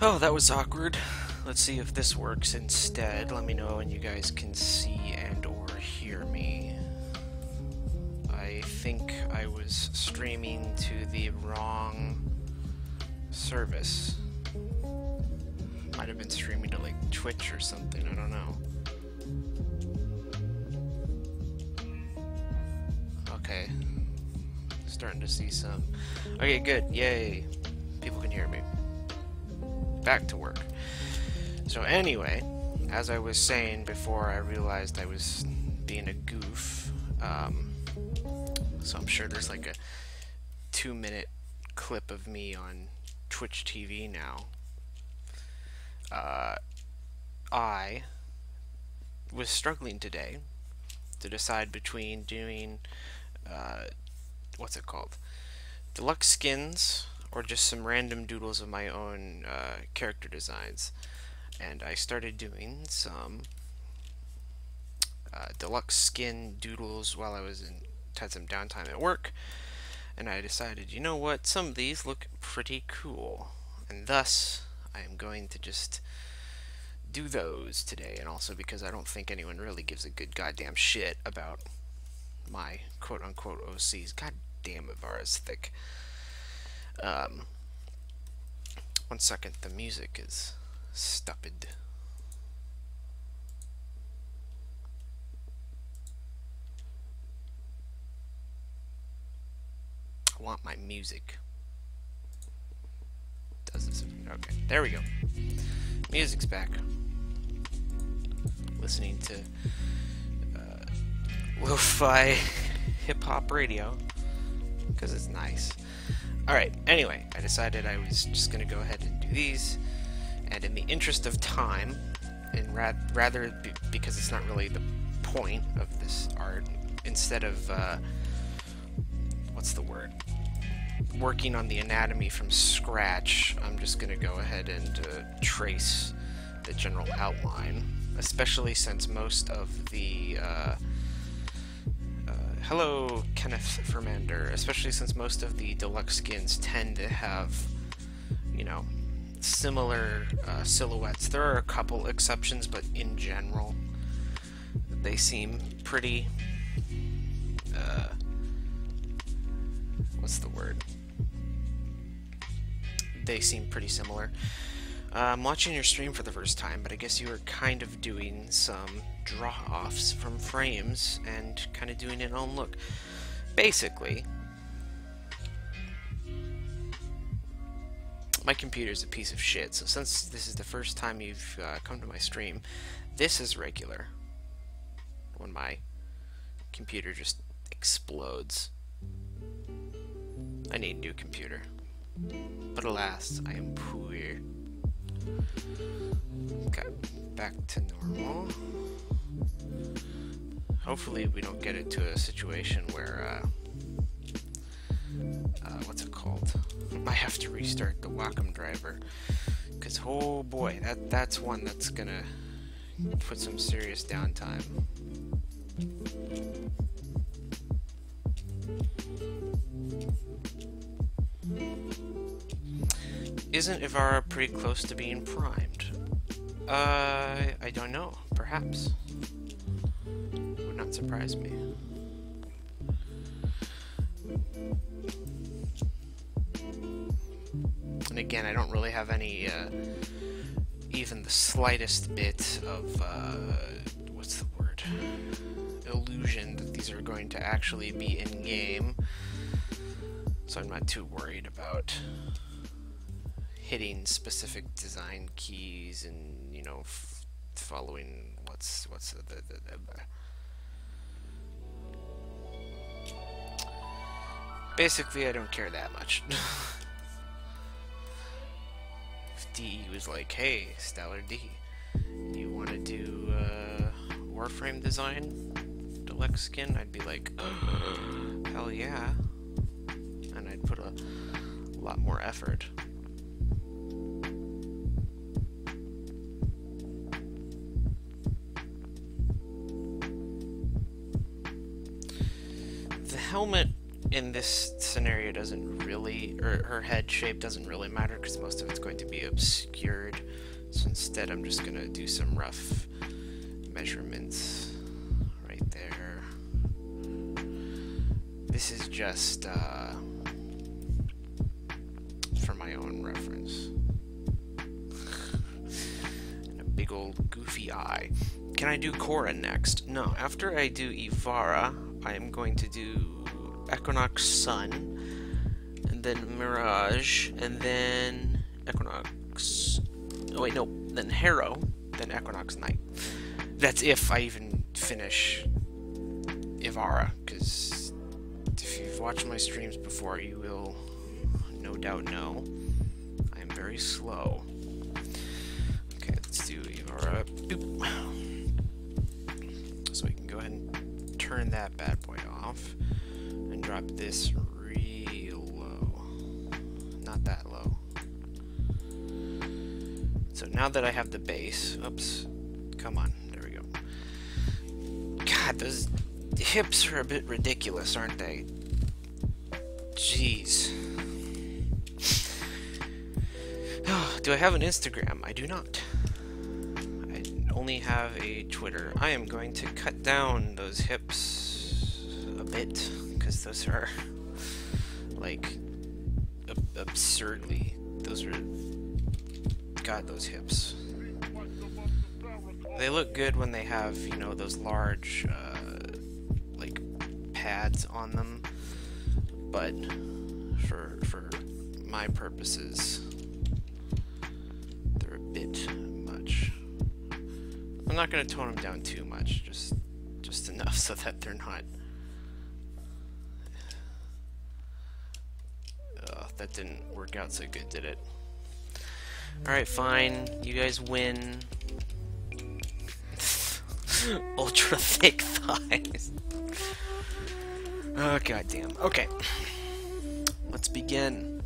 Oh, that was awkward. Let's see if this works instead. Let me know when you guys can see and or hear me. I think I was streaming to the wrong service. Might have been streaming to like Twitch or something, I don't know. Okay. Starting to see some. Okay, good. Yay. People can hear me. Back to work. So anyway, as I was saying before, I realized I was being a goof. So I'm sure there's like a 2-minute clip of me on Twitch TV now. I was struggling today to decide between doing what's it called? Deluxe skins or just some random doodles of my own character designs. And I started doing some deluxe skin doodles while I had some downtime at work, and I decided, you know what, some of these look pretty cool, and thus I am going to just do those today. And also because I don't think anyone really gives a good goddamn shit about my quote-unquote OCs. God damn, Ivara's thick. 1 second, the music is stupid. I want my music. Does this? Okay, there we go. Music's back. Listening to lo-fi hip-hop radio because it's nice. Alright, anyway, I decided I was just going to go ahead and do these, and in the interest of time, and rather because it's not really the point of this art, instead of, what's the word, working on the anatomy from scratch, I'm just going to go ahead and trace the general outline, especially since most of the, hello, Kenneth Fermander. Especially since most of the deluxe skins tend to have, you know, similar silhouettes. There are a couple exceptions, but in general, they seem pretty, what's the word? They seem pretty similar. I'm watching your stream for the first time, but I guess you were kind of doing some draw-offs from frames and kind of doing your own look. Basically, my computer's a piece of shit, so since this is the first time you've come to my stream, this is regular. When my computer just explodes. I need a new computer. But alas, I am poor. Okay, back to normal. Hopefully we don't get into a situation where, what's it called? I have to restart the Wacom driver. Because, oh boy, that's one that's gonna put some serious downtime. Isn't Ivara pretty close to being primed? I don't know. Perhaps. Would not surprise me. And again, I don't really have any, even the slightest bit of, what's the word? Illusion that these are going to actually be in-game. So I'm not too worried about hitting specific design keys and, you know, following what's the basically I don't care that much. If D was like, hey, StallordD, you want to do Warframe design deluxe skin, I'd be like, hell yeah, and I'd put a lot more effort. The helmet in this scenario doesn't really, or her head shape doesn't really matter because most of it's going to be obscured. So instead I'm just going to do some rough measurements right there. This is just for my own reference. And a big old goofy eye. Can I do Korra next? No, after I do Ivara, I am going to do Equinox Sun, and then Mirage, and then Equinox... Oh wait, no, then Harrow, then Equinox Night. That's if I even finish Ivara, because if you've watched my streams before, you will no doubt know I am very slow. Okay, let's do Ivara. Boop. So we can go ahead and turn that bad boy off and drop this real low. Not that low. So now that I have the base, oops, come on, there we go. God, those hips are a bit ridiculous, aren't they? Jeez. Do I have an Instagram? I do not. I only have a Twitter. I am going to cut down those hips a bit, because those are, like, absurdly, those are, God, those hips. They look good when they have, you know, those large, like, pads on them, but for my purposes, they're a bit much. I'm not going to tone them down too much, just enough so that they're not... that didn't work out so good, did it? Alright, fine. You guys win. Ultra thick thighs. Oh, goddamn. Okay. Let's begin.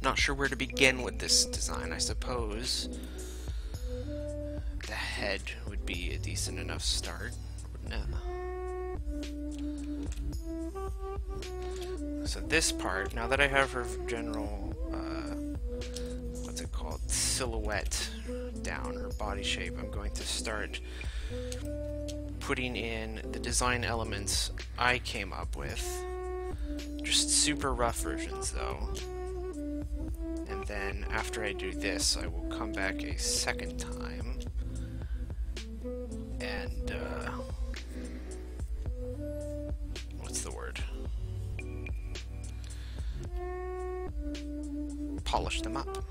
Not sure where to begin with this design. I suppose the head would be a decent enough start, wouldn't it? So this part, now that I have her general, what's it called, silhouette down, her body shape, I'm going to start putting in the design elements I came up with. Just super rough versions though. And then after I do this, I will come back a second time and, what's the word? Polish them up.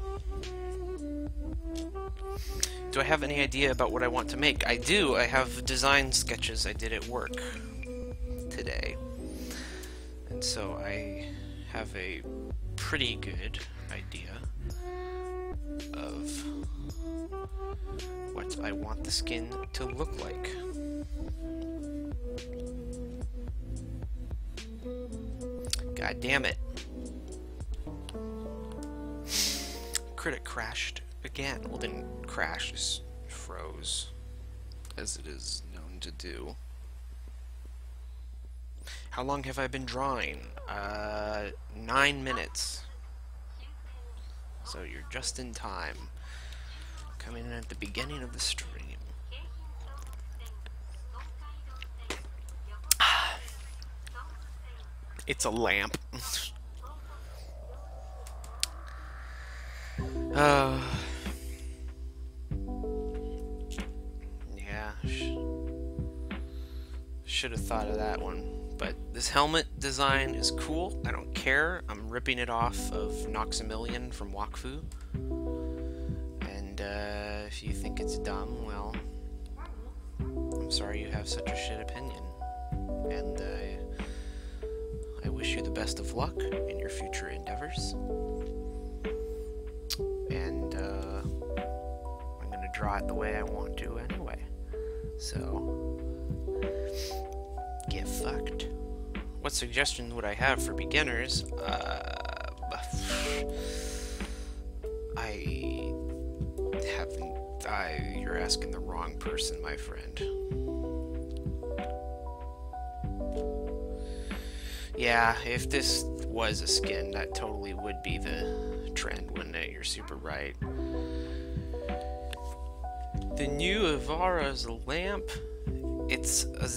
Do I have any idea about what I want to make? I do. I have design sketches I did at work today. And so I have a pretty good idea of what I want the skin to look like. God damn it. Critic crashed again. Well, didn't crash, just froze, as it is known to do. How long have I been drawing? 9 minutes. So you're just in time. Coming in at the beginning of the stream. It's a lamp. Yeah, should have thought of that one. But this helmet design is cool. I don't care. I'm ripping it off of Noxamillion from Wakfu. And if you think it's dumb, well, I'm sorry you have such a shit opinion. And I wish you the best of luck in your future endeavors. And I'm gonna draw it the way I want to anyway. So get fucked. What suggestion would I have for beginners? I haven't. You're asking the wrong person, my friend. Yeah, if this was a skin, that totally would be the trend, wouldn't it? You're super right. The new Ivara's lamp, it's a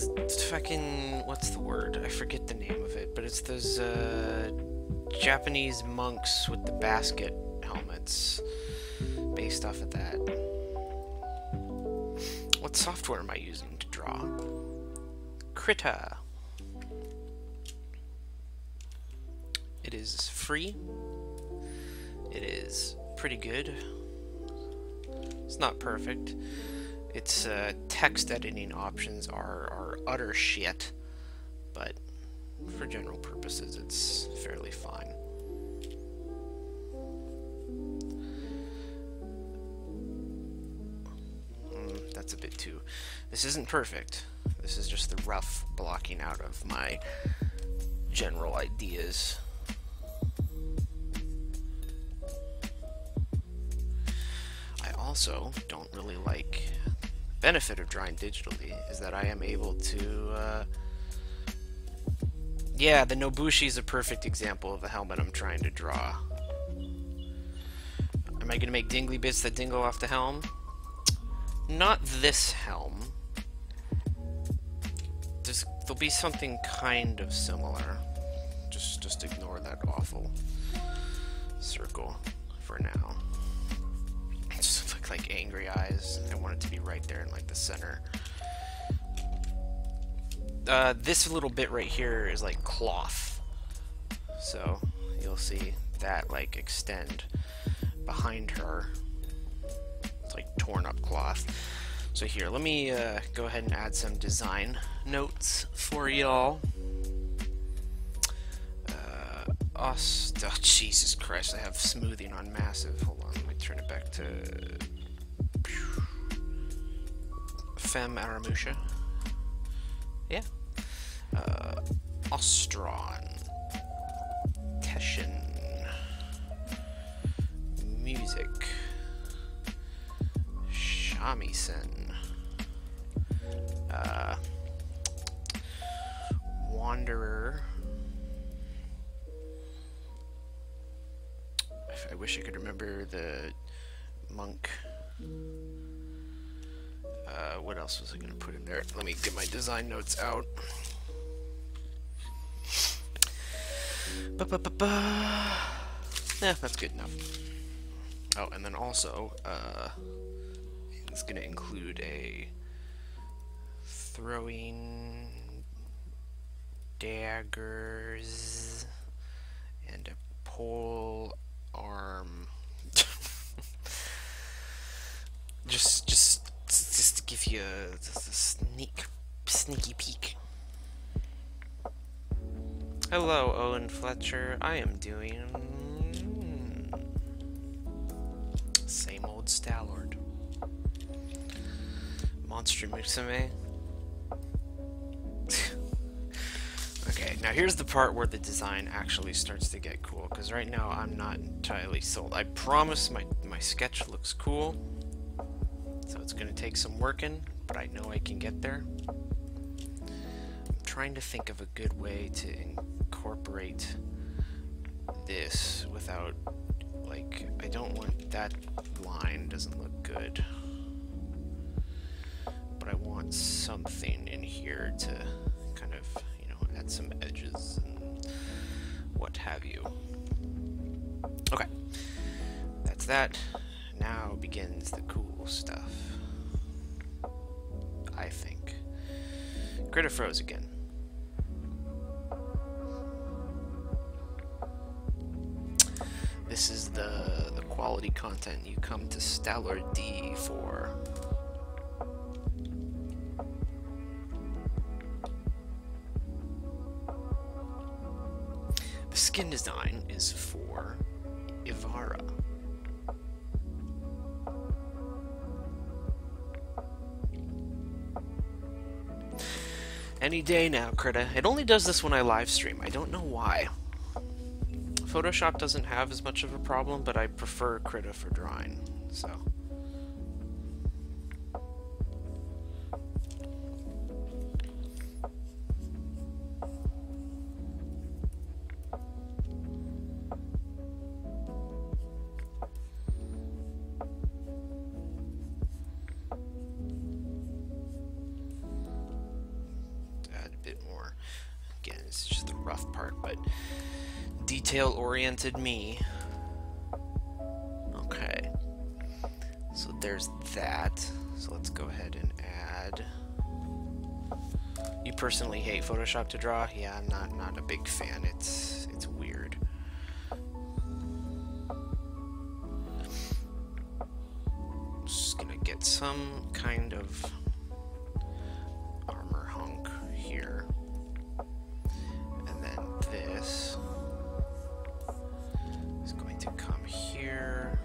fucking, what's the word? I forget the name of it, but it's those Japanese monks with the basket helmets, based off of that. What software am I using to draw? Krita. It is free. It is pretty good. It's not perfect. Its text editing options are utter shit, but for general purposes it's fairly fine. That's a bit too... This isn't perfect. This is just the rough blocking out of my general ideas. I also don't really like... The benefit of drawing digitally is that I am able to... Yeah, the Nobushi is a perfect example of the helmet I'm trying to draw. Am I going to make dingly bits that dingle off the helm? Not this helm. There'll be something kind of similar. Just ignore that awful circle for now. Just look like angry eyes. I want it to be right there in like the center. This little bit right here is like cloth. So you'll see that like extend behind her. Like torn up cloth. So here, let me go ahead and add some design notes for y'all. Oh, Jesus Christ, I have smoothing on massive. Hold on, let me turn it back to Fem Aramusha. Yeah. Ostron. Teshin. Music. Shamisen. Wanderer. I wish I could remember the monk. What else was I going to put in there? Let me get my design notes out. Yeah, that's good enough. Oh, and then also, it's going to include a throwing daggers and a pole arm. just to give you a sneaky peek. Hello, Owen Fletcher. I am doing same old Stallord. Monster Musume. Okay, now here's the part where the design actually starts to get cool, because right now I'm not entirely sold. I promise my sketch looks cool, so it's going to take some working, but I know I can get there. I'm trying to think of a good way to incorporate this without, like, I don't want that line, doesn't look good. But I want something in here to kind of, you know, add some edges and what have you. Okay, that's that. Now begins the cool stuff, I think. Greta froze again. This is the quality content you come to StallordD for. The skin design is for Ivara. Any day now, Krita. It only does this when I live stream. I don't know why. Photoshop doesn't have as much of a problem, but I prefer Krita for drawing, so. rough part, but detail-oriented me. Okay. So there's that. So let's go ahead and add. You personally hate Photoshop to draw? Yeah, I'm not a big fan. It's weird. Just gonna get some kind of armor hunk here. And then this is going to come here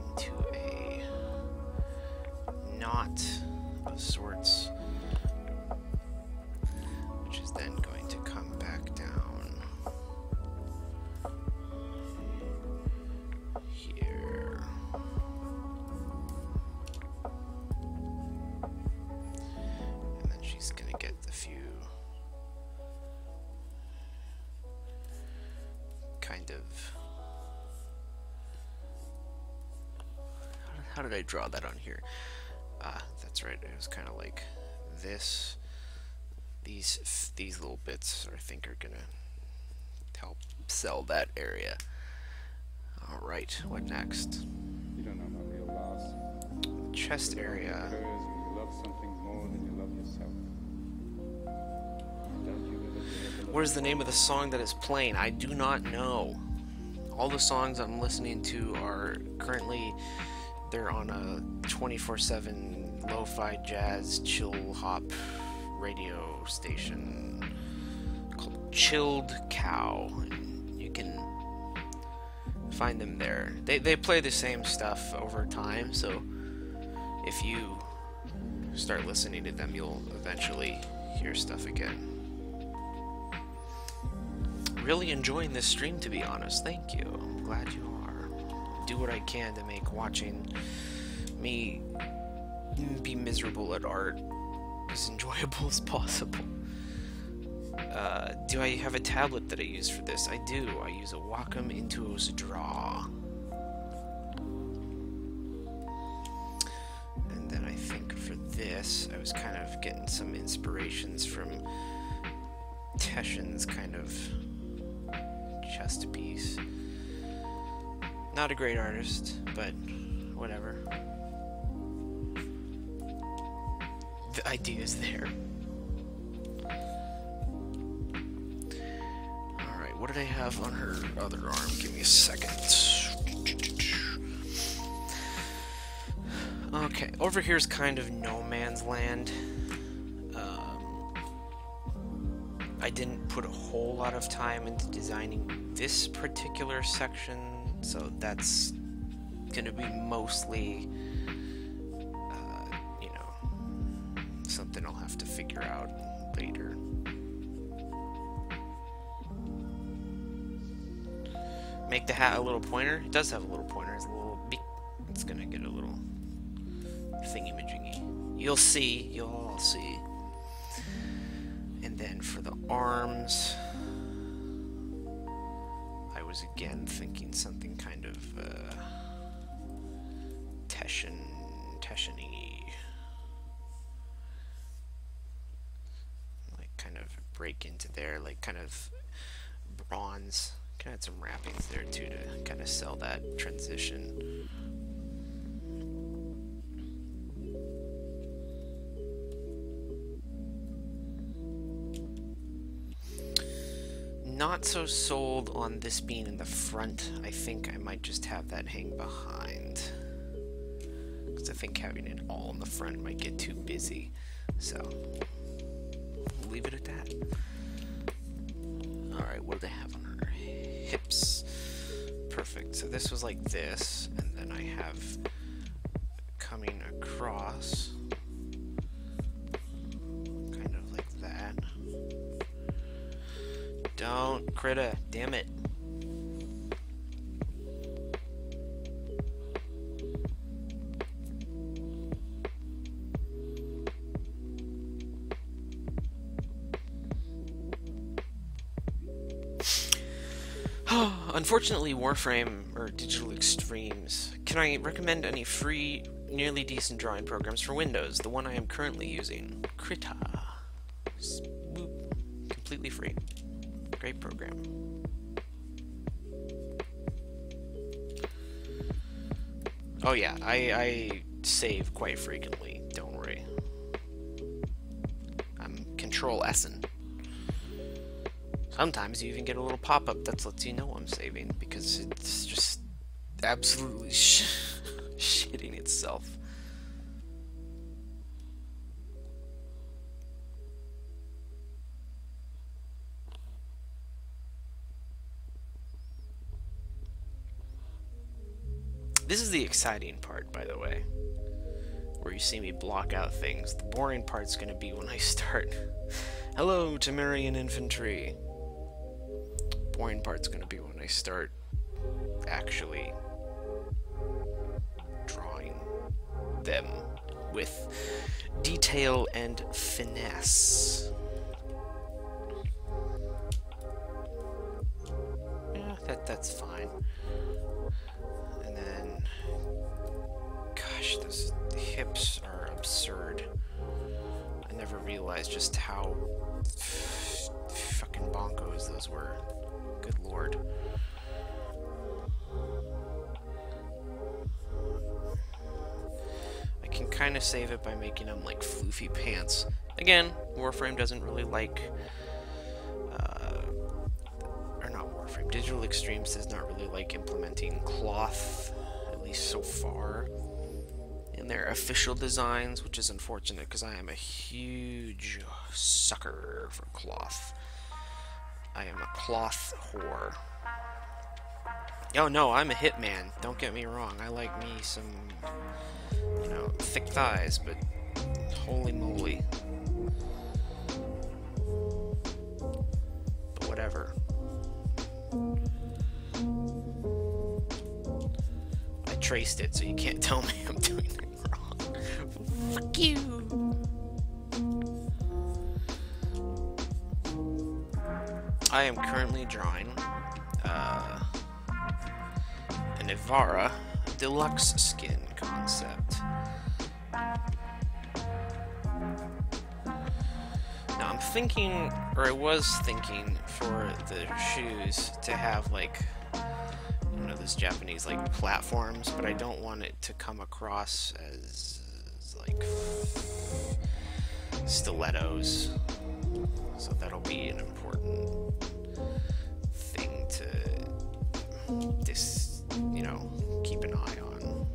into a knot of sorts, which is then going to come back down here. And then she's going to get the few kind of... How did I draw that on here? That's right, it was kind of like this. These little bits, I think, are gonna help sell that area. Alright, what next? You don't know about real loss. Chest area. Occurs when you love something more than you love yourself. Don't you ever What is the name of the song that is playing? I do not know. All the songs I'm listening to are currently, they're on a 24/7 lo-fi jazz chill hop radio station called Chilled Cow. You can find them there. They play the same stuff over time, so if you start listening to them, you'll eventually hear stuff again. Really enjoying this stream, to be honest. Thank you. I'm glad you are. Do what I can to make watching me be miserable at art as enjoyable as possible. Do I have a tablet that I use for this? I do. I use a Wacom Intuos Draw. And then I think for this, I was kind of getting some inspirations from Teshin's kind of chest piece. Not a great artist, but whatever. The idea is there. Alright, what did I have on her other arm? Give me a second. Okay, over here is kind of no man's land. I didn't put a whole lot of time into designing this particular section, so that's gonna be mostly something I'll have to figure out later. Make the hat a little pointer. It does have a little pointer. It's a little beak. It's gonna get a little thingy-majingy. You'll see. You'll all see. And then for the arms, I was again thinking something kind of Teshin-y. Like kind of break into there, like kind of bronze. Can add some wrappings there too to kind of sell that transition. Not so sold on this being in the front. I think I might just have that hang behind, because I think having it all in the front might get too busy. So we'll leave it at that. Alright, what do they have on her hips? Perfect. So this was like this, and then I have coming across kind of like that. Don't critter, damn it. Unfortunately, Warframe or Digital Extremes. Can I recommend any free, nearly decent drawing programs for Windows? The one I am currently using, Krita. Boop. completely free. Great program. Oh yeah, I save quite frequently, don't worry. I'm Control S-ing. Sometimes you even get a little pop-up that lets you know I'm saving, because it's just absolutely shitting itself. This is the exciting part, by the way, where you see me block out things. The boring part's gonna be when I start. Hello, Temerian infantry. Boring part's gonna be when I start actually drawing them with detail and finesse. Yeah, that's fine. And then, gosh, those hips are absurd. I never realized just how fucking bonkos those were. Good lord. I can kind of save it by making them like floofy pants. Again, Warframe doesn't really like, or not Warframe, Digital Extremes does not really like implementing cloth, at least so far, in their official designs, which is unfortunate because I am a huge sucker for cloth. I am a cloth whore. Oh no, I'm a hitman, don't get me wrong. I like me some, you know, thick thighs, but holy moly. But whatever. I traced it, so you can't tell me I'm doing it wrong. Fuck you! I am currently drawing an Ivara Deluxe skin concept. Now I'm thinking, or I was thinking, for the shoes to have like, you know, those Japanese like platforms, but I don't want it to come across as like stilettos. So that'll be an important thing to you know, keep an eye on.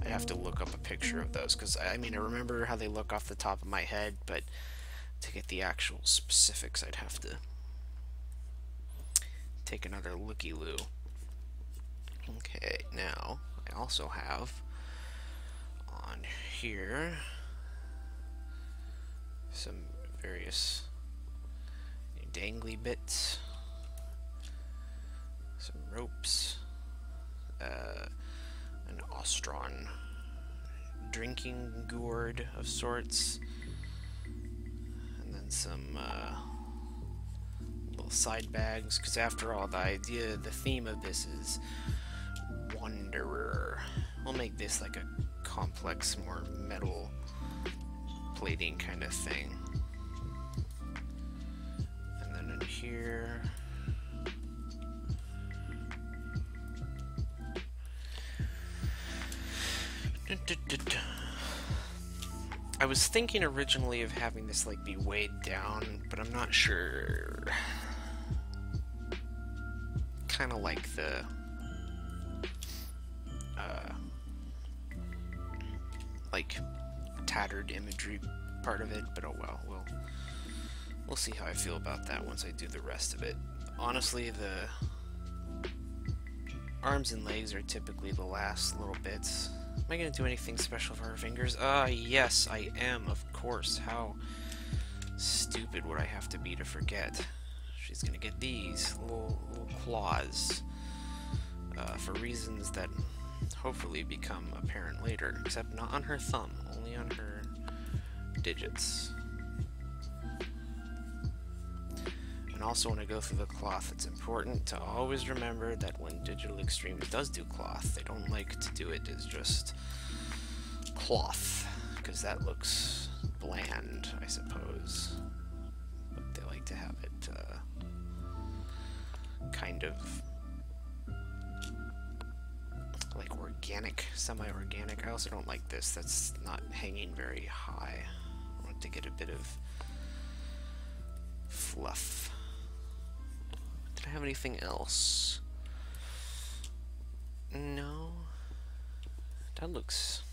I have to look up a picture of those, because I mean, I remember how they look off the top of my head, but to get the actual specifics, I'd have to take another looky-loo. Okay, now I also have on here some various dangly bits, some ropes, an Ostron drinking gourd of sorts, and then some little side bags, because after all, the theme of this is Wanderer. We'll make this like a complex, more metal plating kind of thing. And then in here, I was thinking originally of having this like be weighed down, but I'm not sure. Kind of like the like tattered imagery part of it, but oh well, we'll see how I feel about that once I do the rest of it. Honestly, the arms and legs are typically the last little bits. Am I gonna do anything special for her fingers? Yes, I am, of course. How stupid would I have to be to forget? She's gonna get these little claws for reasons that hopefully become apparent later, except not on her thumb, only on her digits. And also when I go through the cloth, it's important to always remember that when Digital Extremes does do cloth, they don't like to do it as just cloth, because that looks bland, I suppose. But they like to have it kind of like organic, semi-organic. I also don't like this. That's not hanging very high. I want to get a bit of fluff. Did I have anything else? No. That looks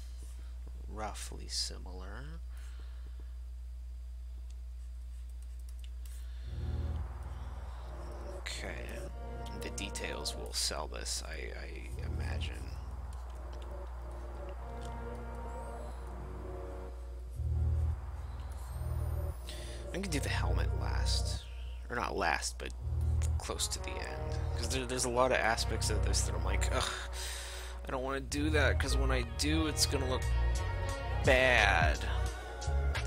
roughly similar. Okay. The details will sell this, I imagine. I can do the helmet last. Or not last, but close to the end. Because there's a lot of aspects of this that I'm like, ugh, I don't want to do that, because when I do, it's going to look bad.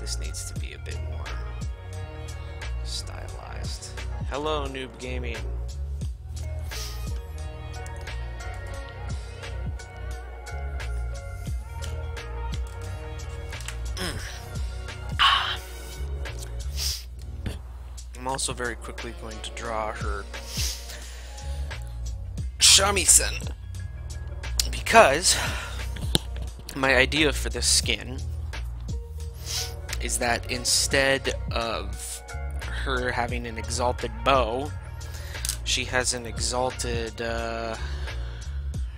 This needs to be a bit more stylized. Hello, Noob Gaming. I'm also very quickly going to draw her shamisen, because my idea for this skin is that instead of her having an exalted bow, she has an exalted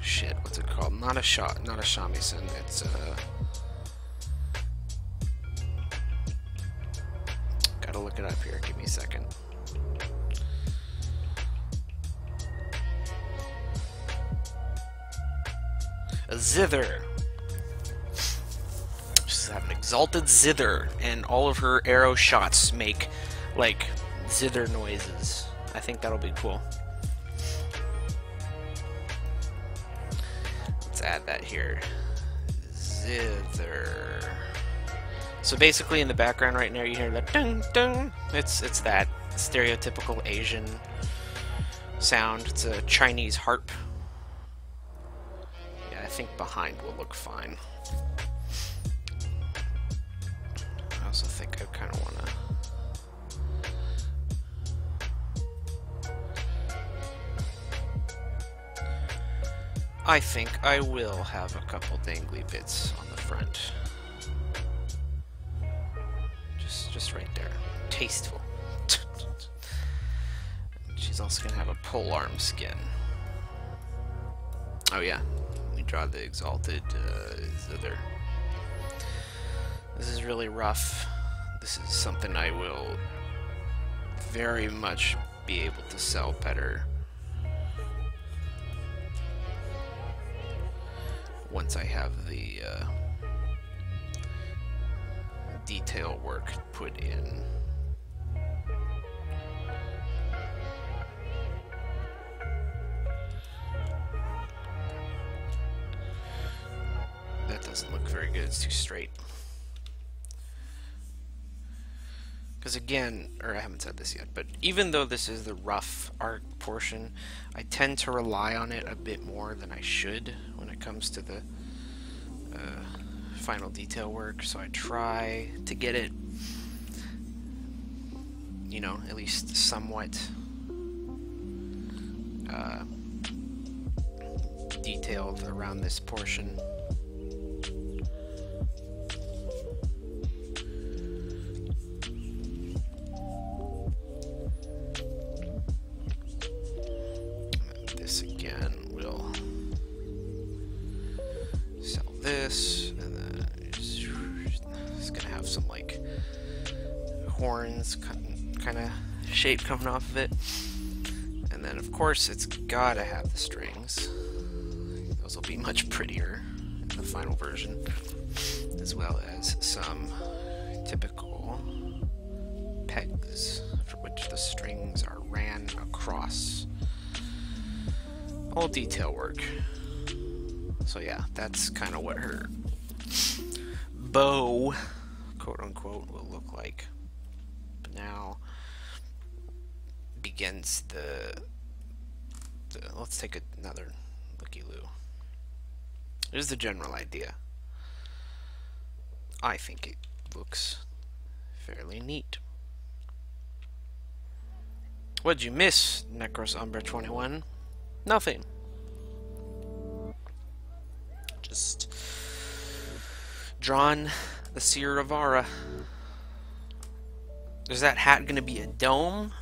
shit, what's it called? Not a shamisen, it's gotta look it up here, give me a second. A zither. She's have an exalted zither, and all of her arrow shots make like zither noises. I think that'll be cool. Let's add that here. Zither. So basically in the background right now you hear that ding ding. It's that stereotypical Asian sound. It's a Chinese harp. Yeah, I think behind will look fine. I also think I kind of want to... I think I will have a couple dangly bits on the front. Just right there. Tasteful. She's also gonna have a polearm skin. Oh yeah, we draw the exalted zither. This is really rough. This is something I will very much be able to sell better once I have the detail work put in. That doesn't look very good, it's too straight. Because again, or I haven't said this yet, but even though this is the rough art portion, I tend to rely on it a bit more than I should when it comes to the final detail work, so I try to get it, you know, at least somewhat detailed around this portion. This again will sell this, and then it's gonna have some like horns kind of shape coming off of it, and then of course it's gotta have the strings. Those will be much prettier in the final version, as well as some typical pegs for which the strings are ran across. All detail work. So yeah, that's kind of what her bow, quote unquote, will look like. But now begins the let's take another looky-loo. Here's the general idea. I think it looks fairly neat. What'd you miss, Necros Umbra 21? Nothing. Just drawn the Seer of Ara. Is that hat gonna be a dome?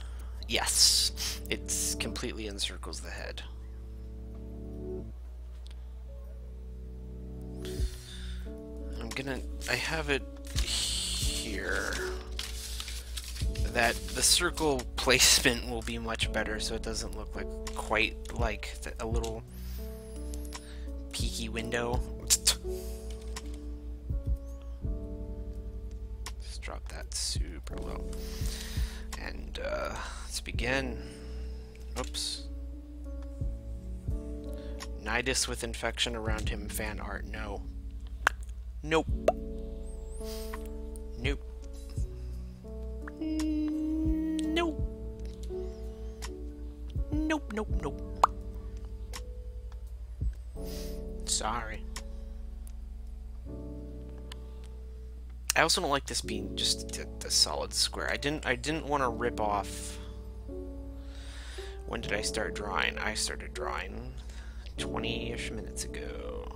Yes. It's completely encircles the head. I have it here. That the circle placement will be much better, so it doesn't look like quite like a little peeky window. Just drop that super low. And let's begin. Oops. Nidus with infection around him, fan art. No. Nope. Nope. Nope. Nope, nope, nope. Sorry. I also don't like this being just a solid square. I didn't want to rip off. When did I start drawing? I started drawing 20-ish minutes ago.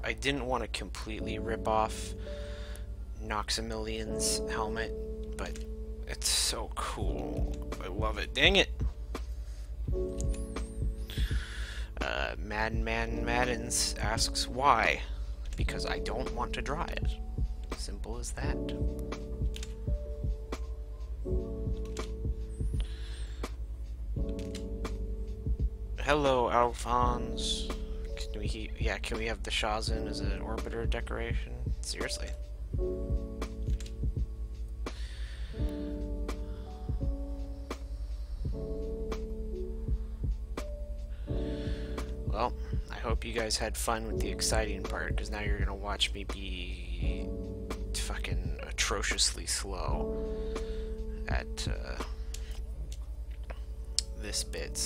I didn't want to completely rip off Noxamillion's helmet, but it's so cool. I love it. Dang it! Maddens asks why. Because I don't want to draw it. Simple as that. Hello, Alphonse. Can we have the Shazin as an orbiter decoration? Seriously. Well, I hope you guys had fun with the exciting part, because now you're gonna watch me be fucking atrociously slow at this bit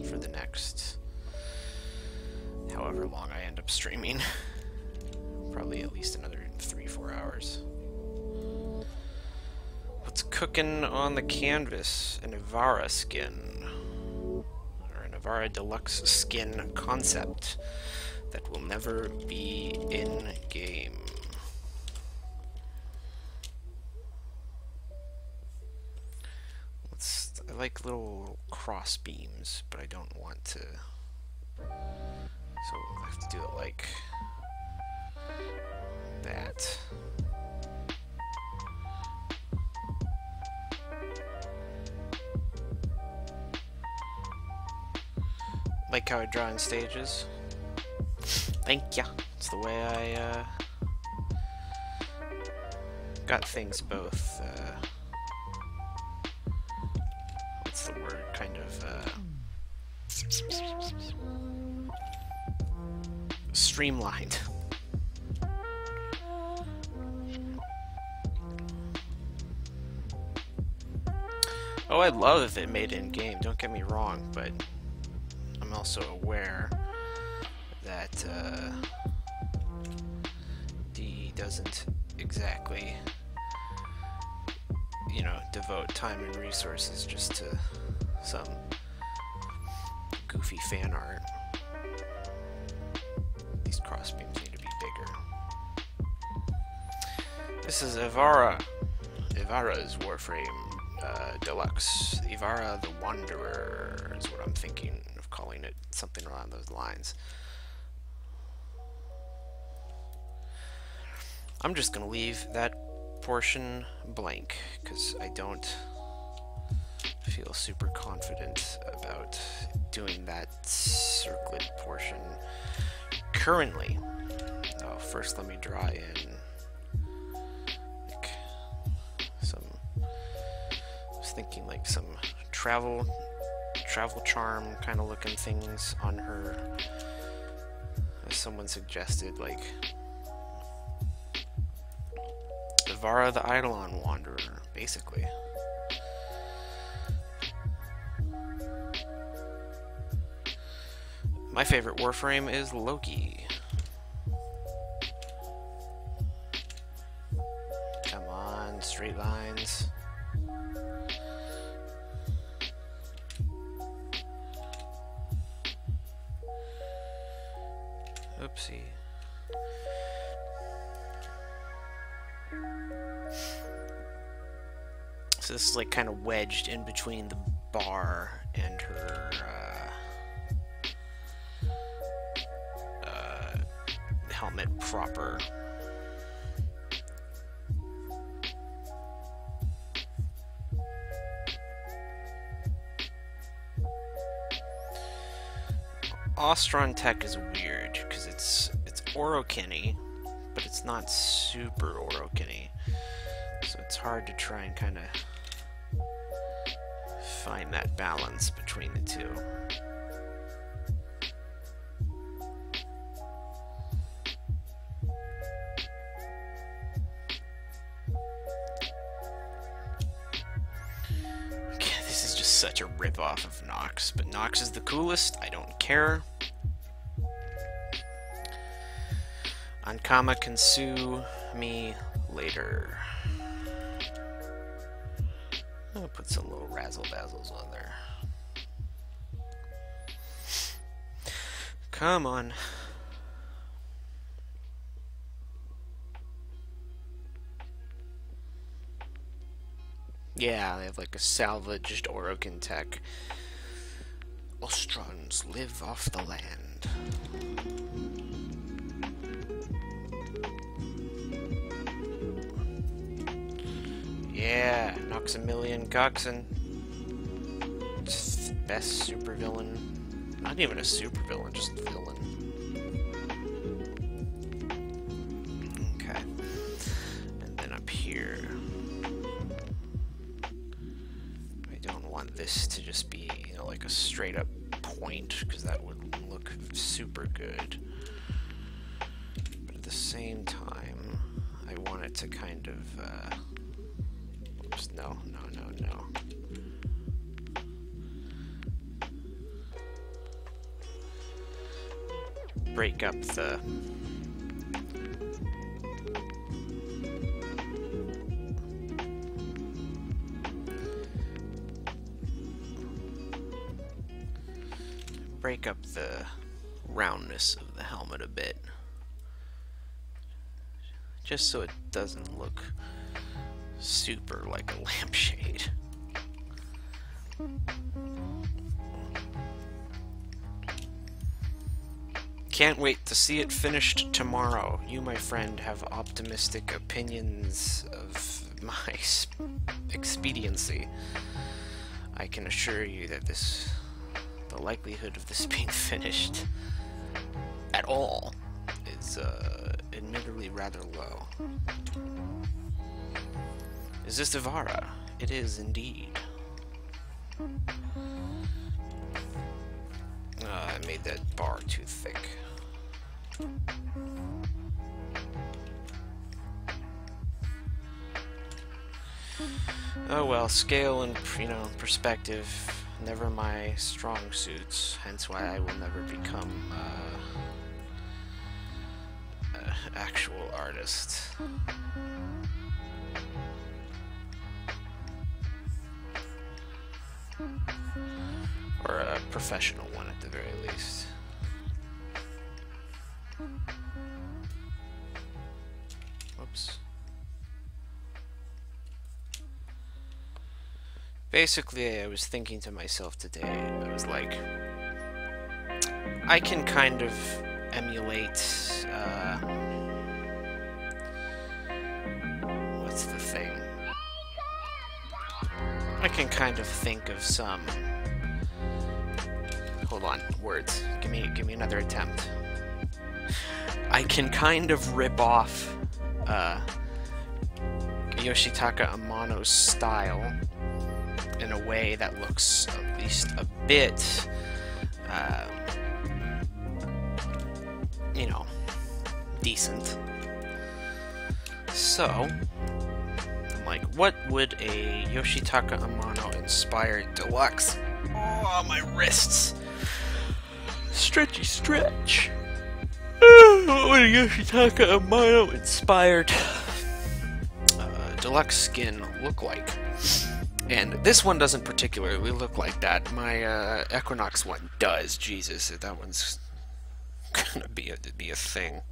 for the next however long I end up streaming. Probably at least another 3-4 hours. What's cooking on the canvas? An Ivara skin. Or an Ivara Deluxe skin concept that will never be in game. I like little cross beams, but I don't want to. So I have to do it like that. Like how I draw in stages. Thank ya. It's the way I got things both. What's the word? Kind of streamlined. Oh, I'd love if it made in game, don't get me wrong, but I'm also aware that D doesn't exactly, you know, devote time and resources just to some goofy fan art. These crossbeams need to be bigger. This is Ivara. Ivara's Warframe Deluxe. Ivara the Wanderer is what I'm thinking of calling it, something around those lines. I'm just gonna leave that portion blank because I don't feel super confident about doing that circlet portion currently. Oh, first let me draw in like some, I was thinking like some travel charm kind of looking things on her, as someone suggested, like Ivara the Eidolon Wanderer, basically. My favorite Warframe is Loki. straight lines. Oopsie. So this is like kind of wedged in between the bar and her helmet proper. Ostron tech is weird because it's Orokin-y, but it's not super Orokin-y, so it's hard to try and kind of find that balance between the two. This is just such a rip-off of Nox, but Nox is the coolest. I don't care. Ankama can sue me later. I'll put some little razzle-dazzles on there. Come on. Yeah, they have like a salvaged Orokin tech. Ostrons live off the land. Yeah, Noxamilion Coxon. Just the best supervillain. Not even a supervillain, just villain. Okay. And then up here. I don't want this to just be, you know, like a straight up point, because that would look super good. But at the same time, I want it to kind of, no. Break up the... break up the roundness of the helmet a bit. Just so it doesn't look super like a lampshade. Can't wait to see it finished tomorrow. You, my friend, have optimistic opinions of my expediency. I can assure you that the likelihood of this being finished at all is admittedly rather low. Is this Ivara? It is indeed. I made that bar too thick. Oh well, scale and, you know, perspective, never my strong suits, hence why I will never become an actual artist. Or a professional one at the very least. Whoops. Basically, I was thinking to myself today, I was like, I can kind of emulate, what's the thing? I can kind of think of some... Hold on, words. Give me another attempt. I can kind of rip off Yoshitaka Amano's style in a way that looks at least a bit, you know, decent. So, I'm like, what would a Yoshitaka Amano inspired Deluxe? Oh, my wrists! Stretchy stretch! What would a Yoshitaka Amano inspired deluxe skin look like? And this one doesn't particularly look like that. My Equinox one does. Jesus, that one's gonna be a thing.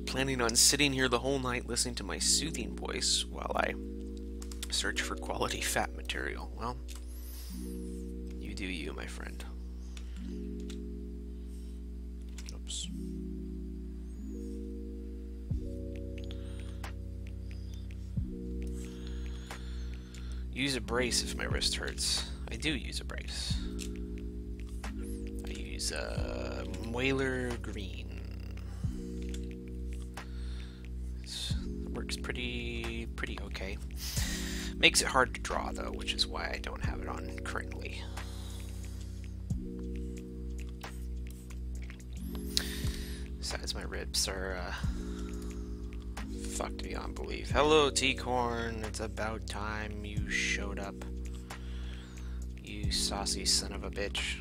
Planning on sitting here the whole night listening to my soothing voice while I search for quality fat material. Well, you do you, my friend. Oops. Use a brace if my wrist hurts. I do use a brace. I use Whaler Green. It works pretty okay. Makes it hard to draw though, which is why I don't have it on currently. Besides, my ribs are fucked beyond belief. Hello, T-Corn. It's about time you showed up. You saucy son of a bitch.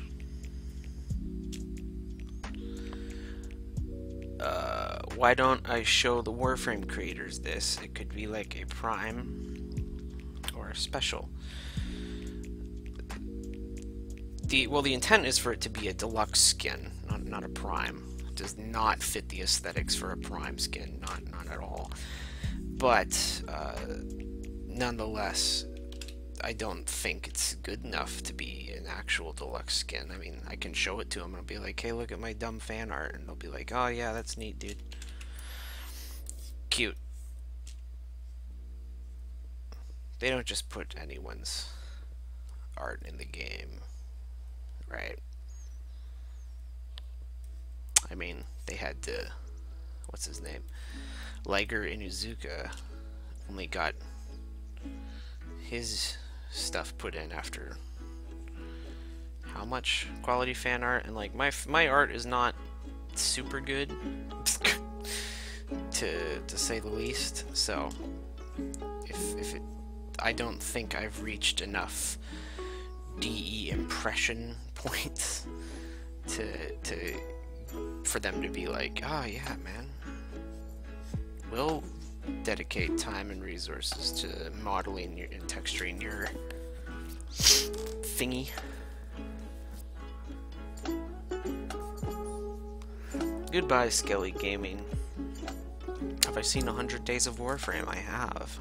Why don't I show the Warframe creators this? It could be like a prime or a special. The intent is for it to be a deluxe skin, not a prime. It does not fit the aesthetics for a prime skin, not at all. But nonetheless, I don't think it's good enough to be an actual deluxe skin. I mean, I can show it to them and I'll be like, hey, look at my dumb fan art, and they'll be like, oh yeah, that's neat, dude. Cute. They don't just put anyone's art in the game, right? I mean, they had to, what's his name? Liger Inuzuka only got his stuff put in after how much quality fan art, and like my art is not super good to say the least. So if it, I don't think I've reached enough DE impression points for them to be like, oh yeah, man, we'll dedicate time and resources to modeling and texturing your thingy. Goodbye, Skelly Gaming. Have I seen 100 Days of Warframe? I have.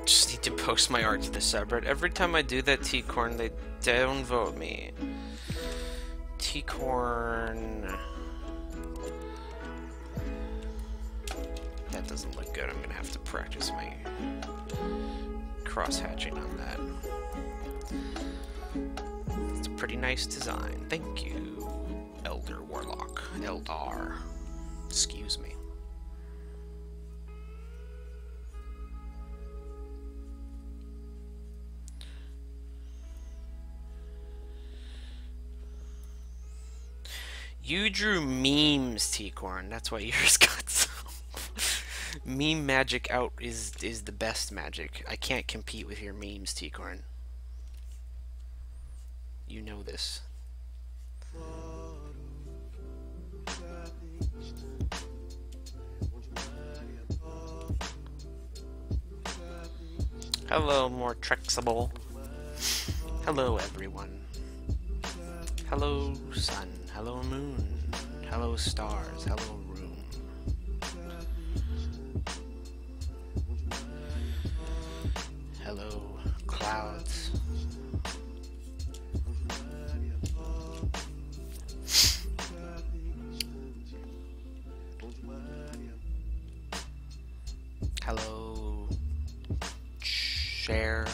Just need to post my art to the subreddit. Every time I do that, T-Corn, they downvote me. T-Corn... That doesn't look good. I'm gonna have to practice my cross-hatching on that. It's a pretty nice design. Thank you, Elder Warlock. Eldar. Excuse me. You drew memes, T-Corn. That's why yours got so... Meme magic out is the best magic. I can't compete with your memes, T-Corn. You know this. Hello, more Trexable. Hello, everyone. Hello, sun. Hello, moon. Hello, stars. Hello, room. Hello, clouds. Hello, share.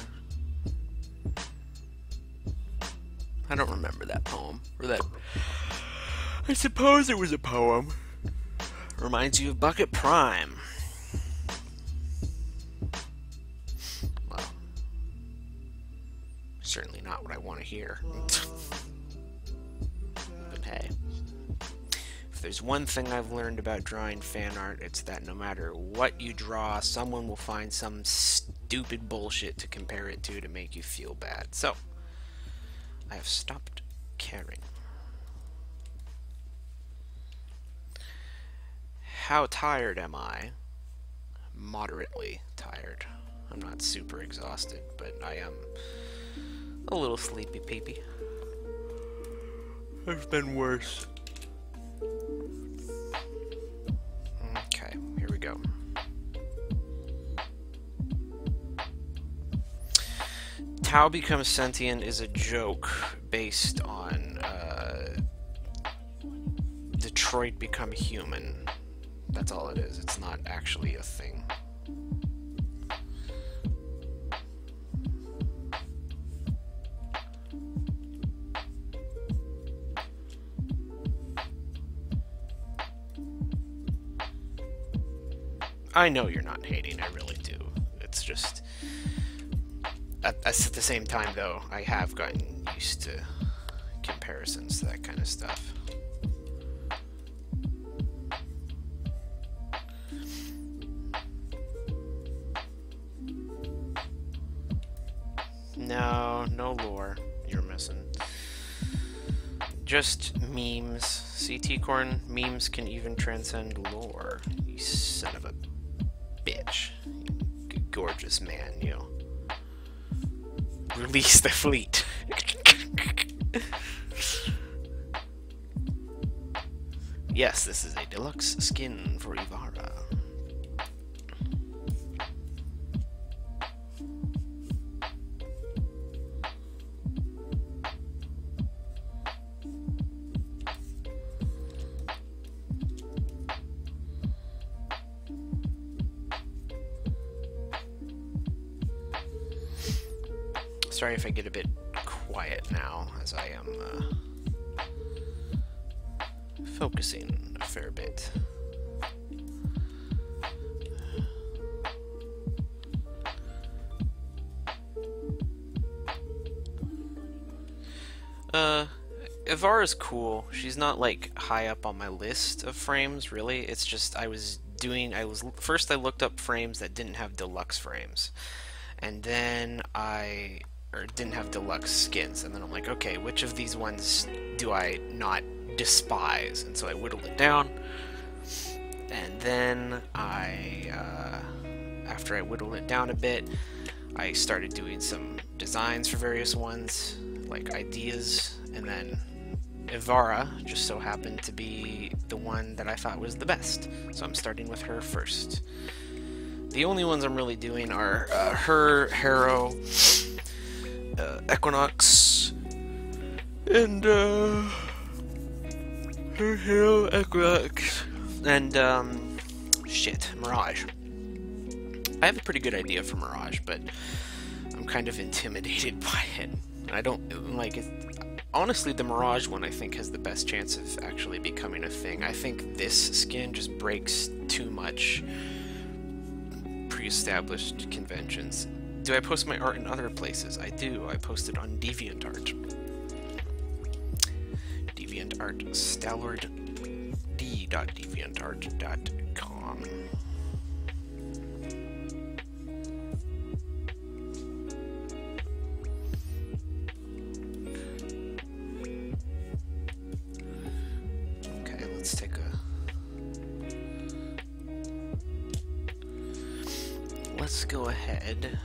I don't remember that poem. Or that... I suppose it was a poem. Reminds you of Bucket Prime. Well, certainly not what I want to hear. But hey. If there's one thing I've learned about drawing fan art, it's that no matter what you draw, someone will find some stupid bullshit to compare it to make you feel bad. So, I have stopped caring. How tired am I? Moderately tired. I'm not super exhausted, but I am a little sleepy peepy. I've been worse. Okay, here we go. Tau becomes sentient is a joke based on Detroit become human. That's all it is. It's not actually a thing. I know you're not hating, I really do. It's just... At the same time, though, I have gotten used to comparisons to that kind of stuff. No lore you're missing. Just memes. CT Corn, memes can even transcend lore. You son of a bitch. You gorgeous man, you. Release the fleet. Yes, this is a deluxe skin for Ivara. Sorry if I get a bit quiet now, as I am focusing a fair bit. Ivara's cool. She's not like high up on my list of frames, really. It's just first I looked up frames that didn't have deluxe frames. And then didn't have deluxe skins, and then I'm like, okay, which of these ones do I not despise? And so I whittled it down, and then after I whittled it down a bit, I started doing some designs for various ones, like ideas, and then Ivara just so happened to be the one that I thought was the best, so I'm starting with her first. The only ones I'm really doing are her, Harrow, Equinox, and her, Harrow, Equinox, and Mirage. I have a pretty good idea for Mirage, but I'm kind of intimidated by it. I don't like it. Honestly, the Mirage one I think has the best chance of actually becoming a thing. I think this skin just breaks too much pre-established conventions. Do I post my art in other places? I do. I post it on DeviantArt. DeviantArt, StallordD.deviantart.com. Okay, let's take a... Let's go ahead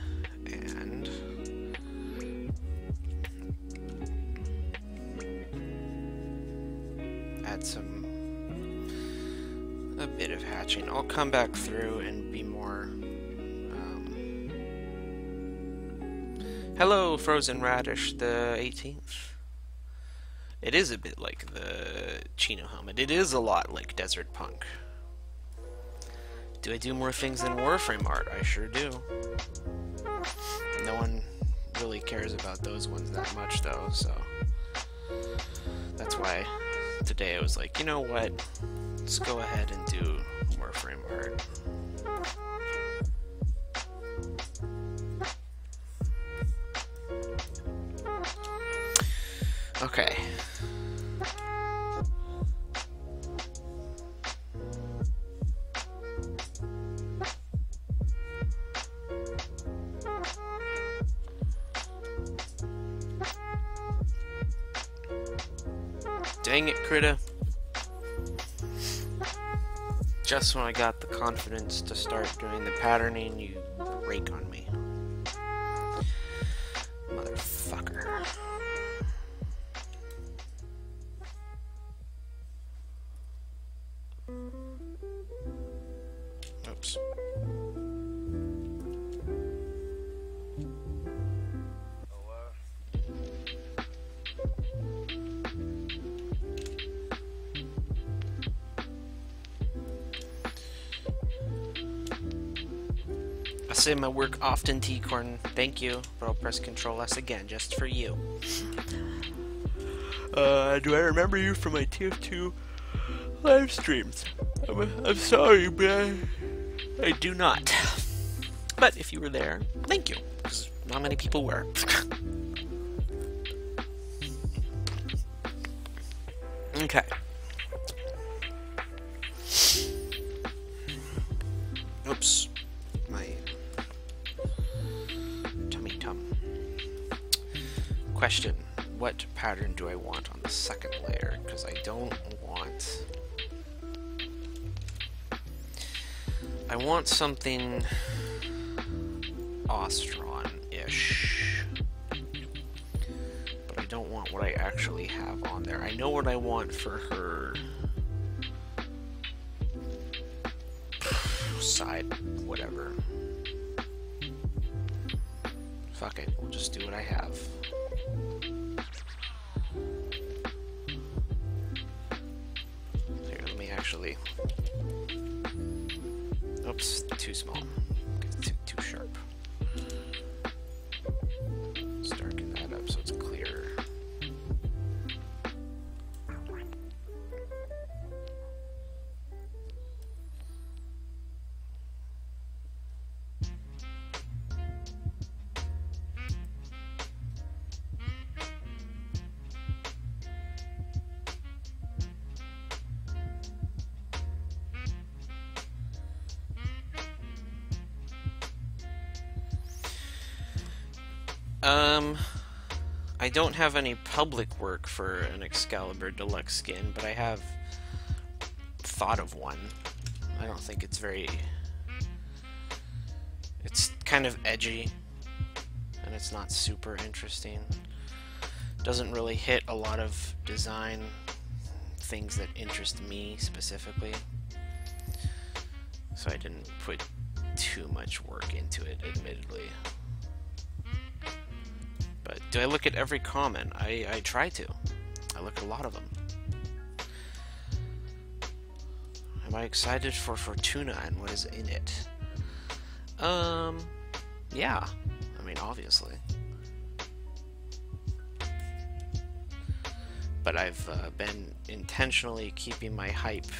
and add a bit of hatching. I'll come back through and be more hello, Frozen Radish the 18th. It is a bit like the Chino helmet. It is a lot like Desert Punk. Do I do more things than Warframe art? I sure do. No one really cares about those ones that much, though, so that's why today I was like, you know what? Let's go ahead and do Warframe art. Okay. Dang it, Critta. Just when I got the confidence to start doing the patterning, you rake on me. Motherfucker. Oops. I say my work often, T-Corn. Thank you, but I'll press Control S again, just for you. Do I remember you from my TF2 live streams? I'm sorry, but I do not. But if you were there, thank you, because not many people were. Okay. Oops. My tummy tum. Question. What pattern do I want on the second layer? Because I don't want... I want something Ostron-ish. But I don't want what I actually have on there. I know what I want for her side, whatever. Fuck it, we'll just do what I have. Here, let me actually... Oops, too small. Too sharp. Let's darken that up so it's clearer. I don't have any public work for an Excalibur Deluxe skin, but I have thought of one. I don't think it's very... It's kind of edgy, and it's not super interesting. Doesn't really hit a lot of design things that interest me specifically. So I didn't put too much work into it, admittedly. But do I look at every comment? I try to. I look at a lot of them. Am I excited for Fortuna and what is in it? Yeah. I mean, obviously. But I've been intentionally keeping my hype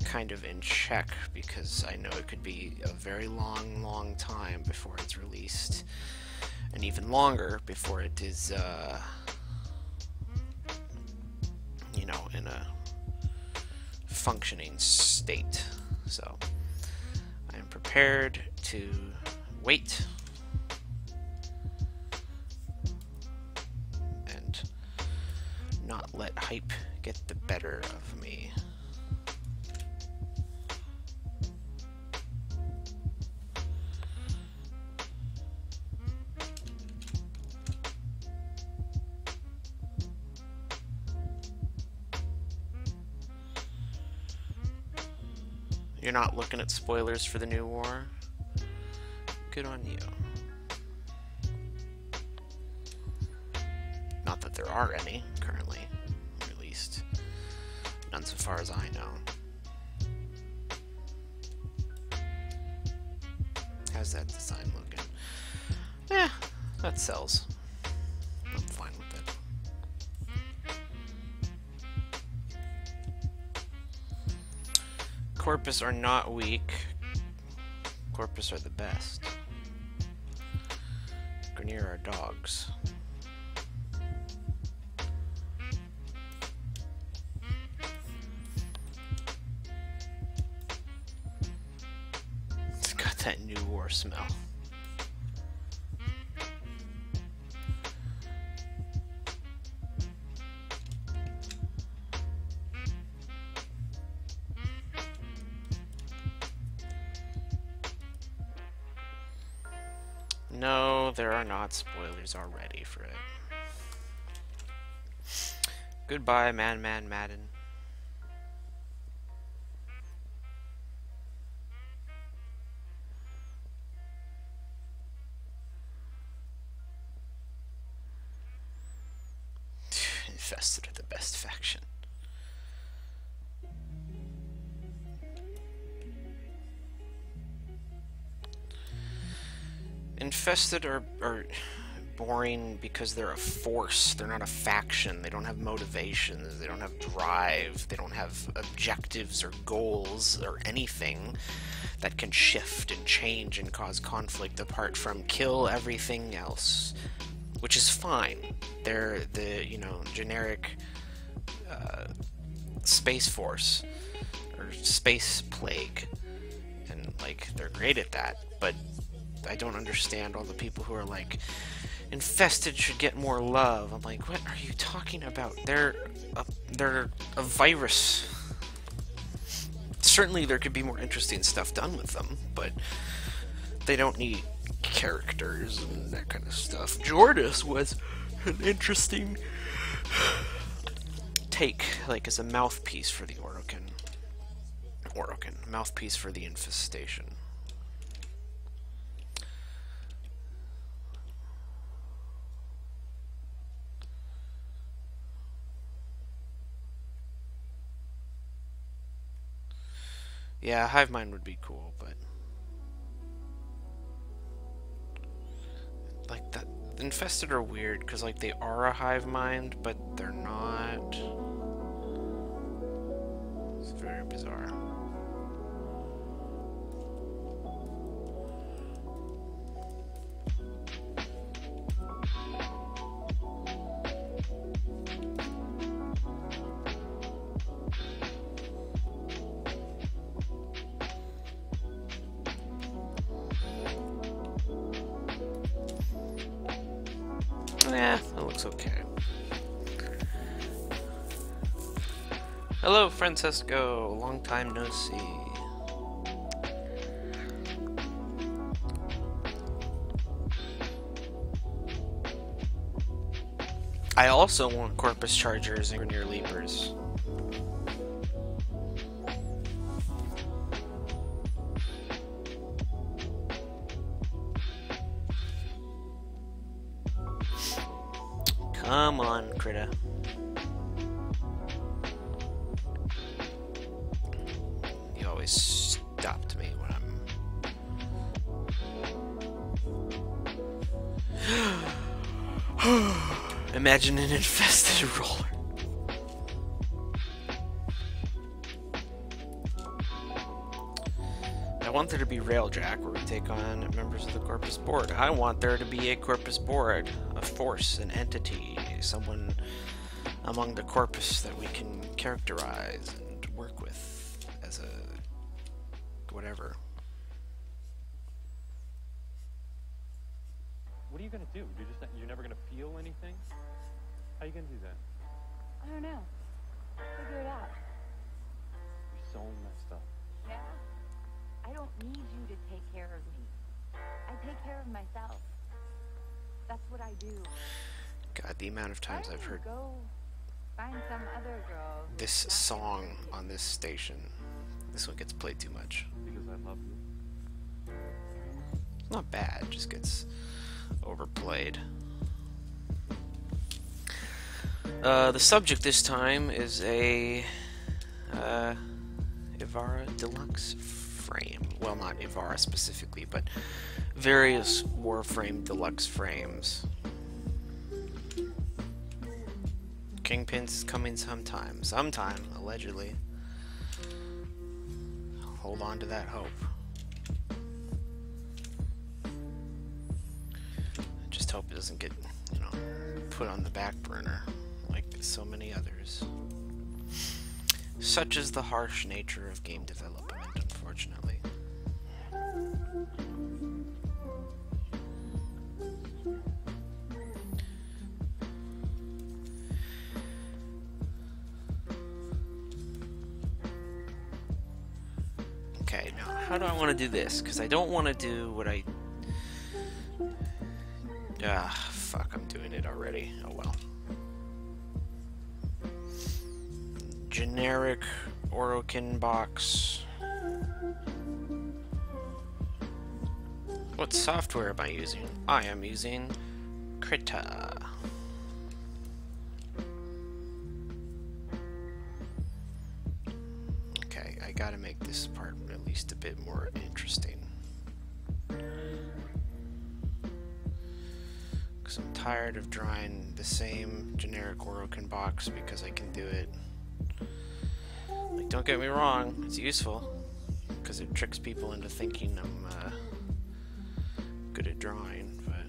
kind of in check because I know it could be a very long time before it's released. And even longer before it is, you know, in a functioning state. So, I am prepared to wait and not let hype get the better of me. You're not looking at spoilers for the new war? Good on you. Not that there are any currently released. None so far as I know. How's that design looking? Eh, that sells. I'm fine with it. Corpus are not weak. Corpus are the best. Grenier are dogs. It's got that new war smell. No, there are not spoilers already for it. Goodbye, Madden. Infested are the best faction. Infested are boring because they're a force. They're not a faction. They don't have motivations. They don't have drive. They don't have objectives or goals or anything that can shift and change and cause conflict apart from kill everything else, which is fine. They're the, you know, generic space force or space plague, and like they're great at that, but I don't understand all the people who are like, infested should get more love. I'm like, what are you talking about? They're a virus. Certainly there could be more interesting stuff done with them, but they don't need characters and that kind of stuff. Jordis was an interesting take, like as a mouthpiece for the Orokin, mouthpiece for the infestation. Yeah, hive mind would be cool, but like that infested are weird because like they are a hive mind, but they're not. It's very bizarre. Yeah, that looks okay. Hello, Francesco. Long time no see. I also want Corpus Chargers and Near Leapers. Come on, Critta. You always stopped me when I'm... Imagine an infested roller. I want there to be Railjack, where we take on members of the Corpus Board. I want there to be a Corpus Board, a force, an entity, someone among the Corpus that we can characterize and work with as a whatever. What are you gonna do? You're never gonna feel anything? How are you gonna do that? I don't know. Figure it out. You're so messed up. Yeah? I don't need you to take care of me. I take care of myself. That's what I do. God, the amount of times I've heard Go find some other girl. this song on this station. This one gets played too much. Because I love you. It's not bad, it just gets overplayed. The subject this time is a Ivara Deluxe frame. Well, not Ivara specifically, but various Warframe Deluxe frames. Kingpin's coming sometime, allegedly. Hold on to that hope. I just hope it doesn't get, you know, put on the back burner like so many others. Such is the harsh nature of game development, unfortunately. Okay, now how do I want to do this? Because I don't want to do what I Ah, fuck, I'm doing it already. Oh well. Generic Orokin box. What software am I using? I am using Krita. Okay, I gotta make this part at least a bit more interesting. Because I'm tired of drawing the same generic Orokin box because I can do it. Like, don't get me wrong, it's useful because it tricks people into thinking I'm good at drawing, but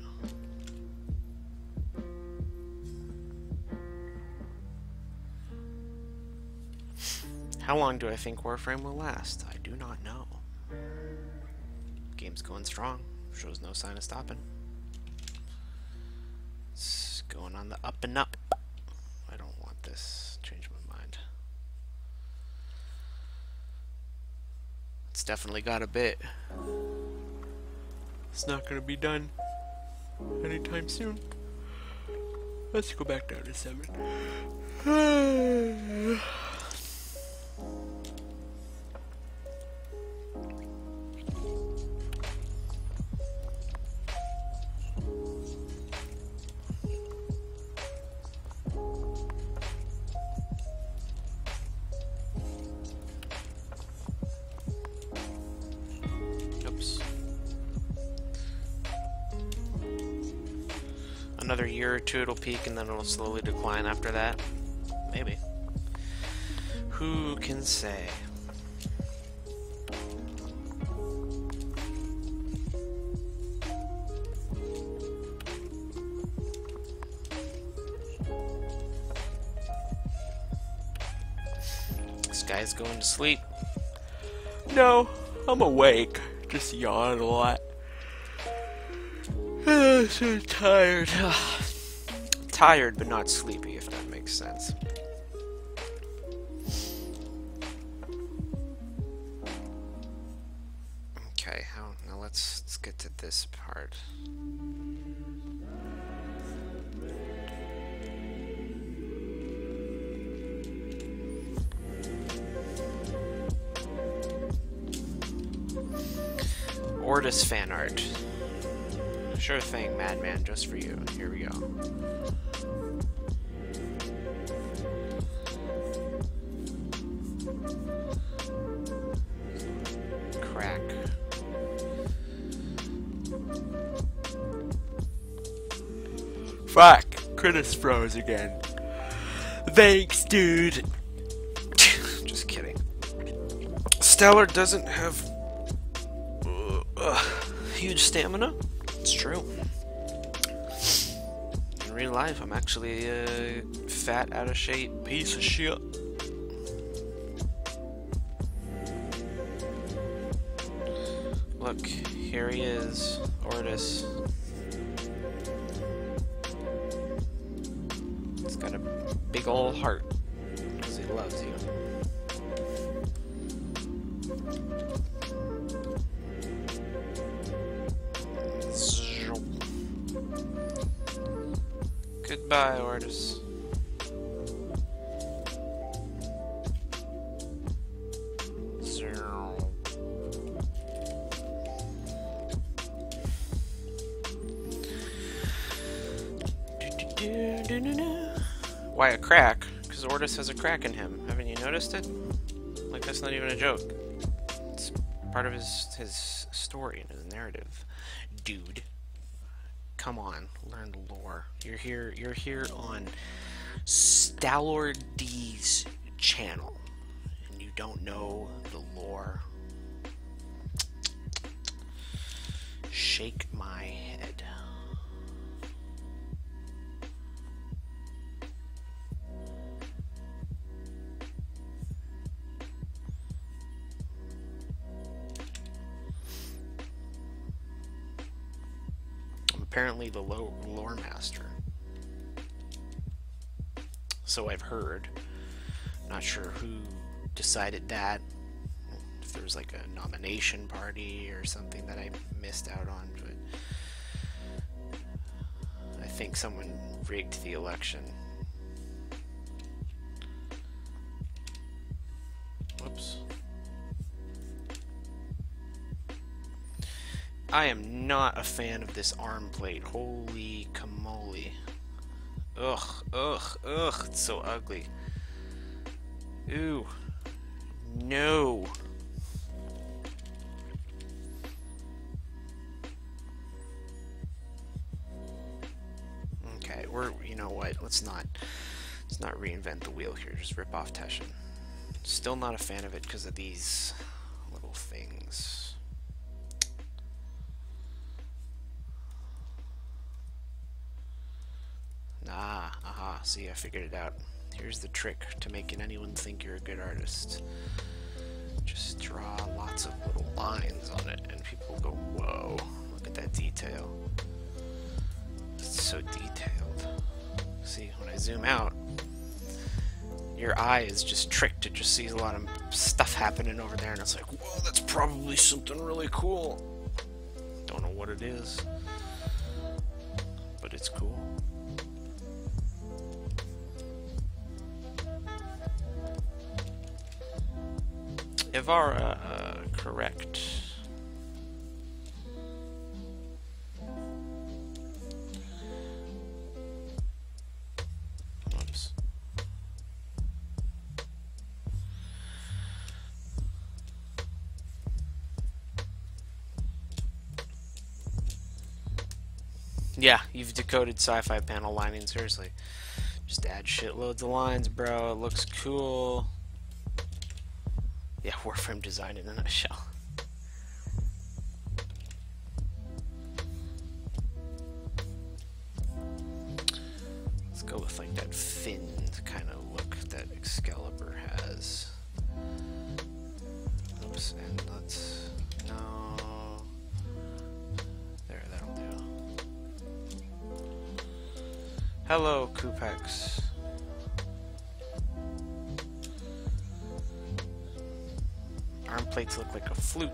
how long do I think Warframe will last? I do not know. Game's going strong, shows no sign of stopping. It's going on the up and up. I don't want this. Change my mind. It's definitely got a bit. It's not gonna be done anytime soon. Let's go back down to 7. Oops. Another year or two it'll peak and then it'll slowly decline after that. Maybe. Who can say? This guy's going to sleep. No, I'm awake. Just yawn a lot. I'm so tired. Tired, but not sleepy, if that makes sense. Okay, now let's get to this part. Ordis fan art. Sure thing, Madman, just for you. Here we go. Crack. Fuck! Critis froze again. Thanks, dude! Just kidding. Stellar doesn't have huge stamina. It's true. In real life, I'm actually a fat, out of shape piece of shit. Look, here he is, Ordis. He's got a big old heart because he loves you. Goodbye, Ordis. Why a crack? Because Ordis has a crack in him. Haven't you noticed it? Like, that's not even a joke. It's part of his story and his narrative. Dude. Come on, learn the lore. You're here on StallordD's channel, and you don't know the lore. Shake my head. Apparently the lore master. So I've heard. Not sure who decided that. If there was like a nomination party or something that I missed out on, but think someone rigged the election. Whoops. I am not a fan of this arm plate. Holy camole. Ugh, ugh, ugh, it's so ugly. Ooh. No. Okay, you know what, let's not reinvent the wheel here, just rip off Teshin. Still not a fan of it because of these little things. Aha, see, I figured it out. Here's the trick to making anyone think you're a good artist. Just draw lots of little lines on it and people go, whoa, look at that detail. It's so detailed. See, when I zoom out, your eye is just tricked. It just sees a lot of stuff happening over there and it's like, whoa, that's probably something really cool. Don't know what it is, but it's cool. Ivara, correct. Oops. Yeah, you've decoded sci-fi panel lining, seriously. Just add shitloads of lines, bro. It looks cool. Yeah, Warframe design in a nutshell. Let's go with like that finned kind of look that Excalibur has. Oops, and let's... no... there, that'll do. Hello, Kupex. Arm plates look like a flute.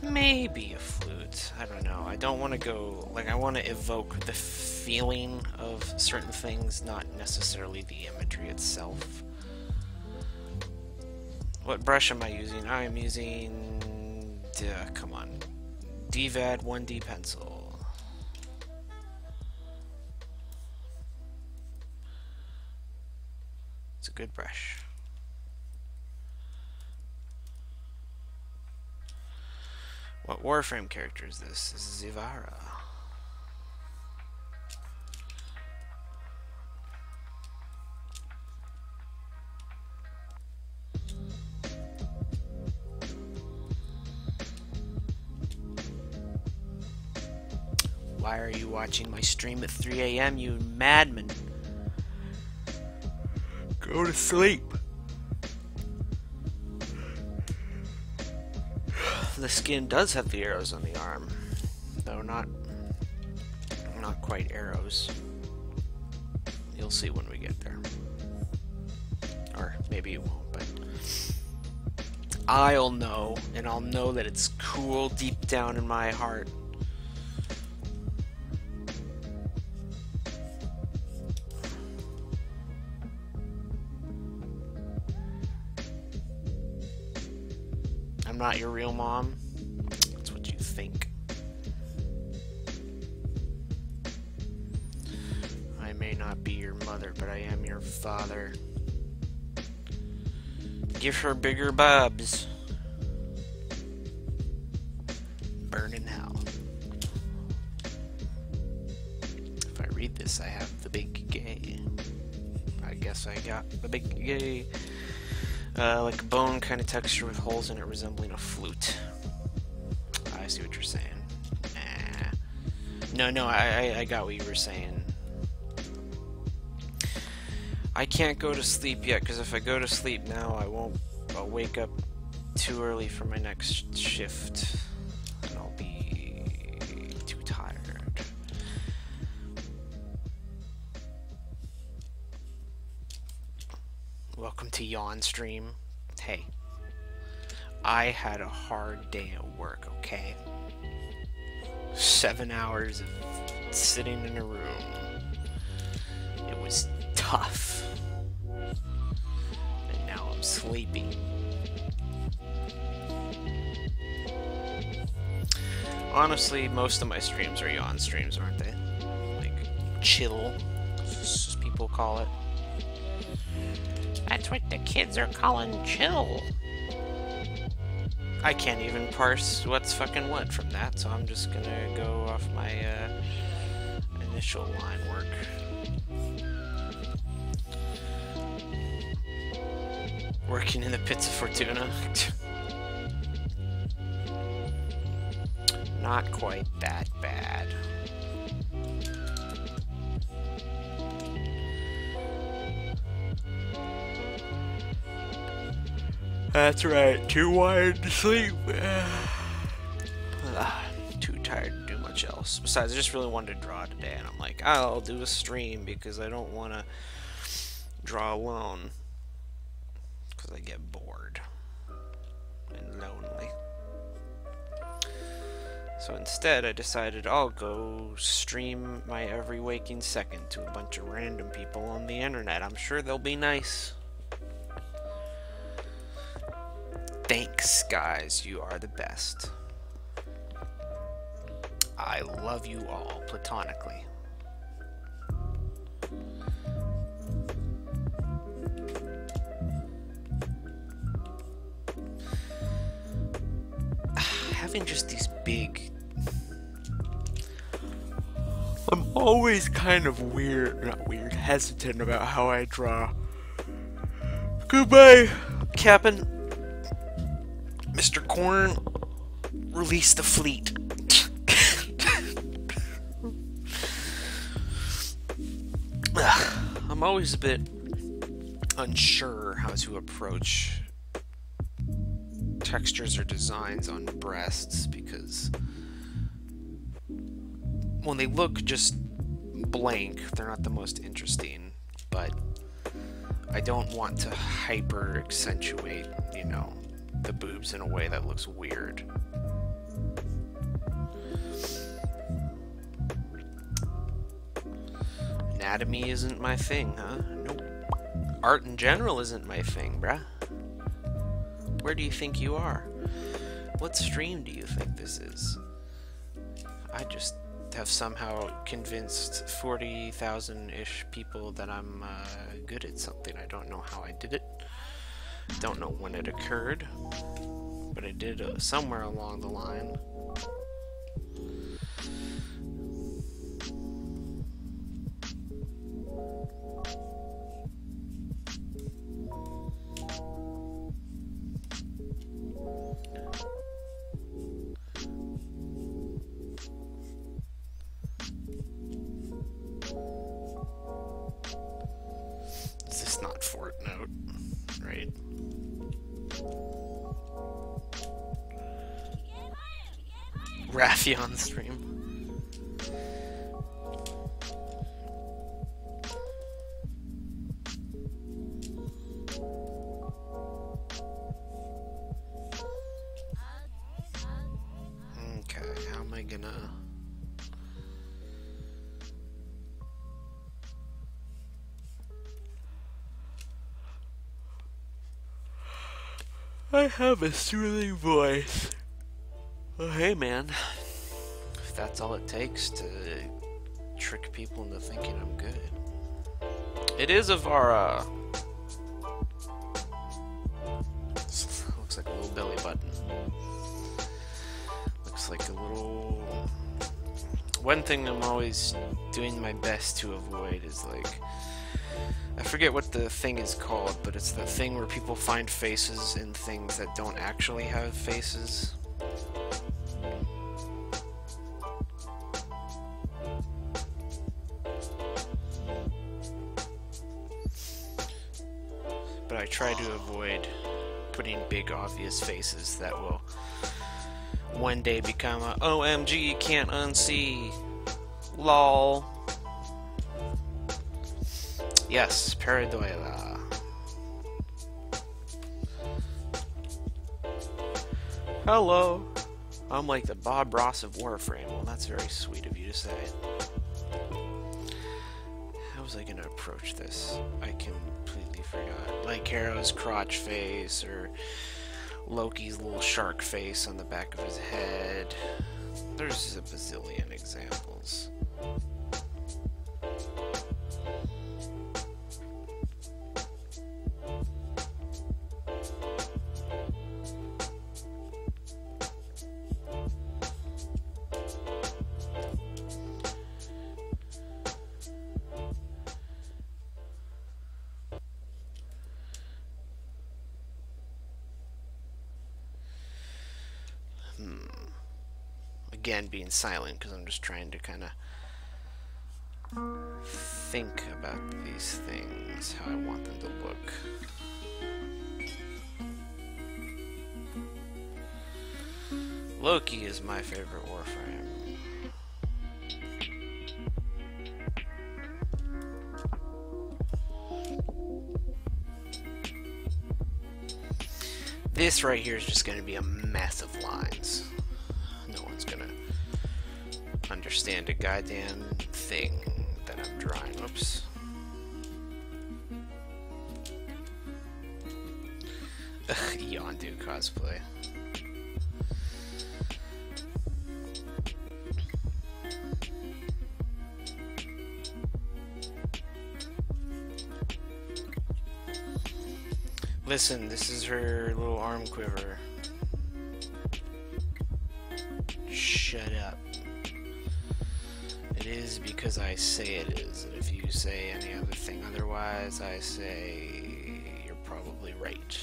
Maybe a flute. I don't know. I don't want to go... like, I want to evoke the feeling of certain things, not necessarily the imagery itself. What brush am I using? I am using... come on. DVAD 1D pencil. It's a good brush. What Warframe character is this? This is Ivara. Why are you watching my stream at 3 AM, you madman? Go to sleep. The skin does have the arrows on the arm, though not quite arrows. You'll see when we get there. Or maybe you won't, but I'll know, and I'll know that it's cool deep down in my heart. I'm not your real mom. That's what you think. I may not be your mother, but I am your father. Give her bigger bubs. Burn in hell. If I read this, I have the big gay. I guess I got the big gay. Like a bone kind of texture with holes in it resembling a flute. I see what you're saying. No, I got what you were saying. I can't go to sleep yet, because if I go to sleep now, I'll wake up too early for my next shift. And I'll be too tired. Welcome to Yawn Stream. Hey, I had a hard day at work, okay? 7 hours of sitting in a room. It was tough. And now I'm sleepy. Honestly, most of my streams are yawn streams, aren't they? Like, chill, as people call it. That's what the kids are calling chill. I can't even parse what's fucking what from that, so I'm just gonna go off my initial line work. Working in the pits of Fortuna. Not quite that bad. That's right, too wired to sleep. Too tired to do much else. Besides, I just really wanted to draw today, and I'm like, I'll do a stream because I don't want to draw alone. Because I get bored and lonely. So instead, I decided I'll go stream my every waking second to a bunch of random people on the internet. I'm sure they'll be nice. Thanks, guys. You are the best. I love you all, platonically. Having just these big... I'm always kind of hesitant about how I draw. Goodbye, Captain. Mr. Corn, release the fleet. I'm always a bit unsure how to approach textures or designs on breasts because when they look just blank, they're not the most interesting, but I don't want to hyper accentuate, you know, the boobs in a way that looks weird. Anatomy isn't my thing, huh? Nope. Art in general isn't my thing, bruh. Where do you think you are? What stream do you think this is? I just have somehow convinced 40,000-ish people that I'm good at something. I don't know how I did it. Don't know when it occurred, but I did somewhere along the line. Is this not Fortnite? Right. Raffion stream. Okay, how am I gonna... I have a soothing voice. Oh, hey man, if that's all it takes to trick people into thinking I'm good. It is Avara. Looks like a little belly button. Looks like a little... One thing I'm always doing my best to avoid is like... I forget what the thing is called, but it's the thing where people find faces in things that don't actually have faces. But I try to avoid putting big obvious faces that will one day become a OMG can't unsee lol. Yes, Paradoila. Hello. I'm like the Bob Ross of Warframe. Well, that's very sweet of you to say. How was I gonna approach this? I completely forgot. Like Harrow's crotch face, or Loki's little shark face on the back of his head. There's a bazillion examples. Again, being silent because I'm just trying to kind of think about these things, how I want them to look. Loki is my favorite Warframe. This right here is just going to be a mess of lines. No one's going to understand a goddamn thing that I'm drawing. Oops. Yondu cosplay. Listen, this is her little arm quiver. Shut up. It is because I say it is, and if you say any other thing otherwise, I say you're probably right.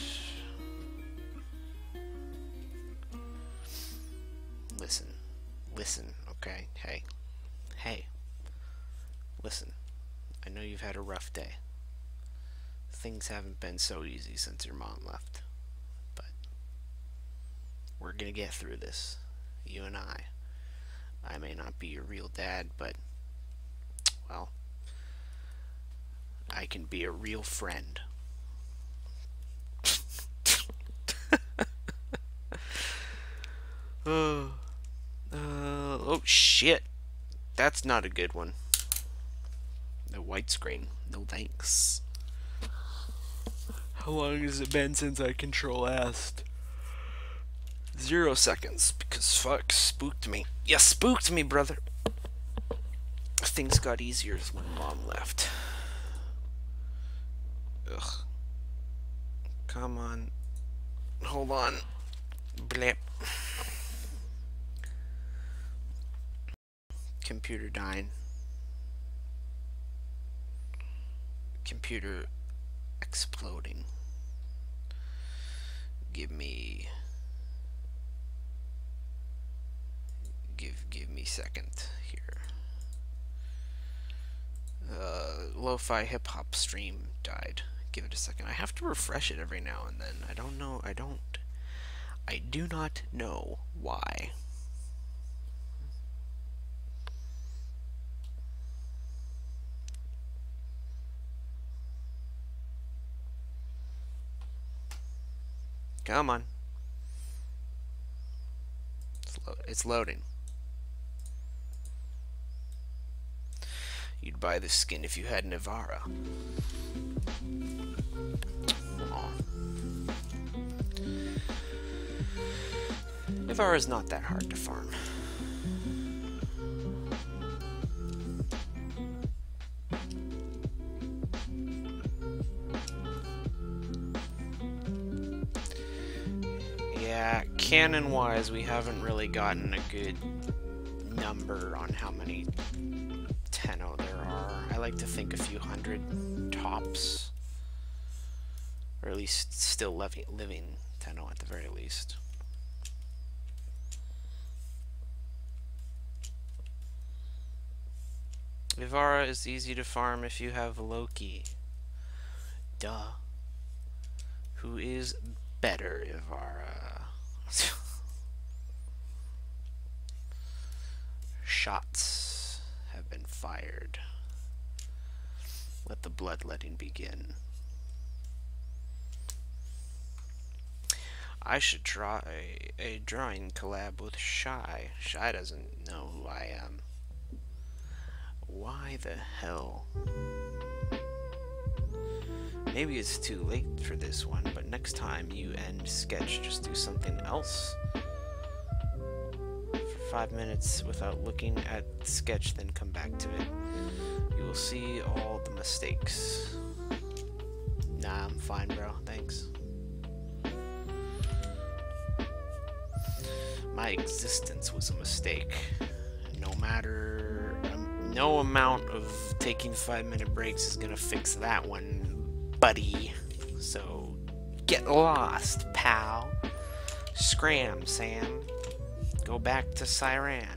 Listen, okay? Hey, listen. I know you've had a rough day. Things haven't been so easy since your mom left, but we're gonna get through this, you and I. I may not be your real dad, but, well, I can be a real friend. Oh shit, that's not a good one. The white screen, no thanks. How long has it been since I control asked? 0 seconds, because fuck spooked me. You spooked me, brother. Things got easier when mom left. Ugh. Come on. Hold on. Blip. Computer dying. Computer exploding. Give me a second here. Lo-fi hip-hop stream died. Give it a second. I have to refresh it every now and then. I do not know why. Come on. It's loading. You'd buy this skin if you had Navara. Aw. Navara's not that hard to farm. Yeah, canon-wise, we haven't really gotten a good number on how many Tenno there are. I like to think a few hundred tops, or at least still living Tenno at the very least. Ivara is easy to farm if you have Loki. Duh. Who is better, Ivara? Shots have been fired. Let the bloodletting begin. I should try a drawing collab with Shy. Shy doesn't know who I am. Why the hell? Maybe it's too late for this one, but next time you end sketch, just do something else for 5 minutes without looking at sketch, then come back to it. You will see all the mistakes. Nah, I'm fine, bro. Thanks. My existence was a mistake. No matter... no amount of taking 5-minute breaks is gonna fix that one, buddy. So, get lost, pal. Scram, Sam. Go back to Siran.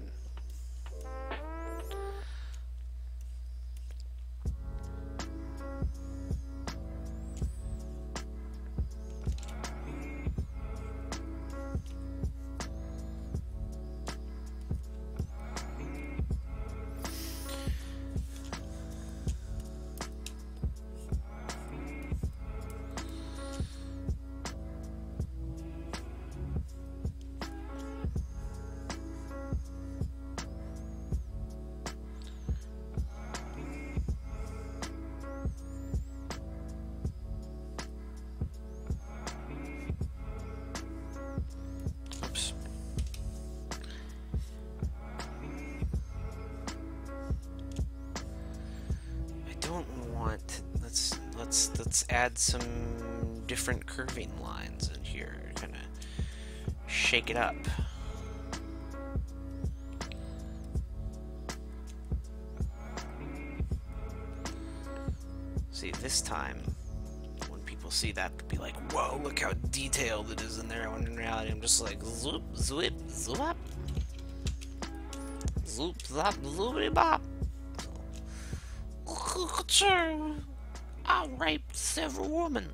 Let's add some different curving lines in here, kind of shake it up. See, this time when people see that, they'll be like, whoa, look how detailed it is in there, when in reality I'm just like zoop, zoop, zoop, zoop, zop, zoopity bop. I raped several women,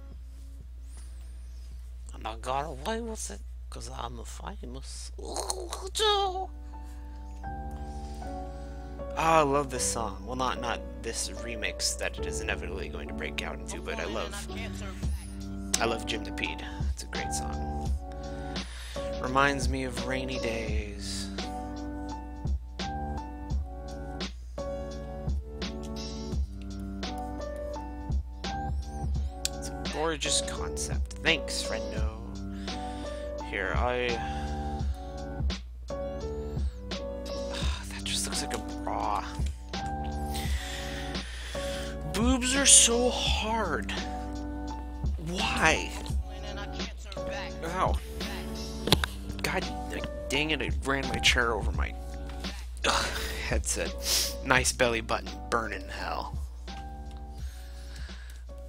and I got away with it because I'm famous. Oh, I love this song. Well, not this remix that it is inevitably going to break out into, but I love Jim the Pede. It's a great song. Reminds me of rainy days. Gorgeous concept. Thanks, friendo. Here, that just looks like a bra. Boobs are so hard. Why? Ow. God dang it, I ran my chair over my headset. Nice belly button. Burn in hell.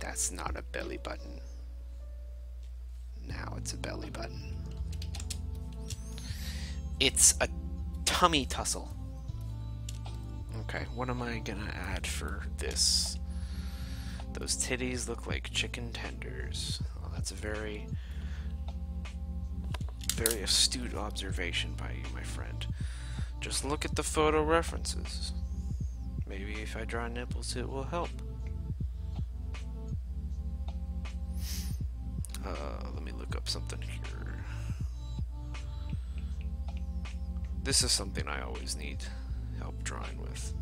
That's not a belly button. Now it's a belly button. It's a tummy tussle. Okay, what am I gonna add for this? Those titties look like chicken tenders. Well, that's a very astute observation by you, my friend. Just look at the photo references. Maybe if I draw nipples, it will help. Let me look up something here. This is something I always need help drawing with.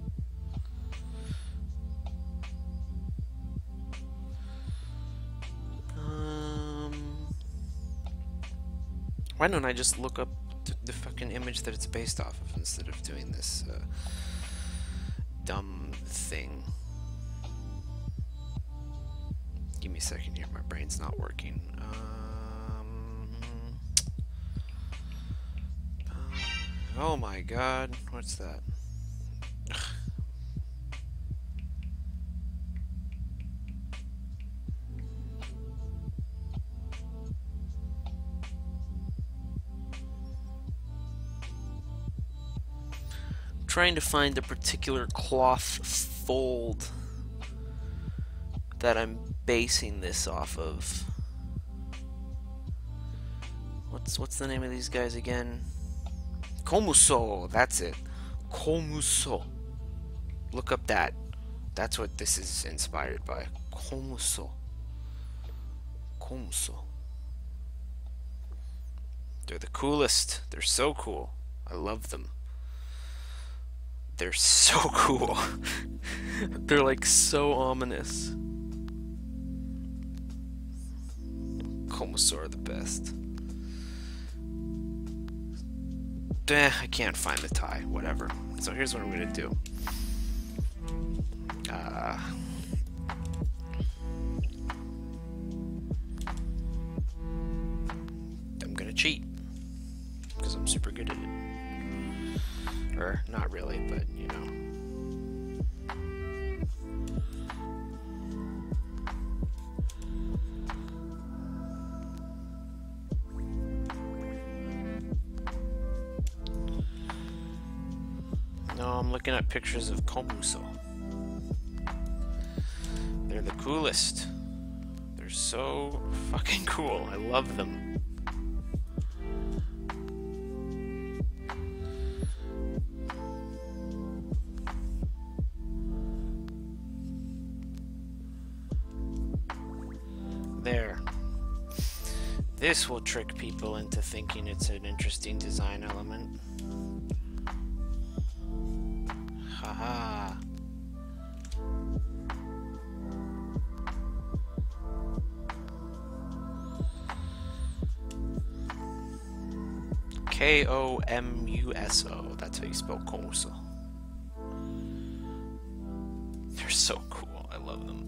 Why don't I just look up the fucking image that it's based off of instead of doing this dumb thing? Give me a second here, my brain's not working. Oh my god, what's that? Trying to find the particular cloth fold that I'm basing this off of. What's the name of these guys again? Komuso, that's it. Komuso. Look up that. That's what this is inspired by. Komuso. Komuso. They're the coolest. They're so cool. I love them. They're so cool. They're like so ominous. Komosaur are the best. I can't find the tie. Whatever. So here's what I'm gonna do. I'm gonna cheat because I'm super good at it. Or not really, but you know. No, I'm looking at pictures of Komuso. They're the coolest. They're so fucking cool. I love them. There. This will trick people into thinking it's an interesting design element. Haha. Komuso. That's how you spell Komuso. They're so cool. I love them.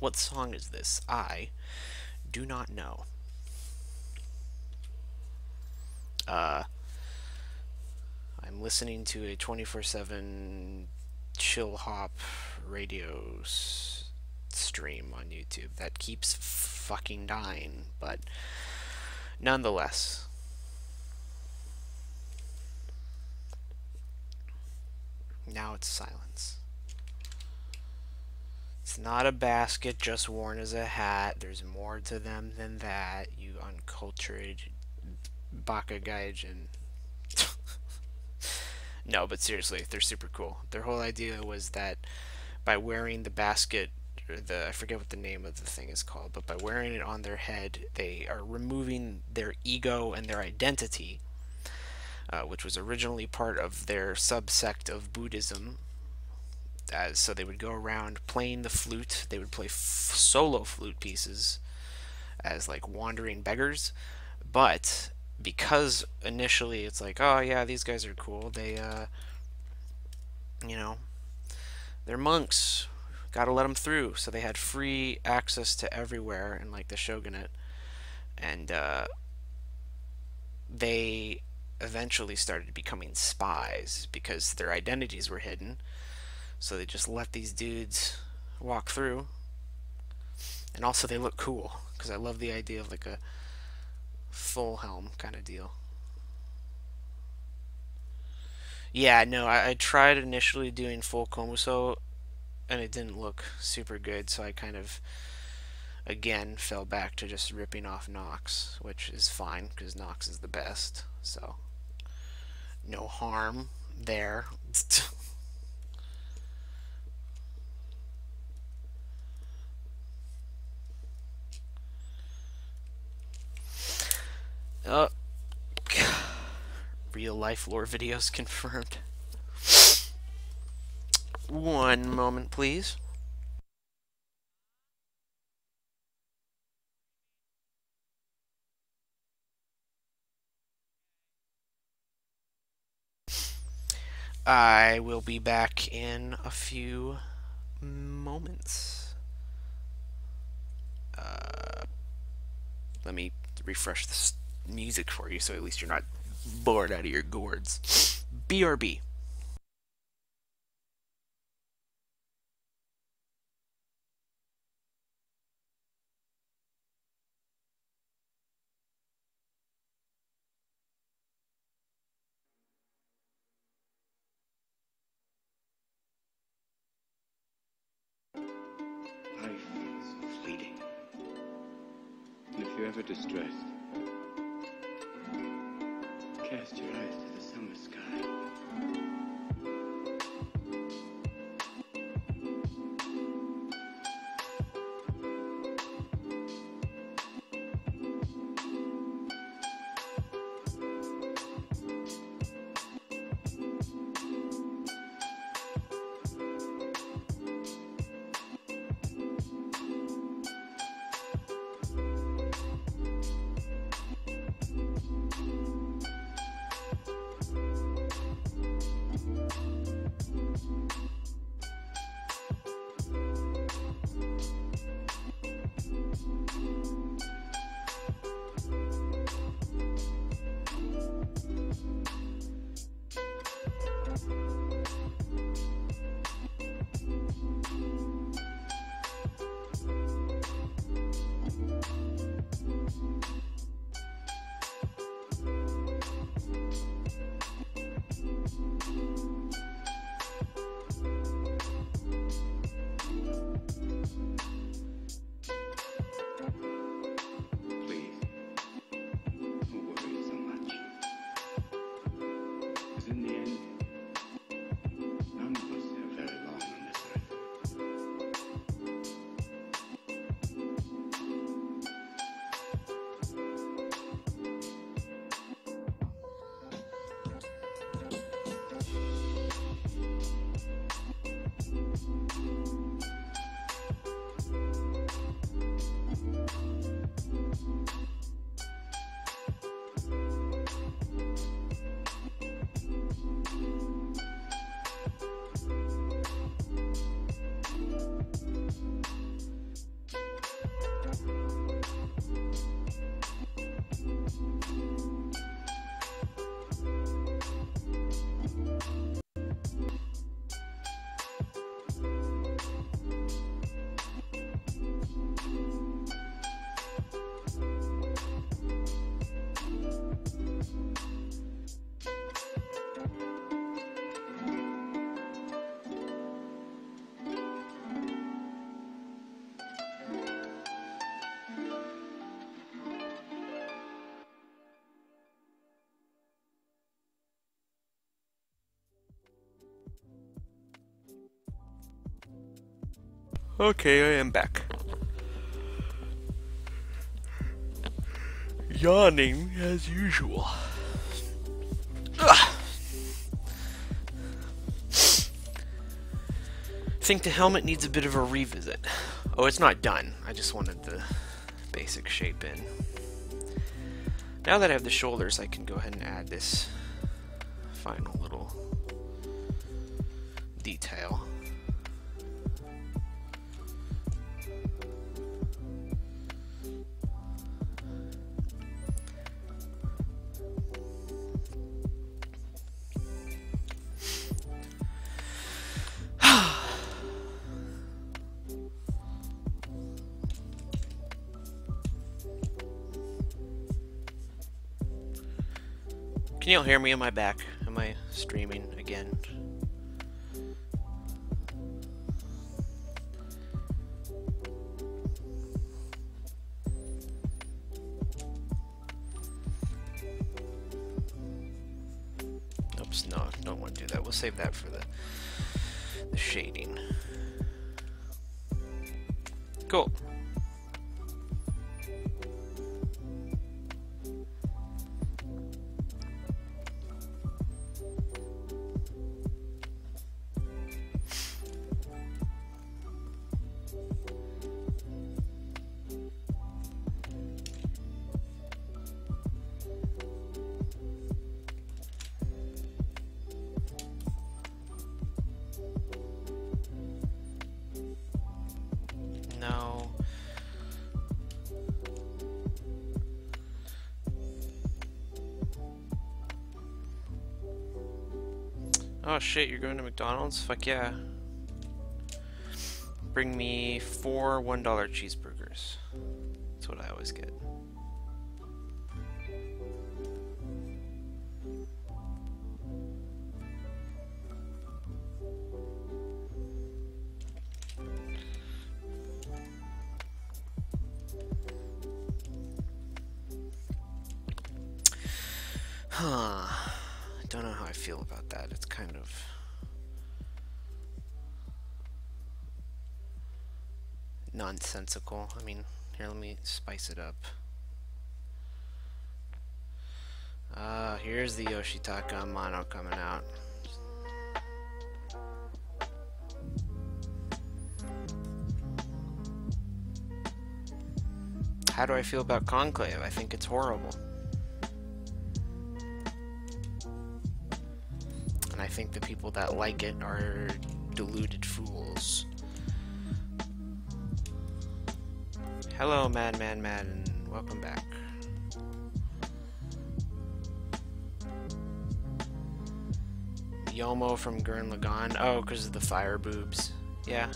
What song is this? I do not know. I'm listening to a 24/7 chill hop radio stream on YouTube that keeps fucking dying, but nonetheless. Now it's silence. It's not a basket just worn as a hat. There's more to them than that, you uncultured baka gaijin. No, but seriously, they're super cool. Their whole idea was that by wearing the basket, or I forget what the name of the thing is called, but by wearing it on their head, they are removing their ego and their identity, which was originally part of their subsect of Buddhism. So they would go around playing the flute. They would play solo flute pieces as like wandering beggars, but because initially it's like, oh yeah, these guys are cool, they you know, they're monks, gotta let them through, so they had free access to everywhere in like the shogunate, and they eventually started becoming spies because their identities were hidden. So they just let these dudes walk through. And also they look cool, because I love the idea of like a full helm kind of deal. Yeah, no, I tried initially doing full Komuso, and it didn't look super good, so I kind of, again, fell back to just ripping off Nox, which is fine, because Nox is the best, so no harm there. Oh, real life lore videos confirmed. One moment, please. I will be back in a few moments. Let me refresh this music for you so at least you're not bored out of your gourds. BRB. Life feels If you're ever distressed, cast your eyes to the summer sky. Okay, I am back. Yawning as usual. Ugh. Think the helmet needs a bit of a revisit. Oh, it's not done. I just wanted the basic shape in. Now that I have the shoulders, I can go ahead and add this final little detail. Can you all hear me? Am I back? Am I streaming again? Oops, no, don't want to do that. We'll save that for the shading. Cool. No. Oh shit, you're going to McDonald's? Fuck yeah. Bring me 4 $1 cheeseburgers. That's what I always get. Huh. Don't know how I feel about that. It's kind of... nonsensical. I mean, here, let me spice it up. Here's the Yoshitaka mono coming out. How do I feel about Conclave? I think it's horrible. And I think the people that like it are deluded fools. Hello, Madman, and welcome back. Yomo from Gurren Lagann. Oh, because of the fire boobs. Yeah,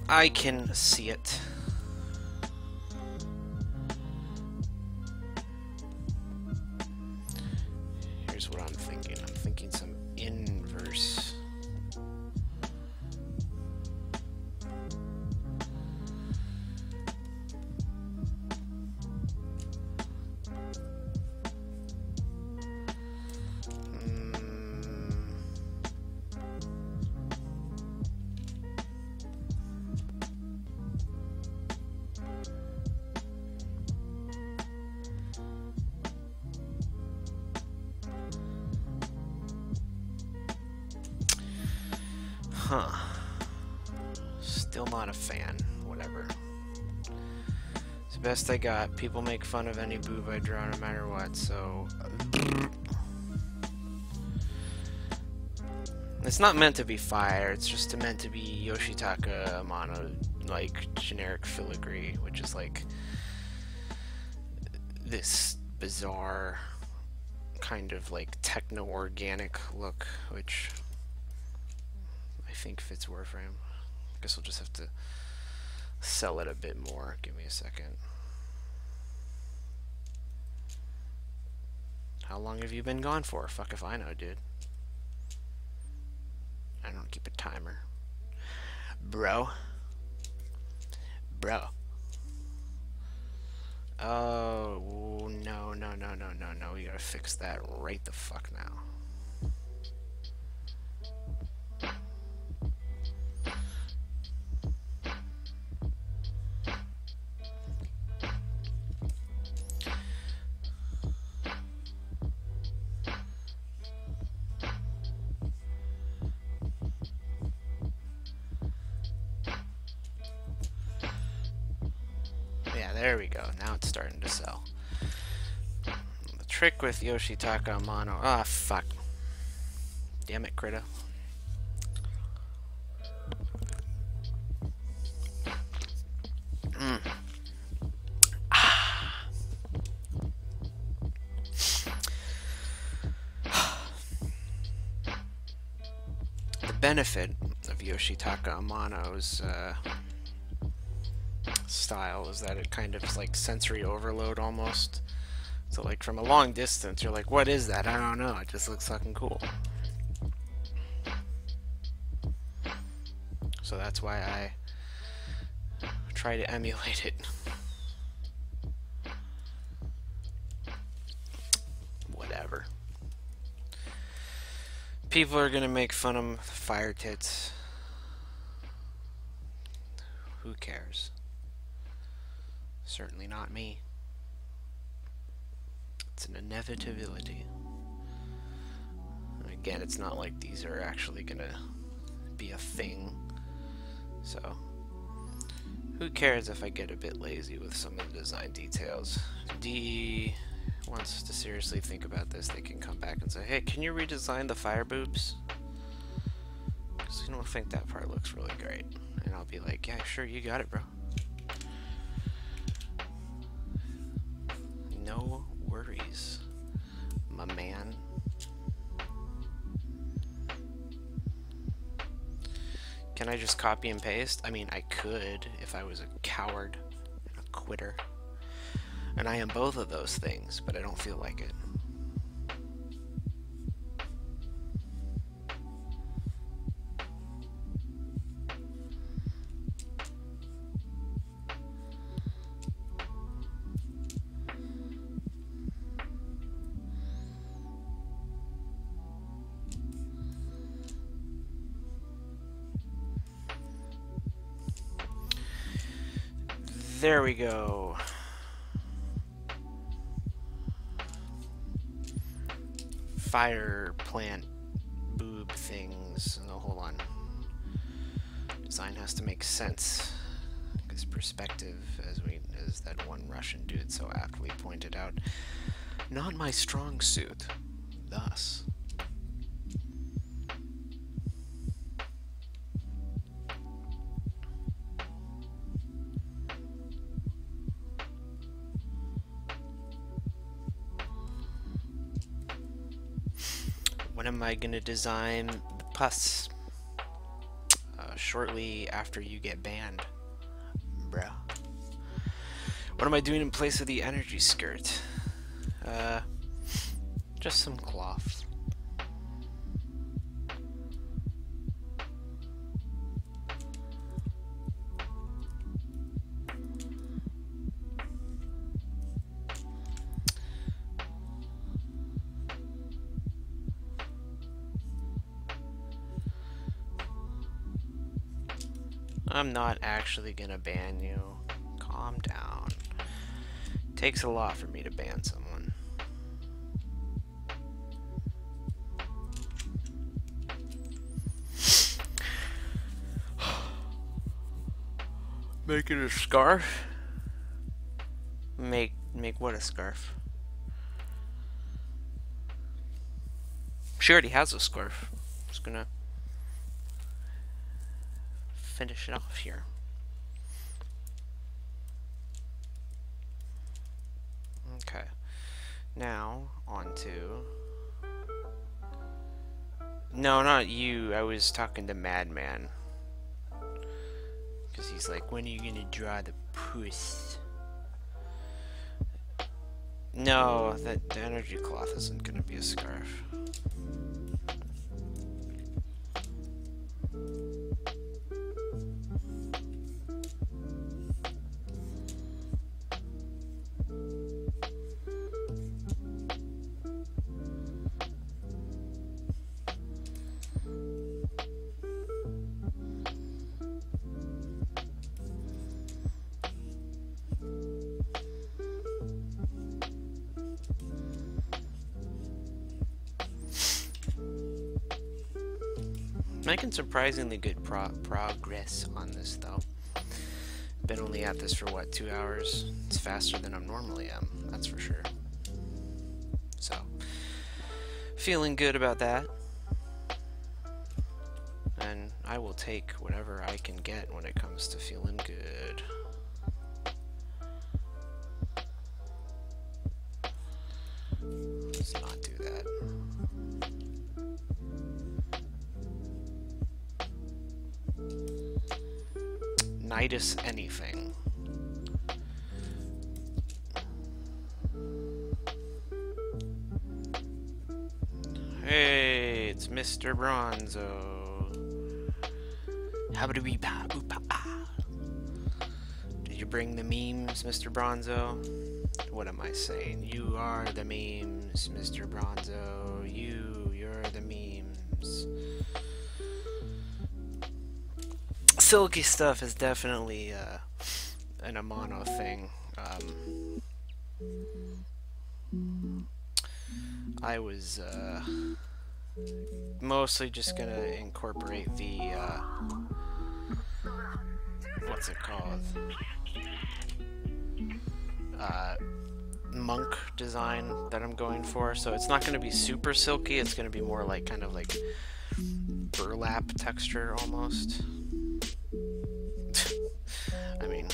I can see it. Here's what I'm thinking. I'm thinking some inverse. Huh. Still not a fan. Whatever. It's the best I got. People make fun of any boob I draw no matter what, so... It's not meant to be fire, it's just meant to be Yoshitaka mono, like, generic filigree, which is like... this bizarre kind of like techno-organic look, which... I think fits Warframe. Guess we'll just have to sell it a bit more. Give me a second. How long have you been gone for? Fuck if I know, dude. I don't keep a timer. Bro. Oh, no. We gotta fix that right the fuck now. Yeah, there we go. Now it's starting to sell. The trick with Yoshitaka mono... Ah, fuck. Damn it, Krita. The benefit of Yoshitaka Amano's style is that it kind of is like sensory overload almost. So like from a long distance you're like, what is that? I don't know, it just looks fucking cool. So that's why I try to emulate it. Whatever. People are gonna make fun of fire tits. Who cares? Certainly not me. It's an inevitability. And again, it's not like these are actually gonna be a thing. So, who cares if I get a bit lazy with some of the design details? D wants to seriously think about this, they can come back and say, hey, can you redesign the fire boobs? Because I don't think that part looks really great. And I'll be like, yeah, sure, you got it, bro. No worries, my man. Can I just copy and paste? I mean, I could if I was a coward and a quitter. And I am both of those things, but I don't feel like it. There we go. Fire plant boob things. No, hold on. Design has to make sense. Because perspective, as that one Russian dude so aptly pointed out, not my strong suit. Thus. When am I gonna design the pus? Shortly after you get banned, bruh. What am I doing in place of the energy skirt? Just some cloth. I'm not actually gonna ban you. Calm down. Takes a lot for me to ban someone. Make it a scarf? Make what a scarf? She already has a scarf. Just gonna finish it off here. Okay. Now on to... No, not you. I was talking to Madman. Because he's like, when are you gonna draw the puss? No, the energy cloth isn't gonna be a scarf. Making surprisingly good progress on this, though. Been only at this for what, 2 hours? It's faster than I normally am, that's for sure. So, feeling good about that. And I will take whatever I can get when it comes to feeling good. Let's not do that. Nidus anything. Hey, it's Mr. Bronzo. Did you bring the memes, Mr. Bronzo? What am I saying? You are the memes, Mr. Bronzo. You're the memes. Silky stuff is definitely an Amano thing. I was mostly just gonna incorporate the what's it called? Monk design that I'm going for. So it's not gonna be super silky, it's gonna be more like kind of like burlap texture almost. I mean,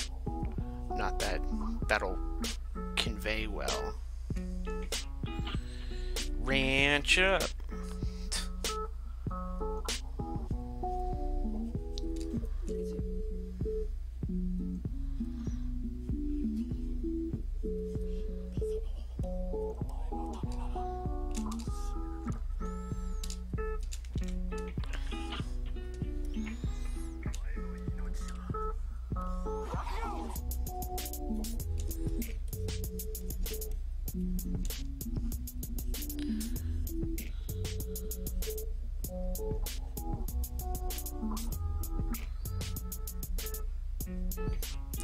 not that that'll convey well. Ranch up.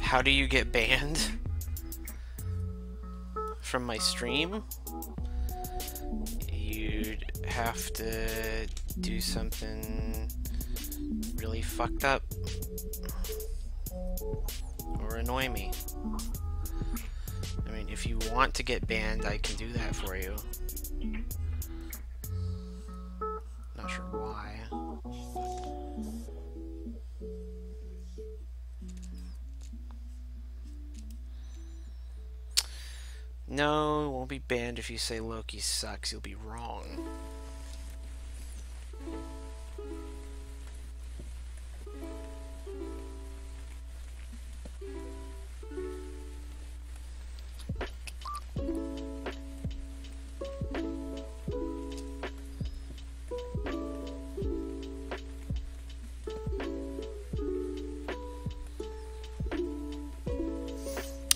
How do you get banned from my stream? You'd have to do something really fucked up or annoy me. I mean, if you want to get banned, I can do that for you. Not sure why. No, it won't be banned if you say Loki sucks. You'll be wrong.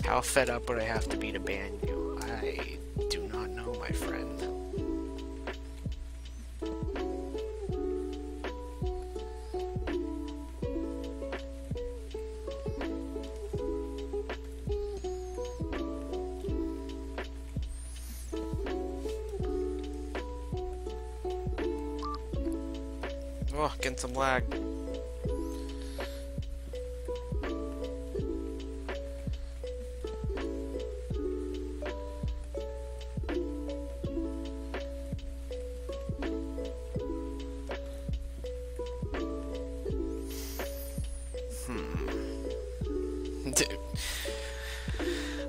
How fed up would I have to be to ban you? I do not know, my friend. Oh, getting some lag.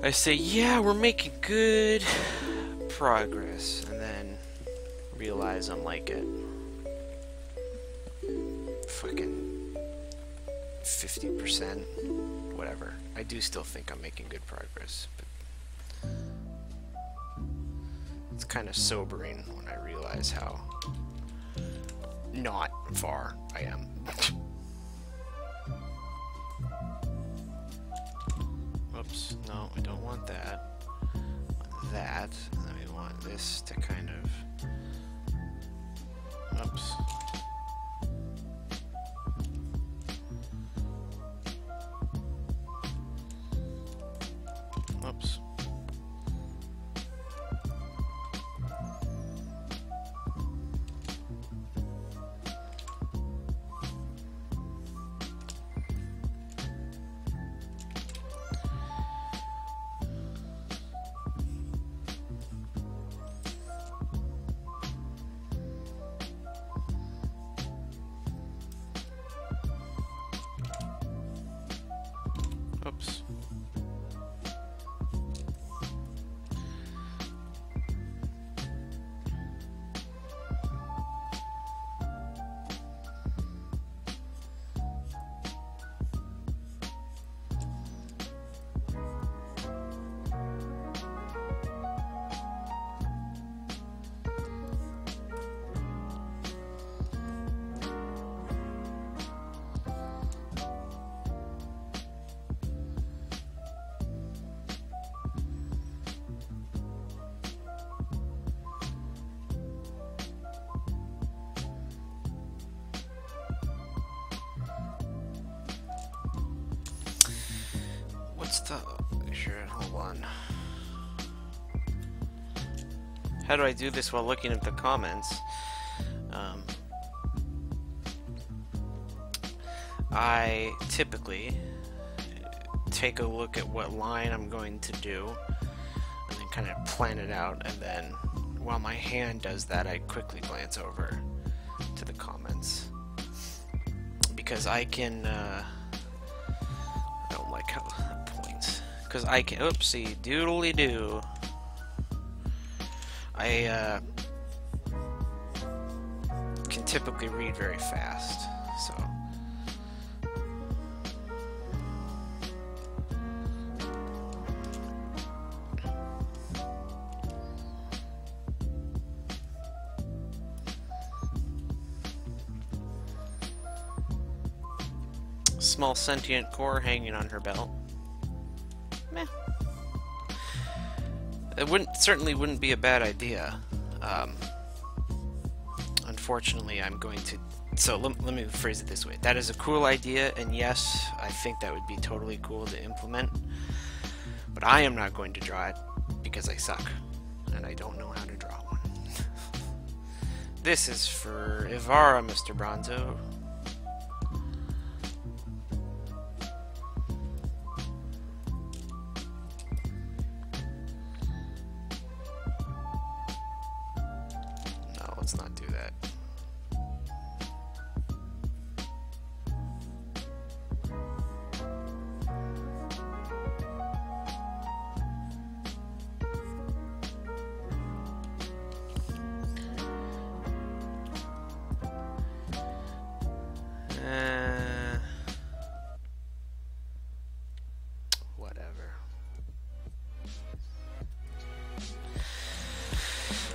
I say, yeah, we're making good progress, and then realize I'm like at fucking 50%, whatever. I do still think I'm making good progress, but it's kind of sobering when I realize how not far I am. Oops, no, I don't want that. That, and then we want this to kind of... Oops. Oops. Oops. Sure, hold on. How do I do this while looking at the comments? I typically take a look at what line I'm going to do and then kind of plan it out, and then while my hand does that, I quickly glance over to the comments, because I can I don't like how because I can, oopsie, doodly doo. I can typically read very fast, so. Small sentient core hanging on her belt. Meh. It certainly wouldn't be a bad idea. Unfortunately, I'm going to So let me phrase it this way. That is a cool idea, and yes, I think that would be totally cool to implement. But I am not going to draw it because I suck, and I don't know how to draw one. This is for Ivara, Mr. Bronzo. No, let's not do that. Whatever.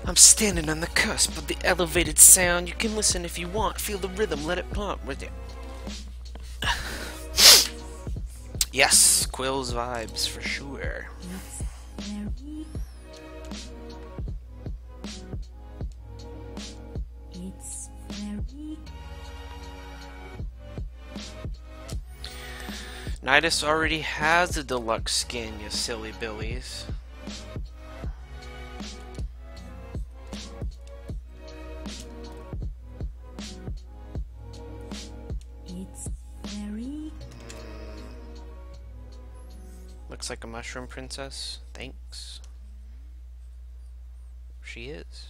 I'm standing on the cusp of the elevated sound. You can listen if you want. Feel the rhythm, let it pump with it. Yes, Quill's vibes for sure. It's very Nidus already has a deluxe skin, you silly billies. It's very Looks like a mushroom princess. Thanks. She is.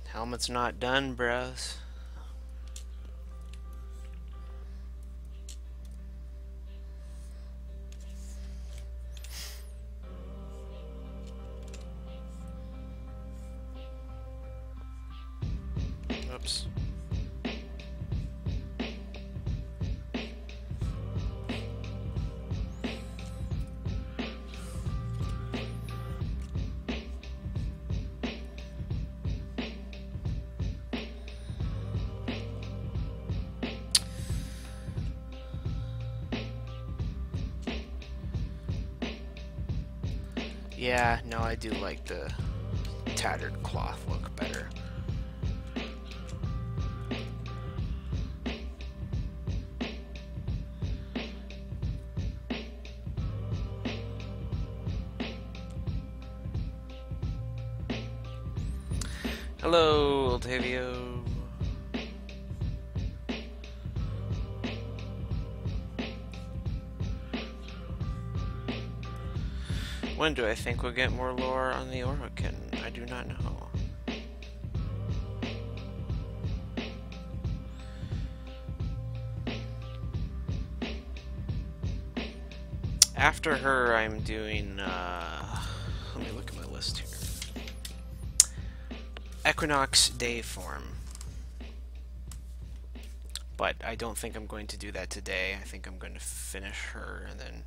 Helmet's not done, bros. Oops. Yeah, no, I do like the tattered cloth look better. Hello, Altavio. When do I think we'll get more lore on the Orokin? I do not know. After her, I'm doing, let me look at my list here. Equinox Day Form. But I don't think I'm going to do that today. I think I'm going to finish her and then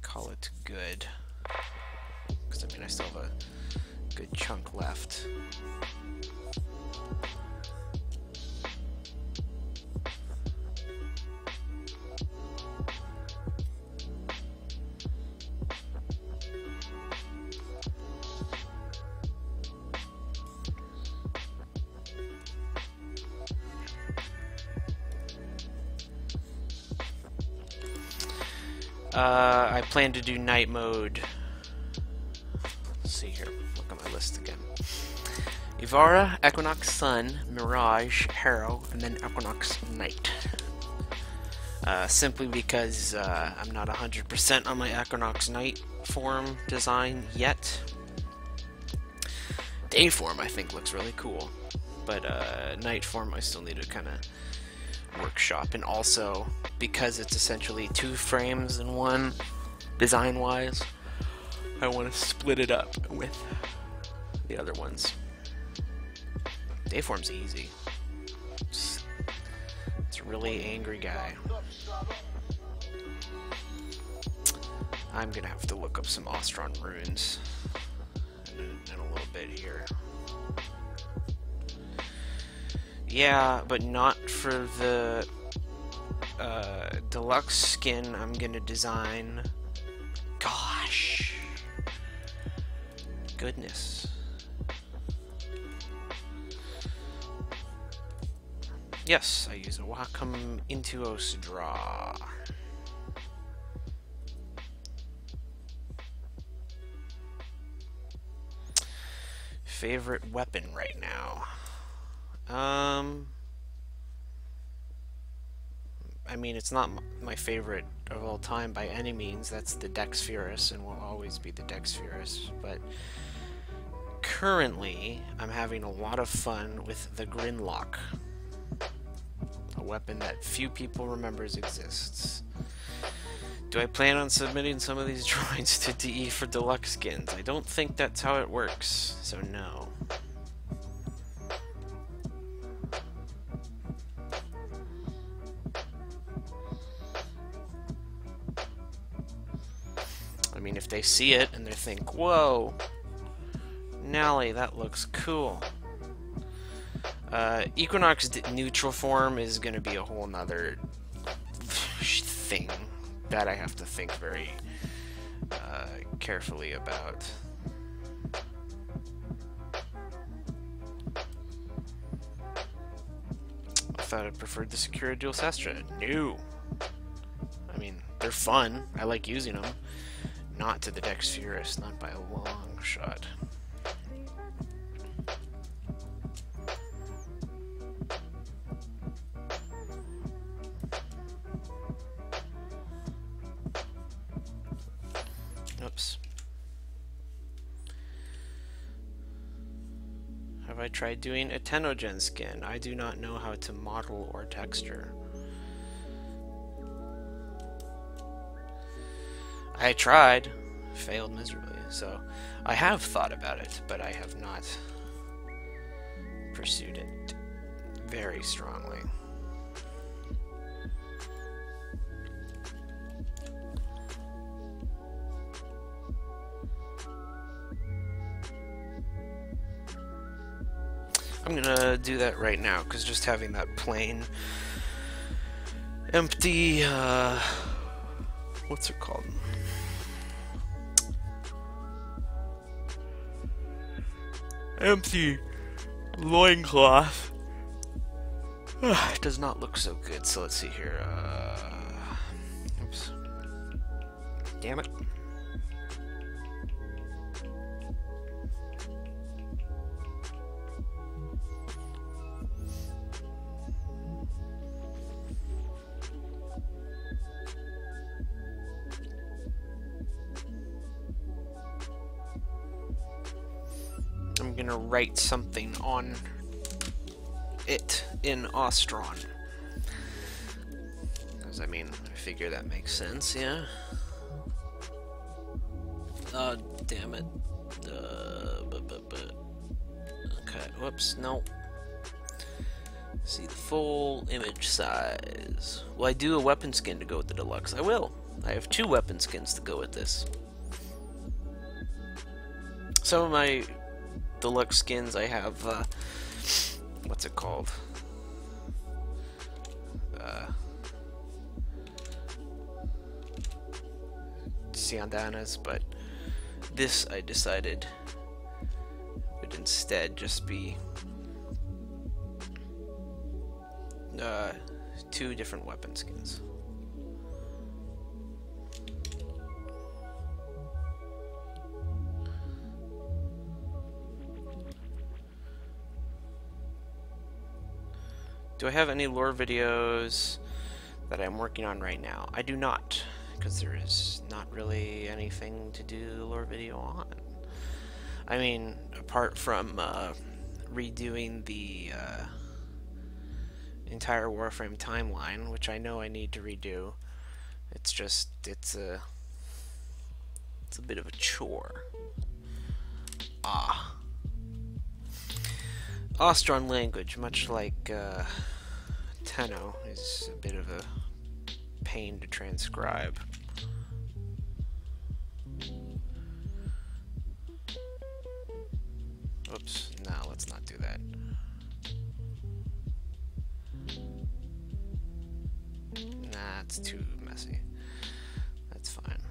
call it good. Because, I mean, I still have a good chunk left. I plan to do night mode. Let's see here. Look at my list again. Ivara, Equinox Sun, Mirage, Harrow, and then Equinox Night. Simply because I'm not 100% on my Equinox Night form design yet. Day form I think looks really cool, but night form I still need to kind of workshop, and also because it's essentially 2 frames in one design wise, I want to split it up with the other ones. Dayform's easy. It's a really angry guy. I'm gonna have to look up some Ostron runes in a little bit here. Yeah, but not for the deluxe skin. I'm gonna design. Gosh, goodness, Yes, I use a Wacom Intuos Draw. Favorite weapon right now? I mean, it's not my favorite of all time by any means. That's the Dex Furus, and will always be the Dex Furus. But currently, I'm having a lot of fun with the Grinlock, a weapon that few people remembers exists. Do I plan on submitting some of these drawings to DE for deluxe skins? I don't think that's how it works, so no. I mean, if they see it and they think, whoa, Nally, that looks cool. Equinox neutral form is going to be a whole nother thing that I have to think very carefully about. I thought I preferred the Secura Dual Sastra. No. I mean, they're fun. I like using them. Not to the Dex Furus, not by a long shot. Oops. Have I tried doing a Tenogen skin? I do not know how to model or texture. I tried, failed miserably, so I have thought about it, but I have not pursued it very strongly. I'm gonna do that right now, because just having that plain, empty, what's it called? Empty loincloth. It does not look so good, so let's see here. Oops. Damn it. I'm gonna write something on it in Ostron. Because, I mean, I figure that makes sense, yeah? Oh, damn it. Okay, whoops, no. See the full image size. Will I do a weapon skin to go with the deluxe? I will. I have 2 weapon skins to go with this. Some of my deluxe skins I have, what's it called? Ciandanas, but this I decided would instead just be 2 different weapon skins. Do I have any lore videos that I'm working on right now? I do not, because there is not really anything to do the lore video on. I mean, apart from redoing the entire Warframe timeline, which I know I need to redo. It's just, it's a bit of a chore. Ostron language, much like Tenno, is a bit of a pain to transcribe. Oops, no, let's not do that. Nah, it's too messy. That's fine.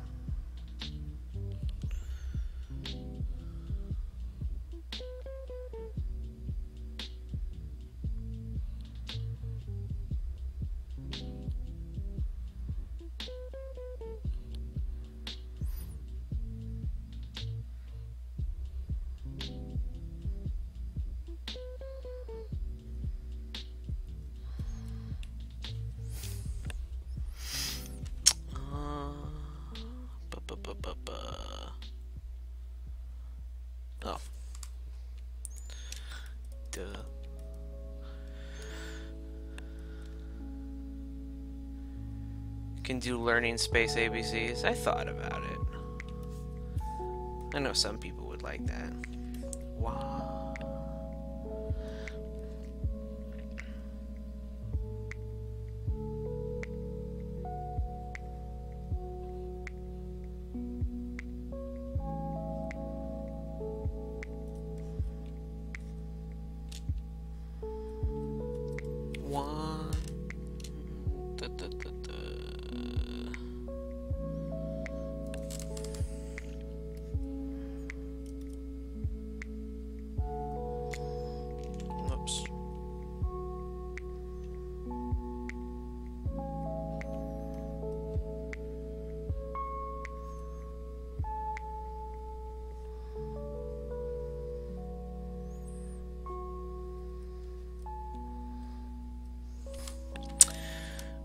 Can do learning space ABCs. I thought about it. I know some people would like that. Wow. One. Da, da, da, da. Oops.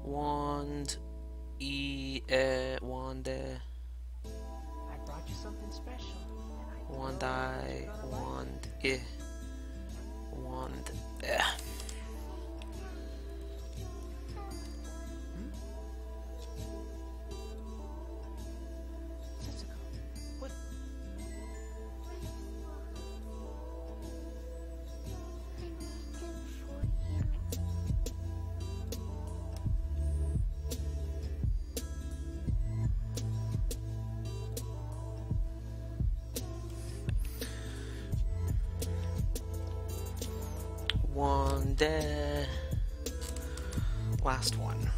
Wand, wand, I brought you something special. wand, wand, wand, Jessica, what? wand, last one.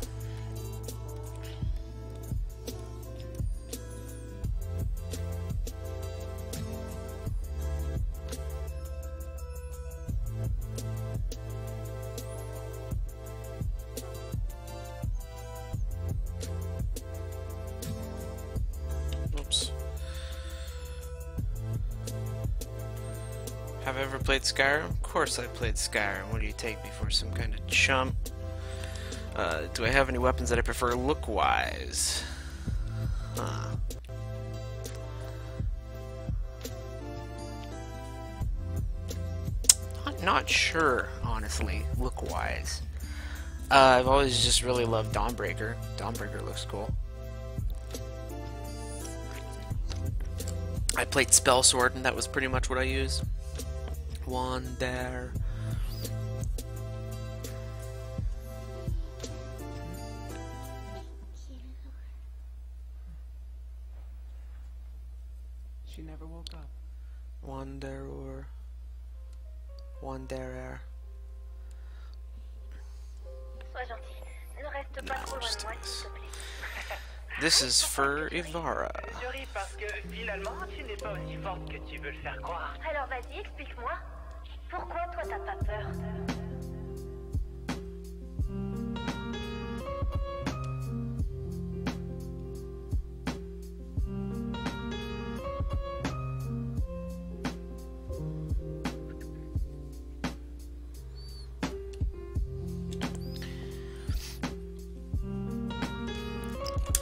Oops. Have I ever played Skyrim? Of course I played Skyrim. What do you take me for, some kind of chump? Do I have any weapons that I prefer look-wise? Huh. I'm not sure, honestly, look-wise. I've always just really loved Dawnbreaker. Dawnbreaker looks cool. I played Spellsword, and that was pretty much what I used. One there. She never woke up. Wanderer. Wanderer. Sois gentil. Ne reste pas trop loin de moi, s'il te plaît. This is for Ivara. Je ris parce que finalement, tu n'es pas aussi forte que tu veux le faire croire. Alors vas-y, explique-moi. Pourquoi toi t'as pas peur?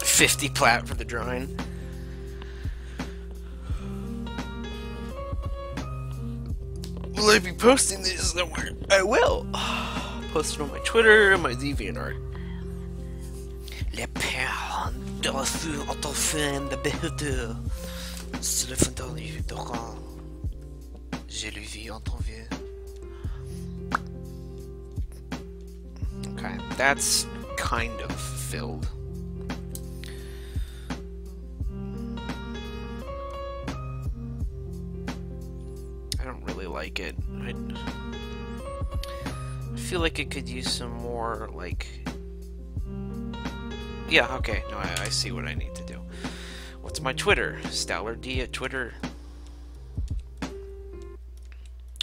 $50 plat for the drawing. Will I be posting these somewhere? I will. Post it on my Twitter and my DeviantArt. Les parents doivent entendre de behüter. C'est le fantôme d'Oran. Je le vis en ton vieux. Okay, that's kind of filled. I don't really like it. I feel like it could use some more, like... Yeah, okay. No, I see what I need to do. What's my Twitter? StallordD at Twitter.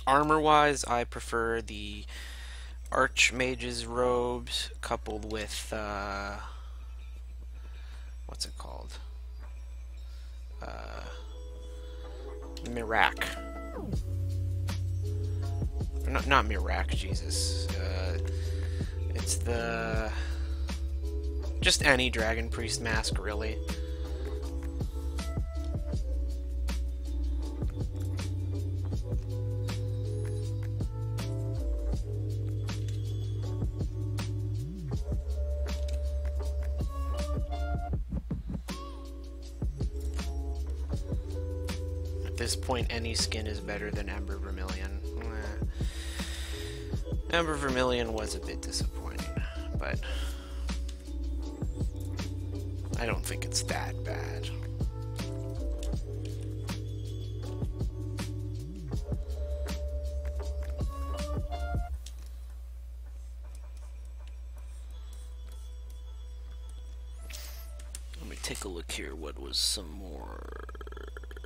Armor-wise, I prefer the Archmage's robes coupled with, what's it called? Mirak. Not Mirak, Jesus. It's the... just any Dragon Priest mask, really. this point, any skin is better than Ember Vermilion. Ember Vermilion was a bit disappointing, but I don't think it's that bad. Let me take a look here. What was some more?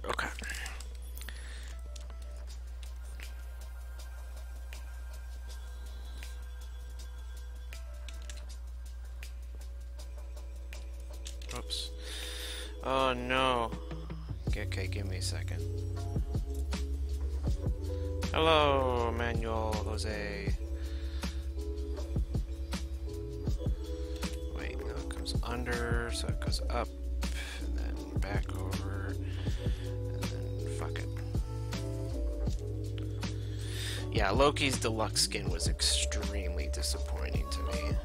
Okay. Oops. Oh no. Okay, give me a second. Hello, Manuel Jose. Wait, no, it comes under, so it goes up, and then back over, and then fuck it. Yeah, Loki's deluxe skin was extremely disappointing to me.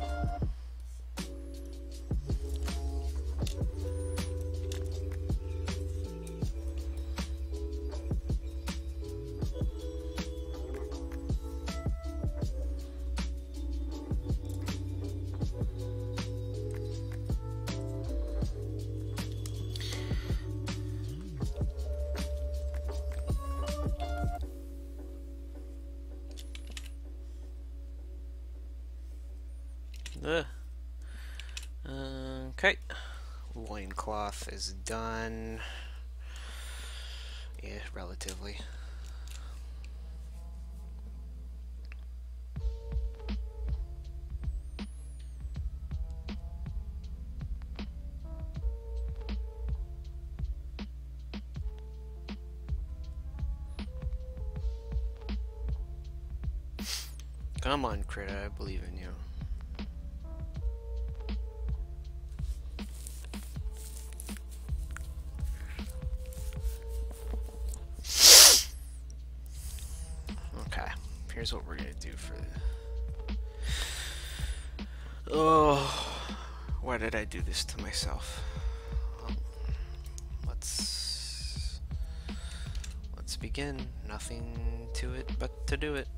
Okay, loincloth is done. Yeah, relatively. Come on, Krita, I believe in you. Here's what we're gonna do for the... Oh, why did I do this to myself? Let's begin. Nothing to it but to do it.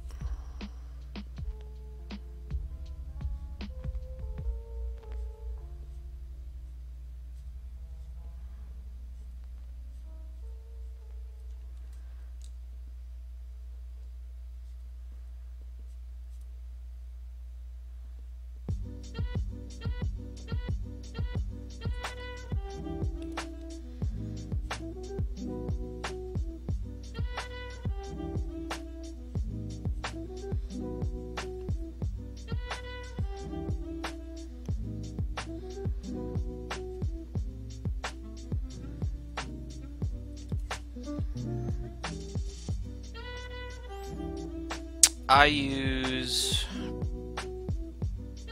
I use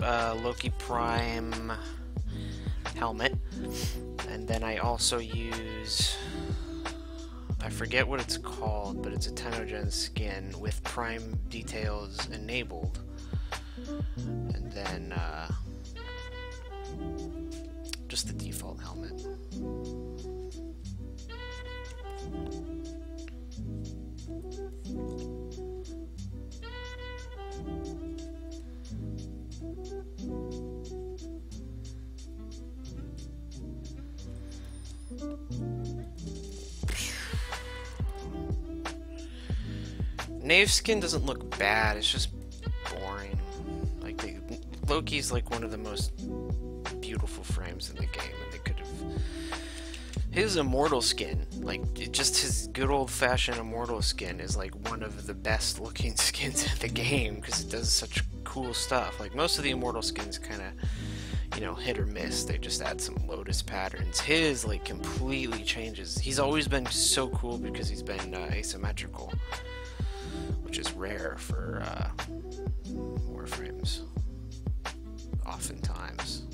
Loki Prime helmet, and then I also use, I forget what it's called, but it's a Tenogen skin with Prime details enabled, and then just the default helmet. Knave skin doesn't look bad, it's just boring. Like, Loki's like one of the most beautiful frames in the game, and they could have... His immortal skin, like, just his good old-fashioned immortal skin is like one of the best looking skins in the game, because it does such cool stuff. Like, most of the immortal skins kind of, you know, hit or miss. They just add some lotus patterns. His, like, completely changes. He's always been so cool because he's been asymmetrical, which is rare for Warframes, oftentimes.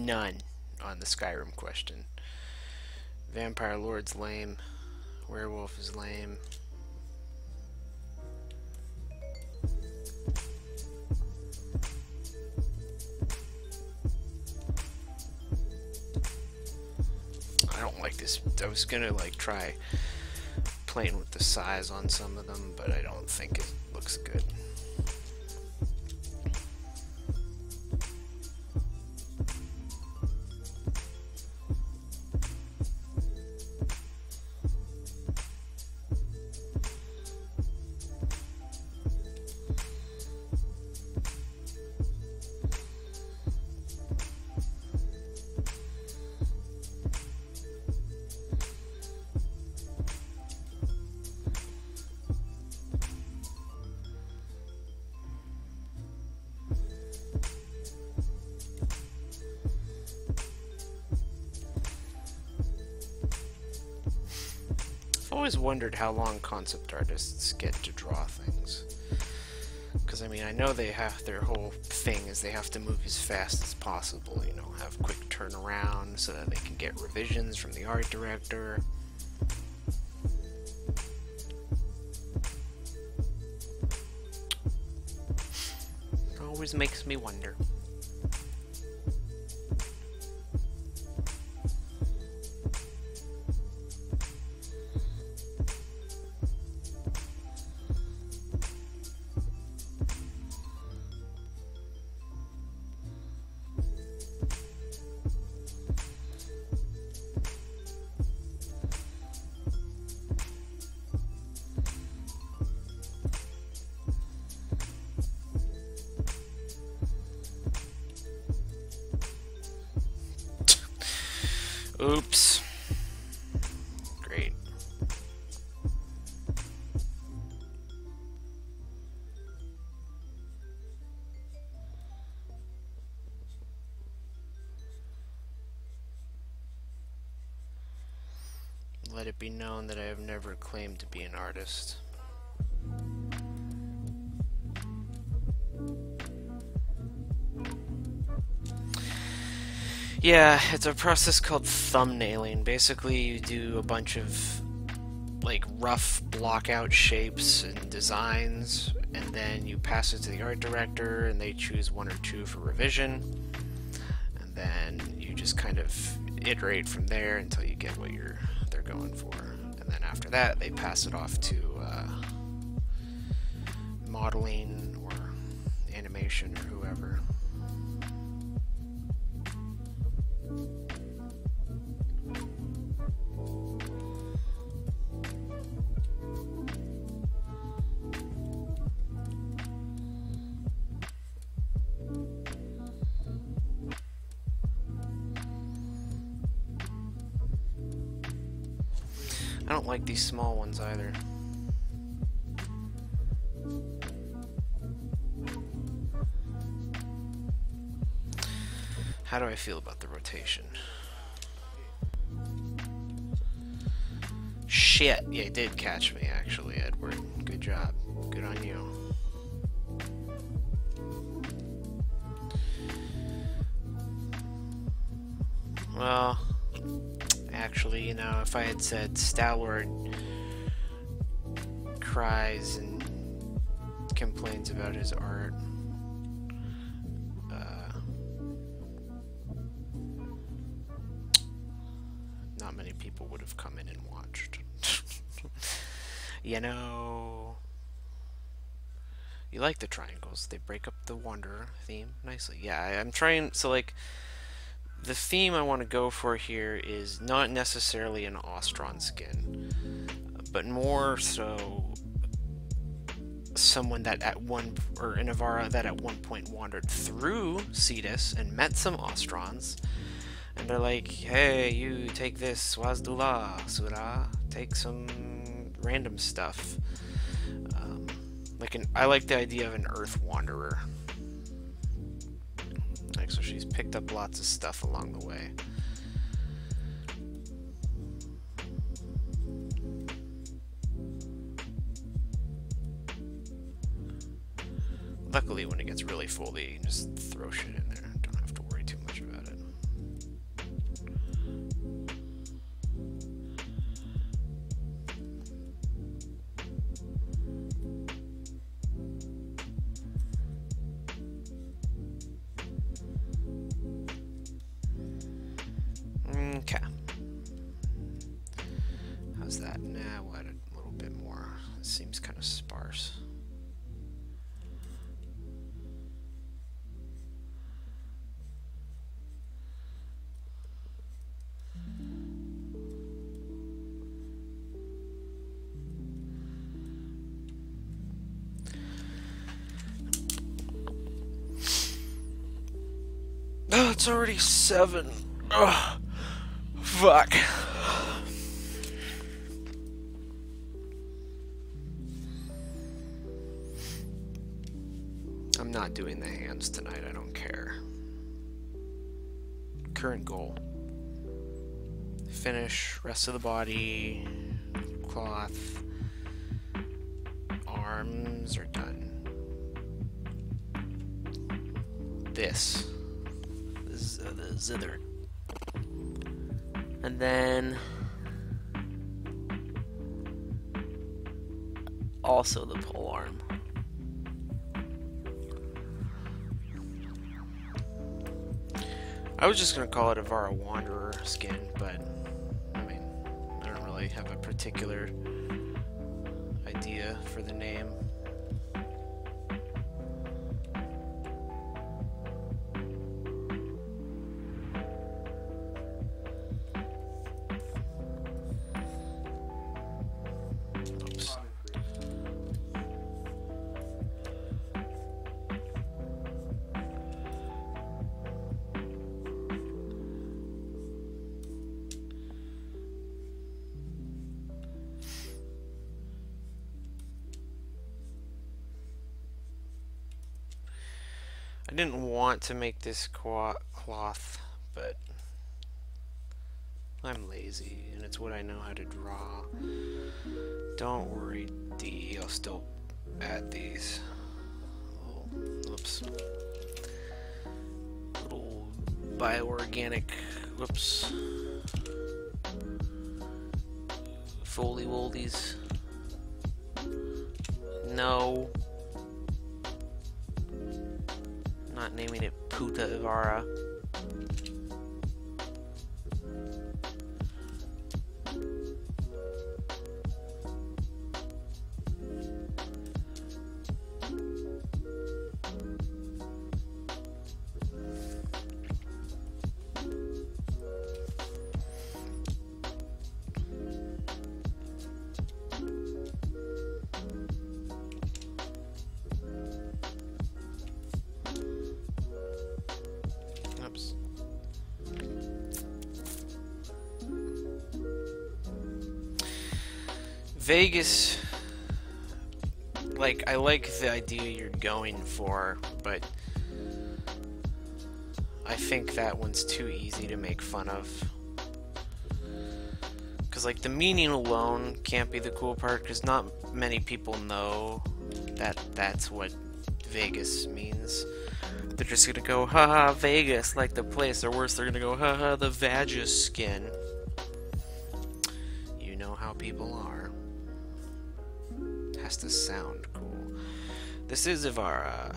none on the Skyrim question. Vampire Lord's lame. Werewolf is lame. I don't like this. I was gonna like try playing with the size on some of them, but I don't think it looks good. I've always wondered how long concept artists get to draw things. Because, I mean, I know they have their whole thing is they have to move as fast as possible, you know, have quick turnaround so that they can get revisions from the art director. It always makes me wonder. Oops. Great. Let it be known that I have never claimed to be an artist. Yeah, it's a process called thumbnailing. Basically, you do a bunch of like rough block out shapes and designs, and then you pass it to the art director and they choose one or two for revision, and then you just kind of iterate from there until you get what they're going for, and then after that they pass it off to modeling or animation or whoever. I don't like these small ones either. How do I feel about the rotation? Shit, yeah, it did catch me actually, Edward. Good job. Good on you. Well, actually, you know, if I had said StallordD cries and complains about his art, not many people would have come in and watched. You know, you like the triangles. They break up the Wanderer theme nicely. Yeah, I'm trying, so like, the theme I want to go for here is not necessarily an Ostron skin, but more so someone that at one, or an Avara that at one point wandered through Cetus and met some Ostrons, and they're like, hey, you take this, Swazdula, Sura, take some random stuff. I like the idea of an Earth Wanderer. Like, so she's picked up lots of stuff along the way. Luckily, when it gets really full, they just throw shit in there. Don't have to worry too much about it. It's already 7. Ugh. Fuck. I'm not doing the hands tonight, I don't care. Current goal. Finish, rest of the body, cloth, arms are done. This. The zither. And then also the pole arm. I was just gonna call it a Vara Wanderer skin, but I mean, I don't really have a particular idea for the name. Oops. I didn't want to make this cloth, but I'm lazy, and it's what I know how to draw. Don't worry, D, I'll still add these. Oh, oops. Little bioorganic, whoops. Foley-woldies. No. Not naming it Puta Ivara. Vegas, like, I like the idea you're going for, but I think that one's too easy to make fun of. Because, like, the meaning alone can't be the cool part, because not many people know that that's what Vegas means. They're just gonna go, haha, Vegas, like the place, or worse, they're gonna go, haha, the Vagus skin. You know how people are. Has to sound cool. This is Ivara.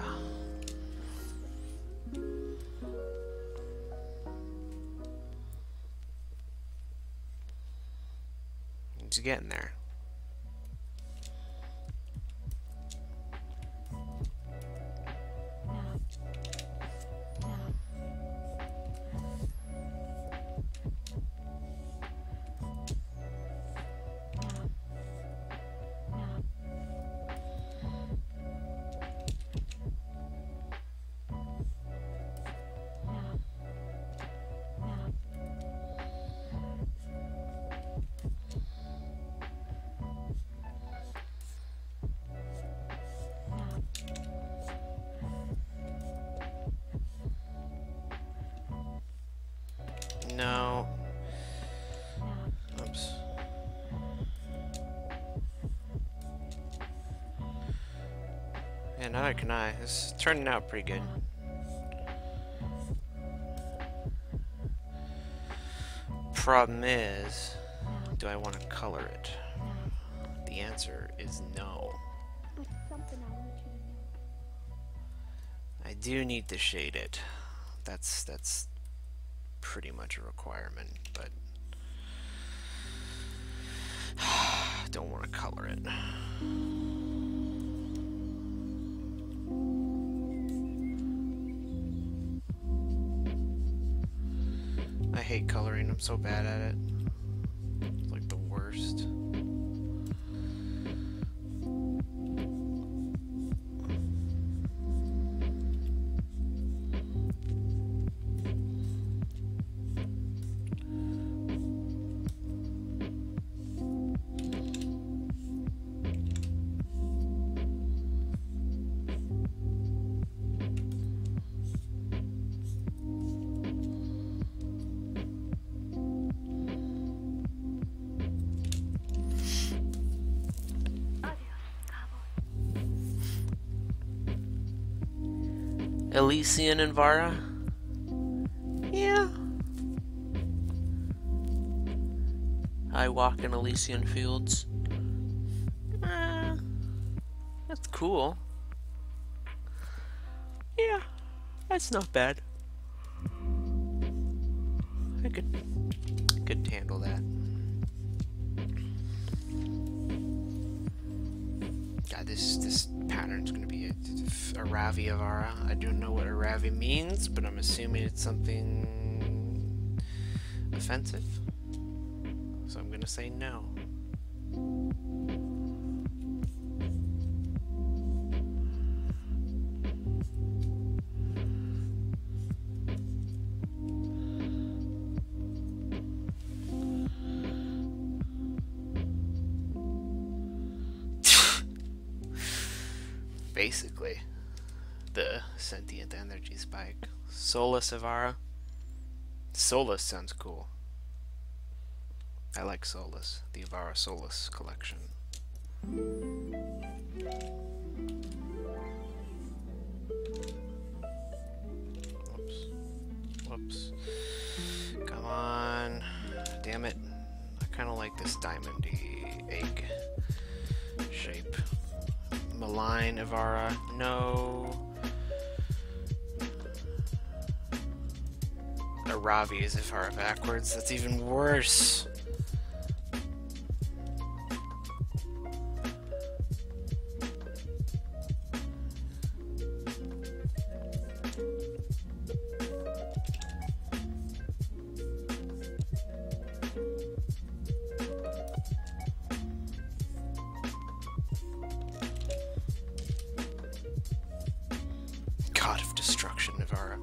It's getting there. No. Oops. Yeah, neither can I. This is turning out pretty good. Problem is, do I want to color it? The answer is no. But something I want you to know. I do need to shade it. That's pretty much a requirement, but don't want to color it. I hate coloring, I'm so bad at it. It's like the worst. Elysian and Vara? Yeah. I walk in Elysian fields. That's cool. Yeah, that's not bad. I could handle that. God, this pattern's gonna be a Ravi Avara. I don't know what a Ravi means, but I'm assuming it's something offensive. So I'm gonna say no. Basically, the sentient energy spike. Solus Avara. Solus sounds cool. I like Solus, the Avara Solus collection. Whoops. Whoops. Come on. Damn it. I kind of like this diamondy egg shape. Malign Avara. No. Aravi is Avara backwards. That's even worse. God of Destruction, Avara.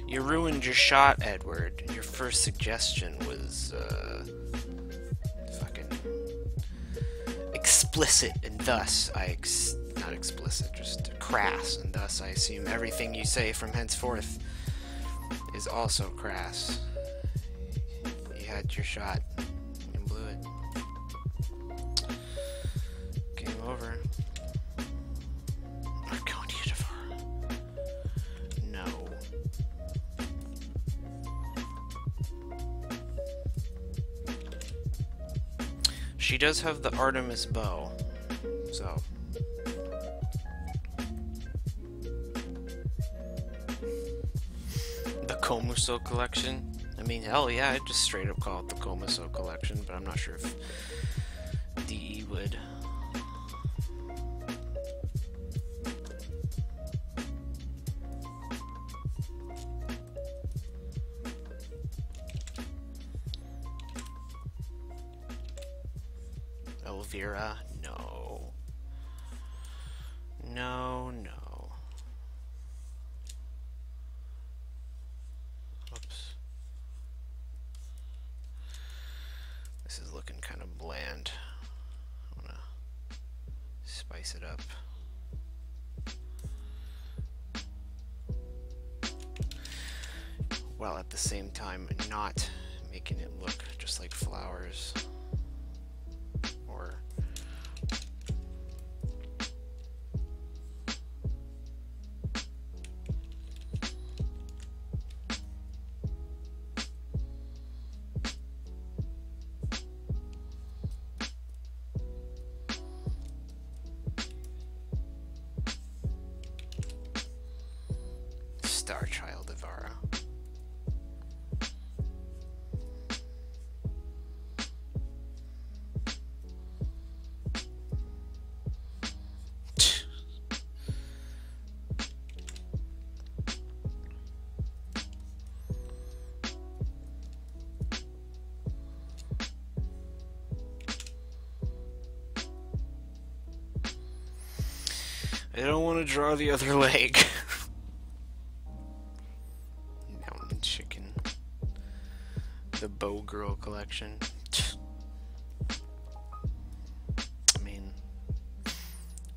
You ruined your shot, Edward. Your first suggestion was, fucking explicit, and thus not explicit, just crass, and thus I assume everything you say from henceforth is also crass. You had your shot. You blew it. Game over. Arconia Devara. No. She does have the Artemis bow, so. The Komuso collection. I mean, hell yeah, I'd just straight up call it the Komuso collection, but I'm not sure if DE would. Elvira, no. No, no. Oops. This is looking kind of bland. I wanna spice it up. While at the same time not making it look just like flowers. Or Star Child Avara. I don't want to draw the other leg. Mountain Chicken. The Bow Girl collection. I mean,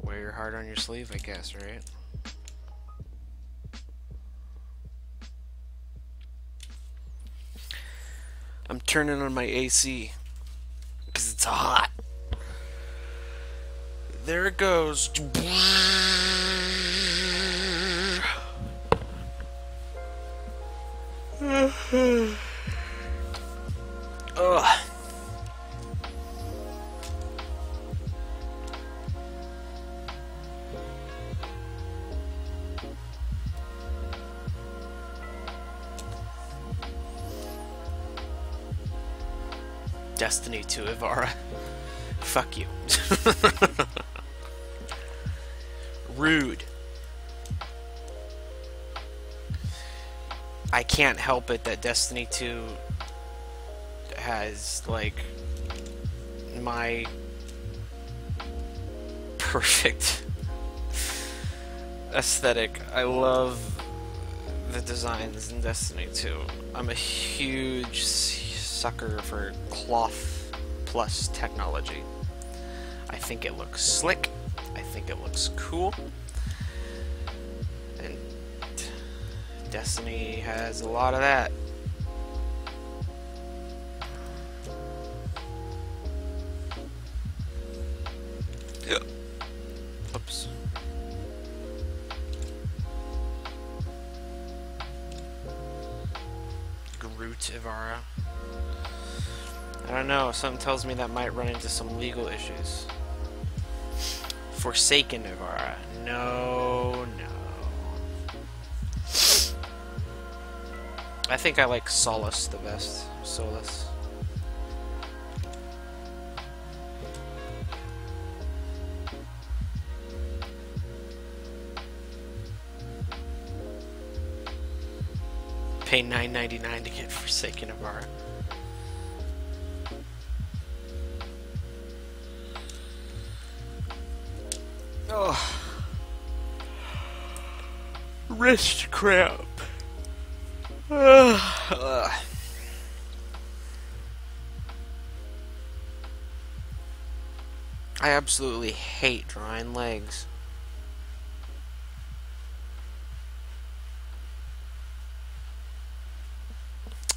wear your heart on your sleeve, I guess, right? I'm turning on my AC because it's hot. There it goes. Ugh. Destiny 2 Ivara. Fuck you. Rude. I can't help it that Destiny 2 has, like, my perfect aesthetic. I love the designs in Destiny 2. I'm a huge sucker for cloth plus technology. I think it looks slick. I think it looks cool. And Destiny has a lot of that. Oops. Groot Ivara. I don't know, something tells me that might run into some legal issues. Forsaken Ivara. No, no. I think I like Solus the best. Solus. Pay $9.99 to get Forsaken Ivara. Oh. Wrist cramp. I absolutely hate drawing legs.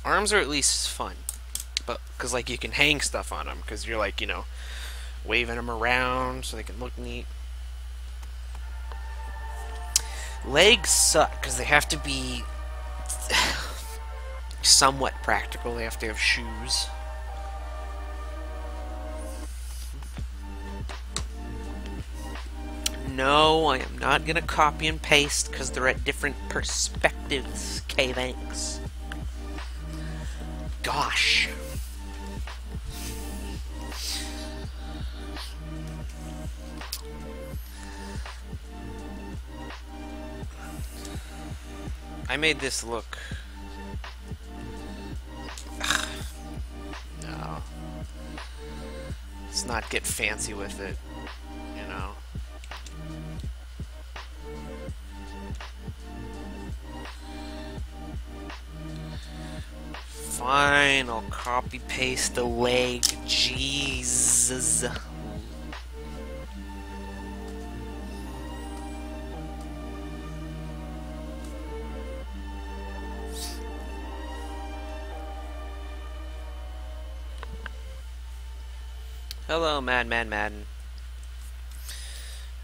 Arms are at least fun, but because like you can hang stuff on them because you're like, you know, waving them around so they can look neat. Legs suck because they have to be somewhat practical. They have to have shoes. No, I am not gonna copy and paste because they're at different perspectives. Okay, thanks. Gosh. I made this look. No. Let's not get fancy with it, you know. Fine, I'll copy paste the leg. Jesus. Hello, Madden.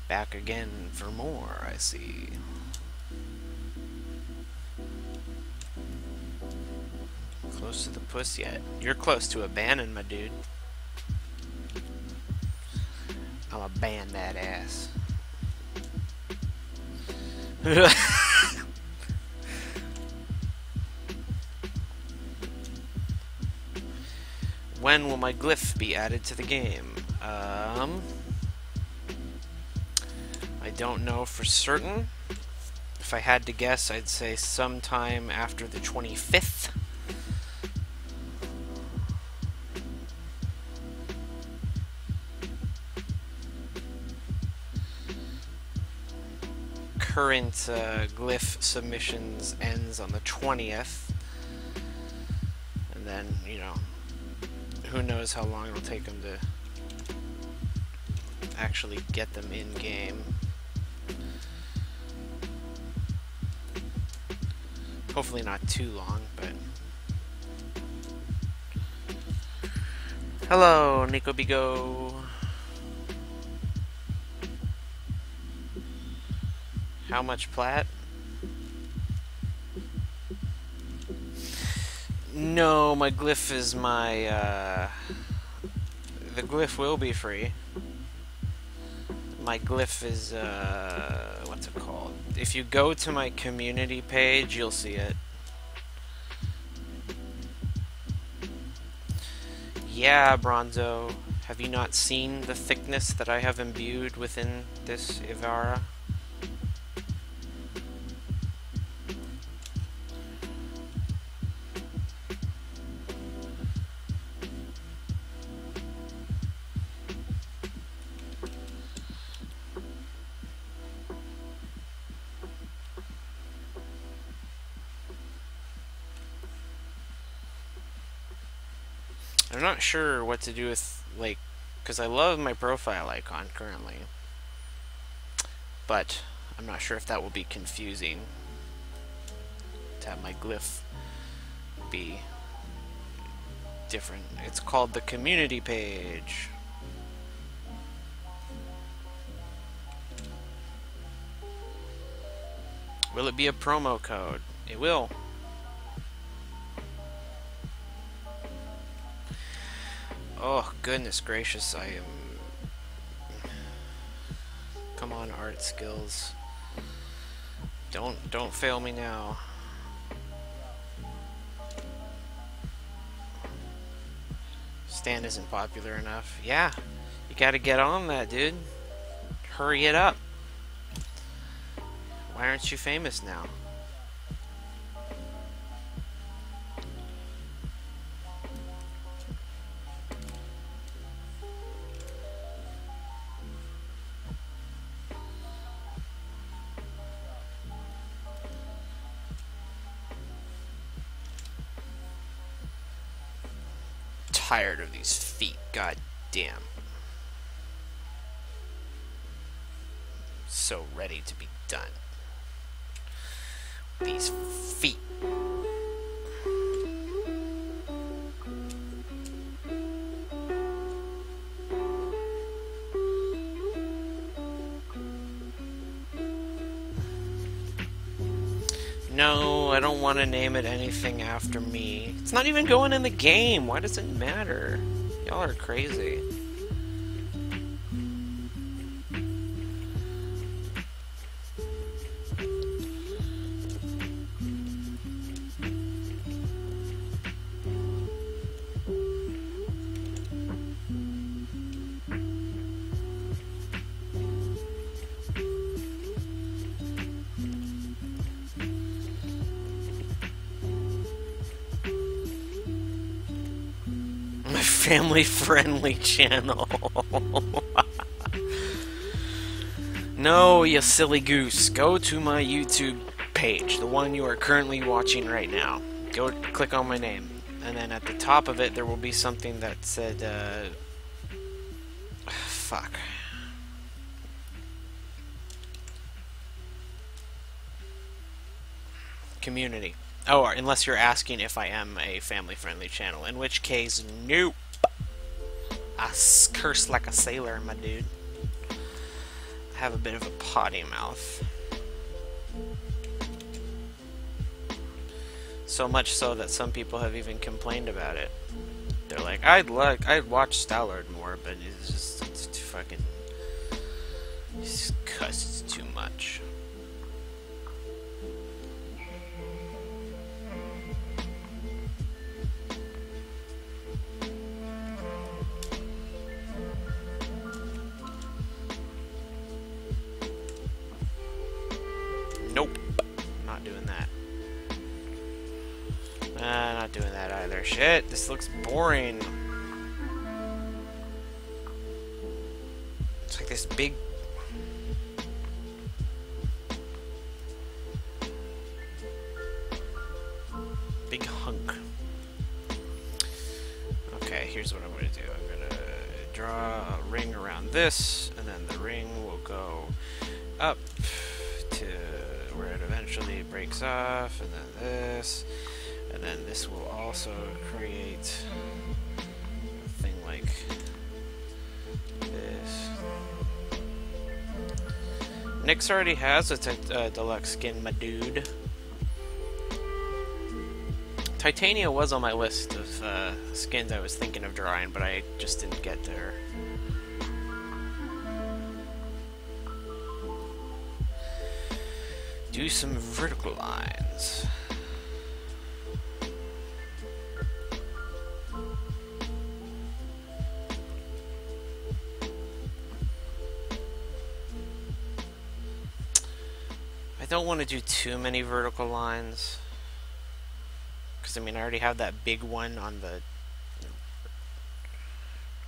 Back again for more, I see. Close to the puss yet? You're close to a banning, my dude. I'ma ban that ass. When will my glyph be added to the game? I don't know for certain. If I had to guess, I'd say sometime after the 25th. Current glyph submissions ends on the 20th. And then, you know, who knows how long it'll take them to actually get them in game. Hopefully not too long, but Hello, Nico Bigo. How much plat? No, my glyph is my, the glyph will be free. My glyph is, what's it called? If you go to my community page, you'll see it. Yeah, Bronzo. Have you not seen the thickness that I have imbued within this Ivara? I'm not sure what to do with, like, because I love my profile icon currently, but I'm not sure if that will be confusing to have my glyph be different. It's called the community page. Will it be a promo code? It will. Oh, goodness gracious, I am... Come on, art skills. Don't fail me now. Stan isn't popular enough. Yeah, you gotta get on that, dude. Hurry it up. Why aren't you famous now? Tired of these feet, god damn. So ready to be done. These feet. No, I don't want to name it anything after me. It's not even going in the game. Why does it matter? Y'all are crazy. Family-friendly channel. No, you silly goose. Go to my YouTube page, the one you are currently watching right now. Go click on my name. And then at the top of it, there will be something that said, fuck. Community. Oh, unless you're asking if I am a family-friendly channel, in which case, nope. I curse like a sailor, my dude. I have a bit of a potty mouth. So much so that some people have even complained about it. They're like, I'd watch StallordD more, but it's too fucking... It's cuss, it's too much. Nope. Not doing that. Not doing that either. Shit, this looks boring. It's like this big... big hunk. Okay, here's what I'm going to do. I'm going to draw a ring around this, and then the ring will go up to where it eventually breaks off, and then this, and then this will also create a thing like Nyx already has a deluxe skin, my dude. Titania was on my list of skins I was thinking of drawing, but I just didn't get there. Do some vertical lines. I don't want to do too many vertical lines. Because, I mean, I already have that big one on the...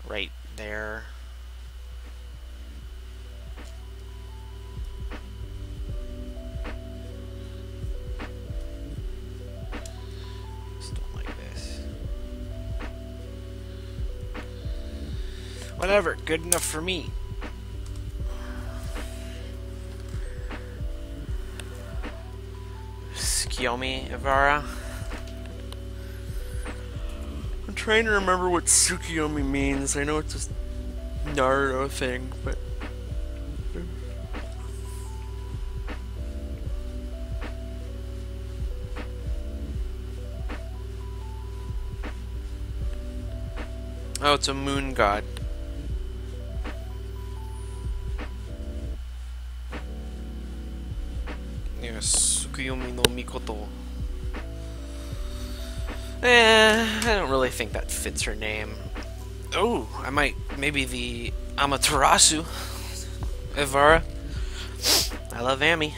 right there. Just don't like this. Whatever, good enough for me. Tsukiyomi Ivara. I'm trying to remember what Tsukiyomi means. I know it's a Naruto thing, but... oh, it's a moon god. Yes, Tsukiyomi no Mikoto. I don't really think that fits her name. Oh, I might, maybe the Amaterasu Ivara. I love Amy.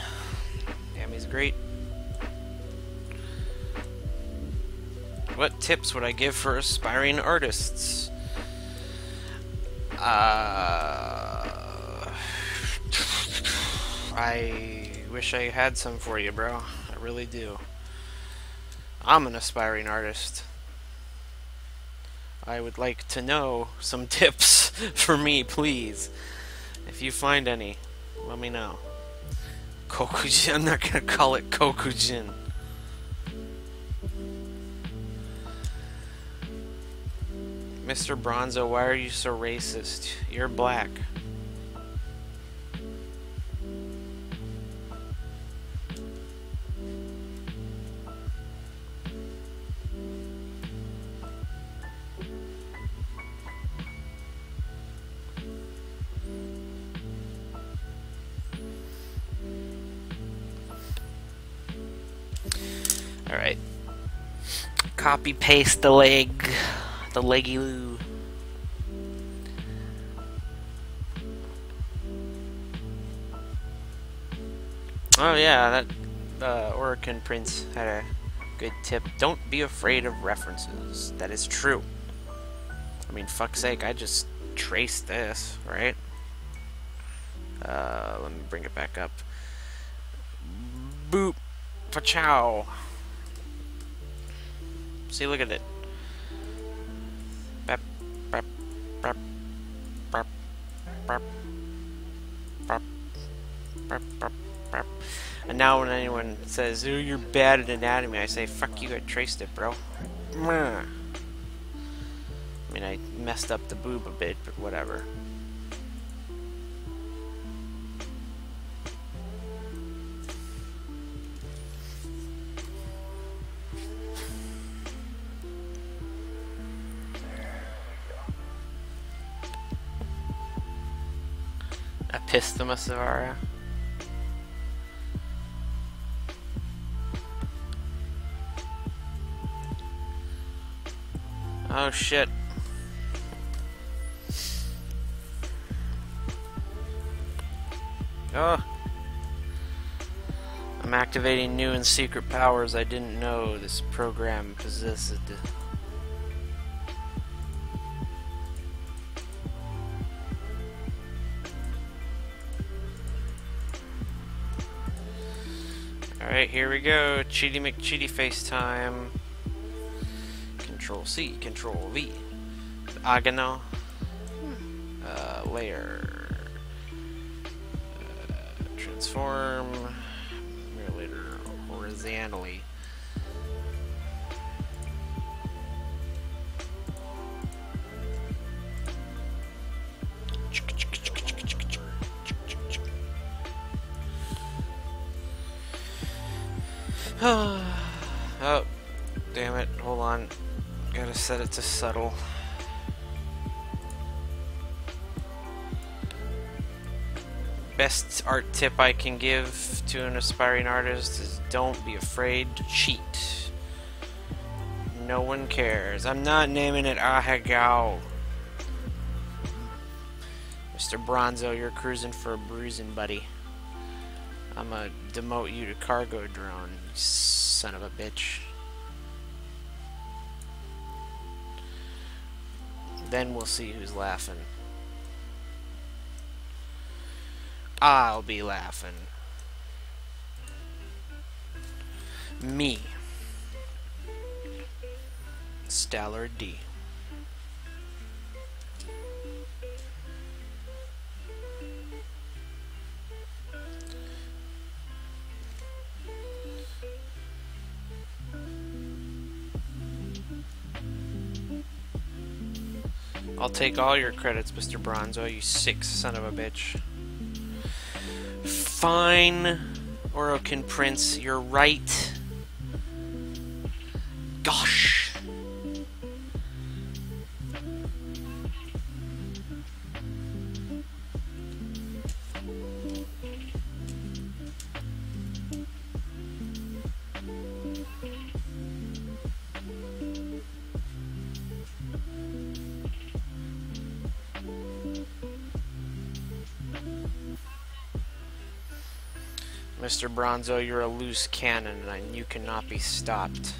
Amy's great. What tips would I give for aspiring artists? I wish I had some for you, bro. I really do. I'm an aspiring artist. I would like to know some tips for me, please. If you find any, let me know. Kokujin, I'm not gonna call it Kokujin. Mr. Bronzo, why are you so racist? You're black. Alright. Copy paste the leg. The leggy loo. Oh yeah, that Oracle Prince had a good tip. Don't be afraid of references. That is true. I mean, fuck's sake, I just traced this, right? Let me bring it back up. Boop. Fa-chow. See, look at it. Bap, bap, bap, bap, bap, bap, bap, bap, bap. And now when anyone says, "Oh, you're bad at anatomy," I say, "Fuck you, I traced it, bro." I mean, I messed up the boob a bit, but whatever. Epistemus Ivara. Oh shit. Oh. I'm activating new and secret powers I didn't know this program possessed. Alright, here we go. Cheaty McCheaty face time. Control C, Control V. Agano. Layer. Transform. Mirror later horizontally. Oh, damn it. Hold on. Gotta set it to subtle. Best art tip I can give to an aspiring artist is don't be afraid to cheat. No one cares. I'm not naming it Ahegao. Mr. Bronzo, you're cruising for a bruising, buddy. I'ma demote you to cargo drone, you son of a bitch. Then we'll see who's laughing. I'll be laughing. Me. StallordD. I'll take all your credits, Mr. Bronzo, you sick son of a bitch. Fine, Orokin Prince, you're right. Gosh. Mr. Bronzo, you're a loose cannon and you cannot be stopped.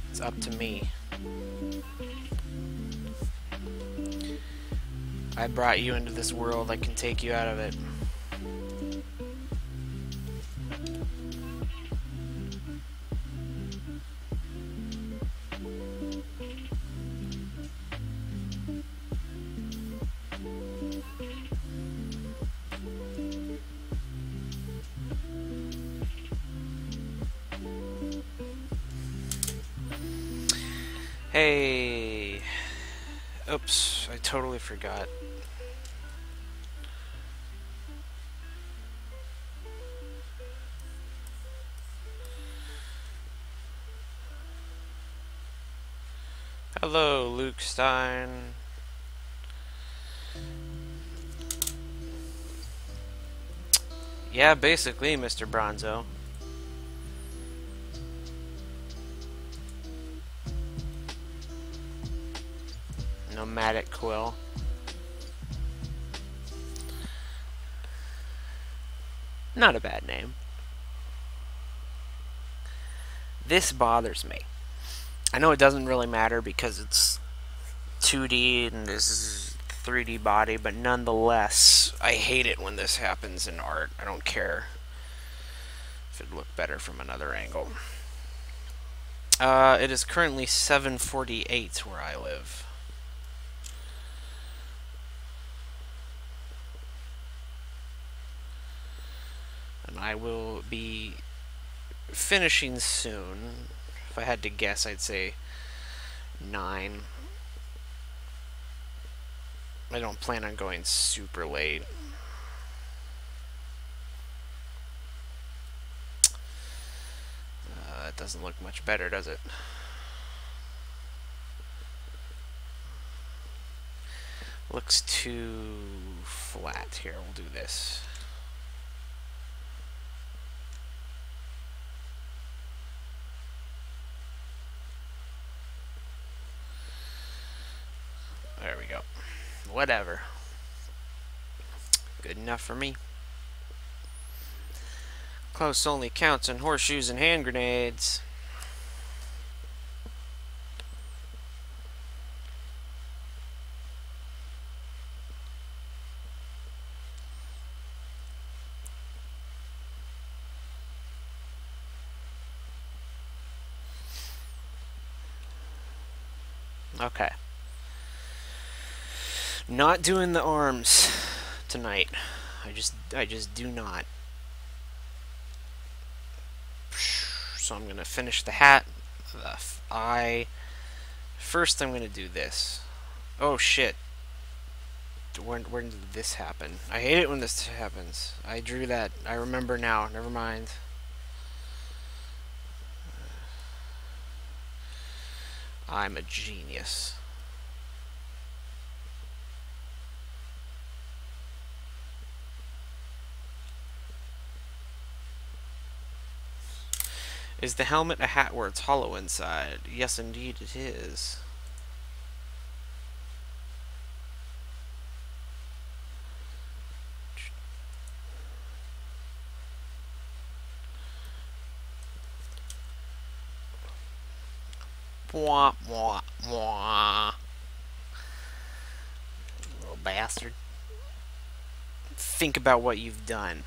It's up to me. I brought you into this world, I can take you out of it. Hey, oops, I totally forgot. Hello, Luke Stein. Yeah, basically, Mr. Bronzo. Nomadic Quill. Not a bad name. This bothers me. I know it doesn't really matter because it's 2D and this is 3D body, but nonetheless, I hate it when this happens in art. I don't care if it looked better from another angle. It is currently 7:48 where I live. And I will be finishing soon. If I had to guess, I'd say 9. I don't plan on going super late. It doesn't look much better, does it? Looks too flat. Here, we'll do this. There we go. Whatever. Good enough for me. Close only counts on horseshoes and hand grenades. Okay. Not doing the arms tonight. I just do not. So I'm gonna finish the hat, the eye. First, I'm gonna do this. Oh shit! When did this happen? I hate it when this happens. I drew that. I remember now. Never mind. I'm a genius. Is the helmet a hat where it's hollow inside? Yes, indeed it is. Mwah, mwah, mwah. Little bastard. Think about what you've done.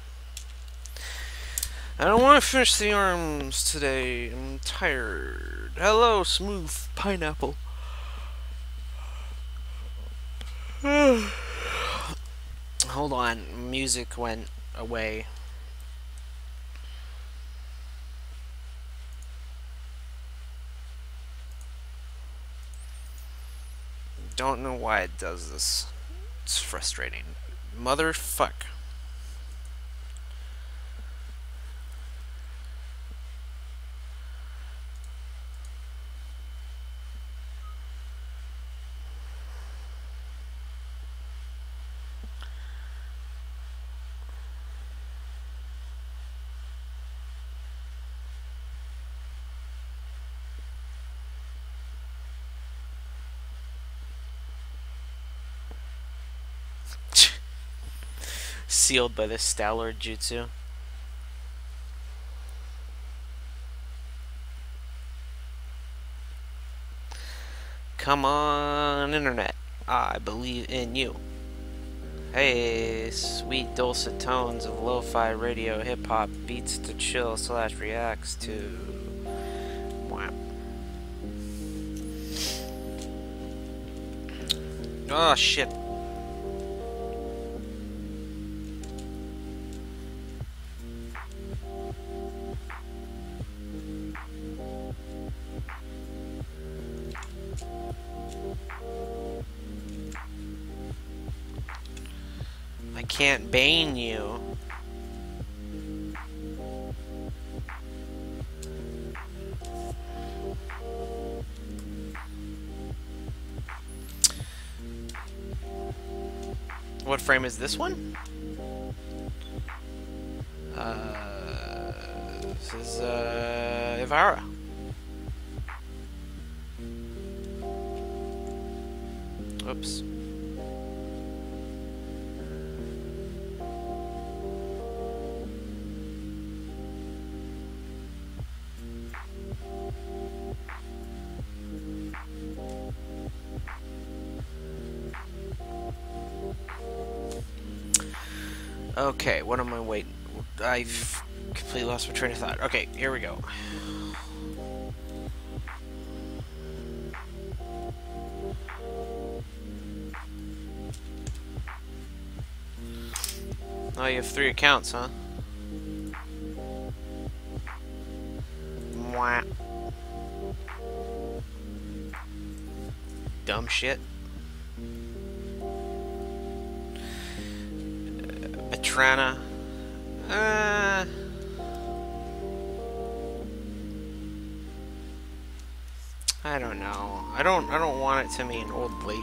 I don't want to finish the arms today. I'm tired. Hello, smooth pineapple. Hold on. Music went away. Don't know why it does this. It's frustrating. Motherfuck. Sealed by the StallordD jutsu. Come on, internet. I believe in you. Hey, sweet dulcet tones of lo-fi radio hip-hop beats to chill / reacts to. Wow. Oh, shit. I can't bane you. What frame is this one? This is Ivara. Oops. Okay, what am I waiting? I've completely lost my train of thought. Okay, here we go. Oh, you have 3 accounts, huh? Mwah. Dumb shit. Trana. I don't know. I don't want it to be an old lady.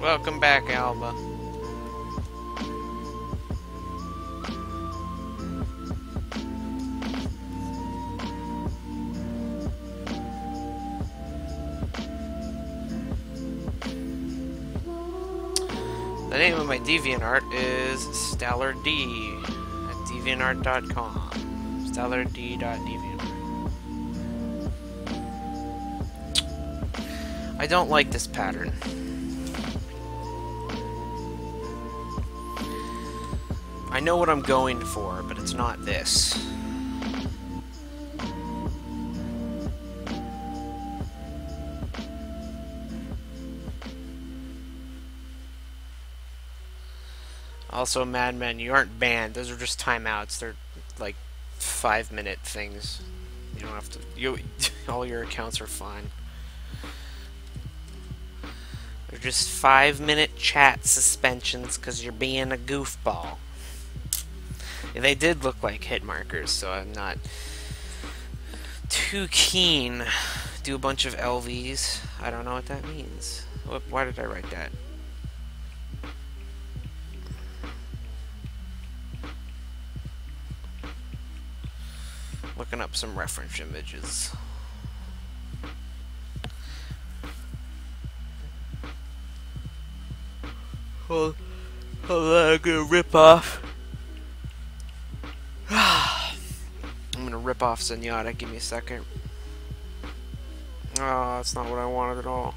Welcome back, Alba. The name of my DeviantArt is StallordD at deviantart.com. StallordD.deviantart. I don't like this pattern. I know what I'm going for, but it's not this. Also, Madmen, you aren't banned. Those are just timeouts. They're like 5-minute things. You don't have to. All your accounts are fine. They're just 5-minute chat suspensions because you're being a goofball. Yeah, they did look like hit markers, so I'm not too keen. Do a bunch of LVs. I don't know what that means. Why did I write that? Looking up some reference images. Hold on, I'm gonna rip off. I'm gonna rip off Zenyatta. Give me a second. Oh, that's not what I wanted at all.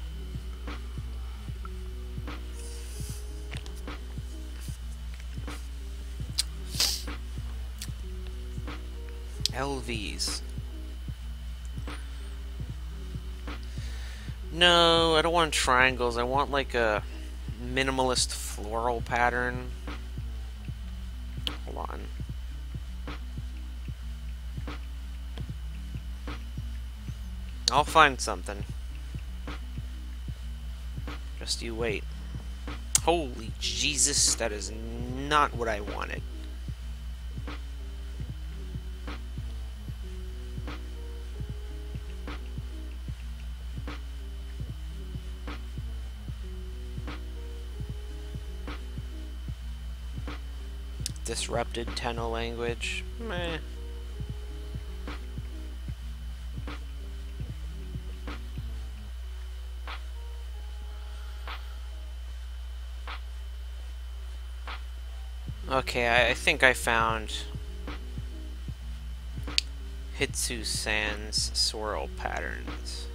LVs. No, I don't want triangles. I want like a minimalist floral pattern. Hold on. I'll find something. Just you wait. Holy Jesus, that is not what I wanted. Disrupted Tenno language. Meh. Okay, I think I found Hitsu-san's swirl patterns.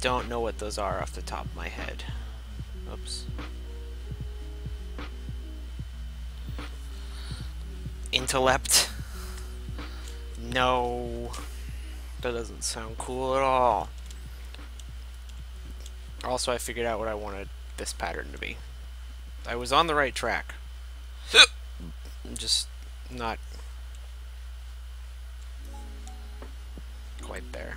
Don't know what those are off the top of my head. Oops. Intellect? No. That doesn't sound cool at all. Also, I figured out what I wanted this pattern to be. I was on the right track. I'm just not quite there.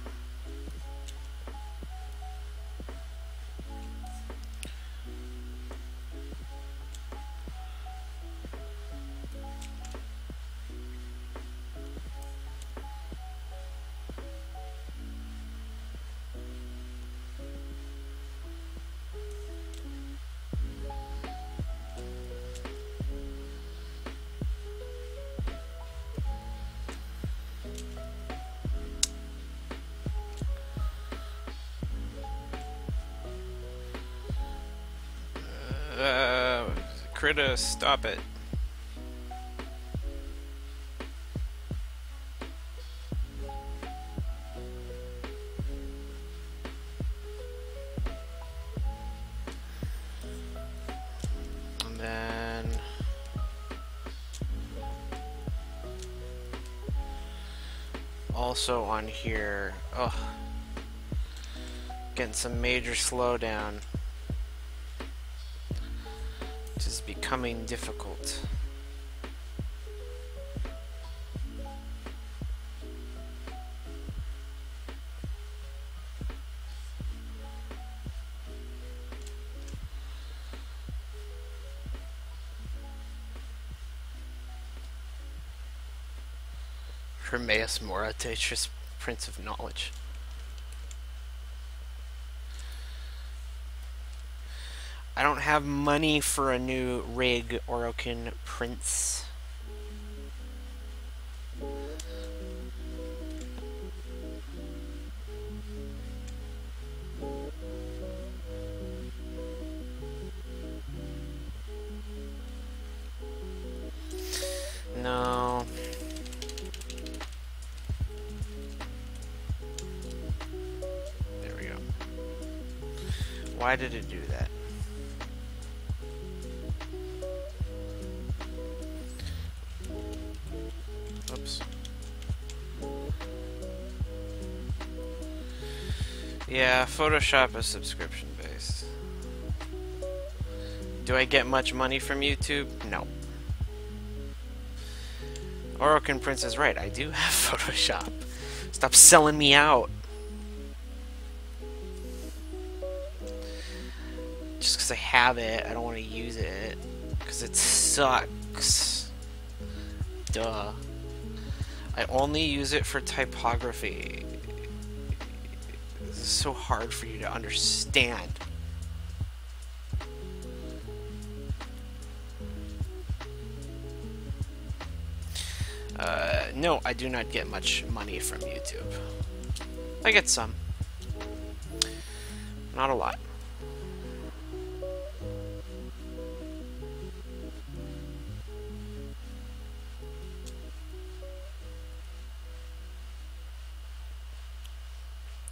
Krita, stop it. And then also on here, getting some major slowdown. Is becoming difficult. Hermaeus Mora, Tetris, Prince of Knowledge. I don't have money for a new rig, Orokin Prince. No. There we go. Why did it do that? Oops. Yeah, Photoshop is subscription based. Do I get much money from YouTube? No. Orokin Prince is right. I do have Photoshop. Stop selling me out. Just because I have it, I don't want to use it. Because it sucks. Duh. I only use it for typography. This is so hard for you to understand. No, I do not get much money from YouTube. I get some. Not a lot.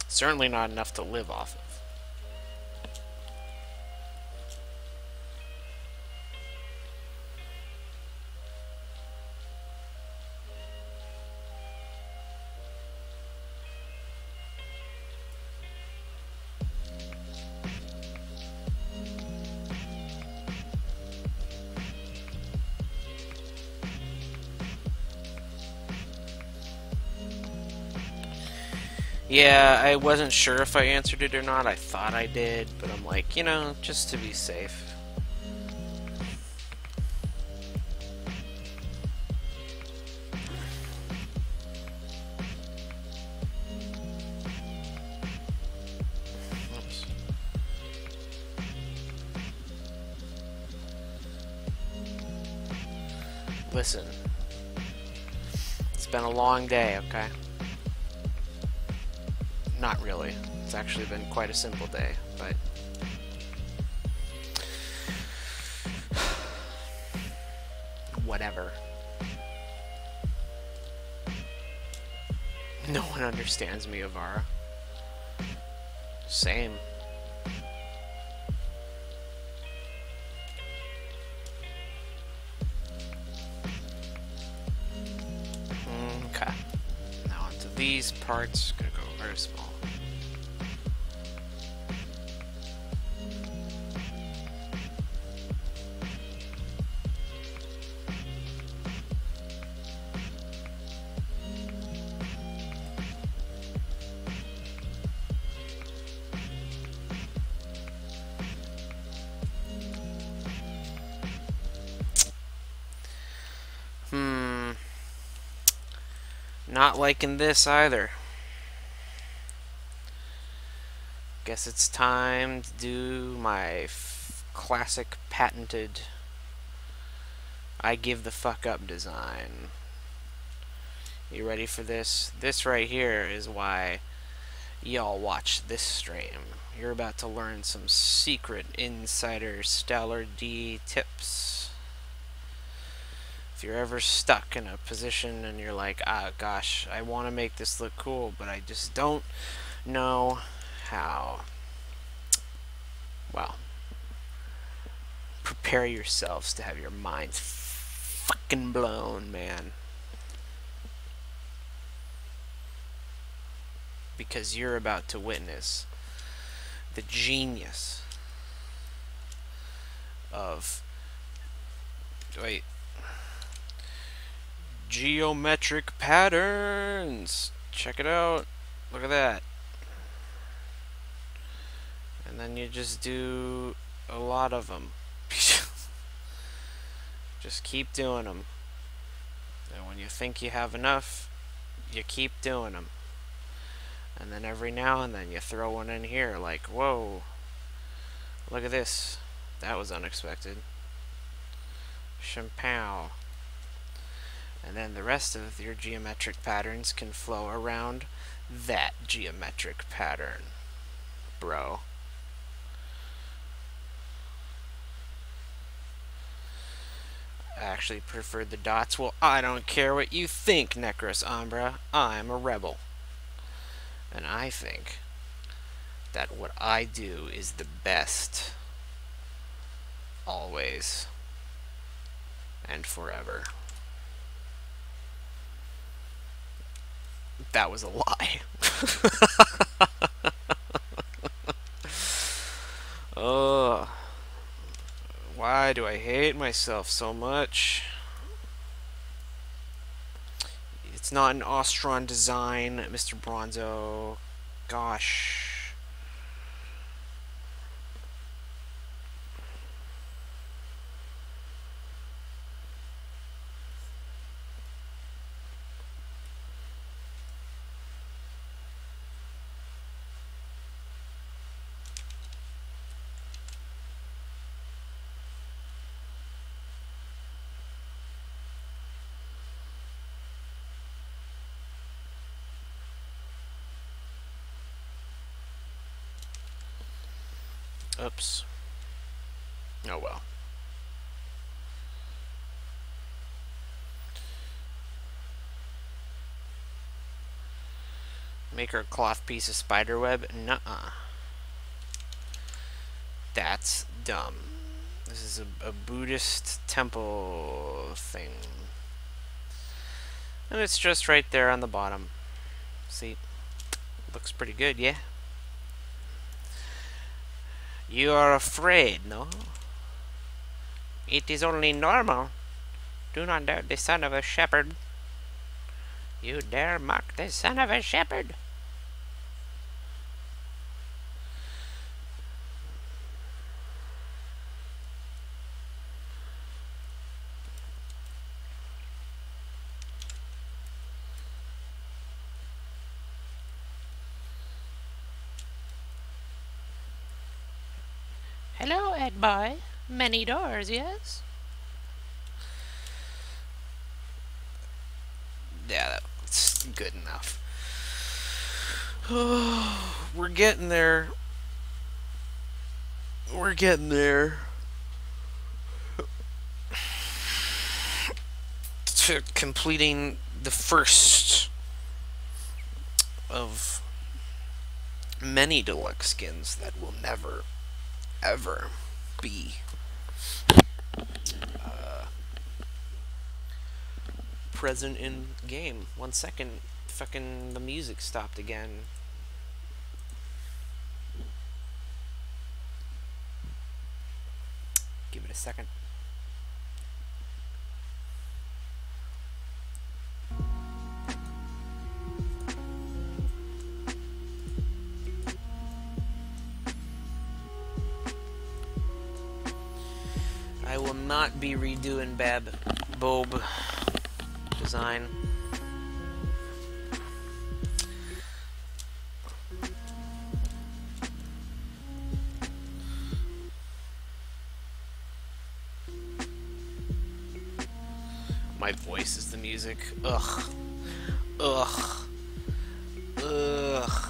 Certainly not enough to live off of. Yeah, I wasn't sure if I answered it or not. I thought I did, but I'm like, you know, just to be safe. Oops. Listen, it's been a long day, okay? Not really. It's actually been quite a simple day, but whatever. No one understands me, Avara. Same. Okay. Now onto these parts. Gonna go very small. Not liking this either. Guess it's time to do my classic patented I give the fuck up design. You ready for this? This right here is why y'all watch this stream. You're about to learn some secret insider StallordD tips. If you're ever stuck in a position and you're like, ah, gosh, I want to make this look cool, but I just don't know how. Well, prepare yourselves to have your minds fucking blown, man. Because you're about to witness the genius of... Wait. Geometric patterns. Check it out. Look at that. And then you just do a lot of them. Just keep doing them. And when you think you have enough, you keep doing them. And then every now and then you throw one in here like, whoa, look at this. That was unexpected. Champagne. And then the rest of your geometric patterns can flow around that geometric pattern, bro. I actually prefer the dots. Well, I don't care what you think, Necros Umbra. I'm a rebel. And I think that what I do is the best. Always. And forever. That was a lie. Oh. Why do I hate myself so much? It's not an Ostron design, Mr. Bronzo. Gosh. Oops. Oh well. Make her a cloth piece of spider web? Nuh-uh. That's dumb. This is a Buddhist temple thing. And it's just right there on the bottom. See? Looks pretty good, yeah? You are afraid, no? It is only normal. Do not doubt the son of a shepherd. You dare mock the son of a shepherd? Hello, Ed boy. Many doors, yes? Yeah, that's good enough. We're getting there. We're getting there. To completing the first of many deluxe skins that will never, ever be present in game. 1 second, fucking the music stopped again. Give it a second. I will not be redoing Bob design. My voice is the music. Ugh. Ugh. Ugh.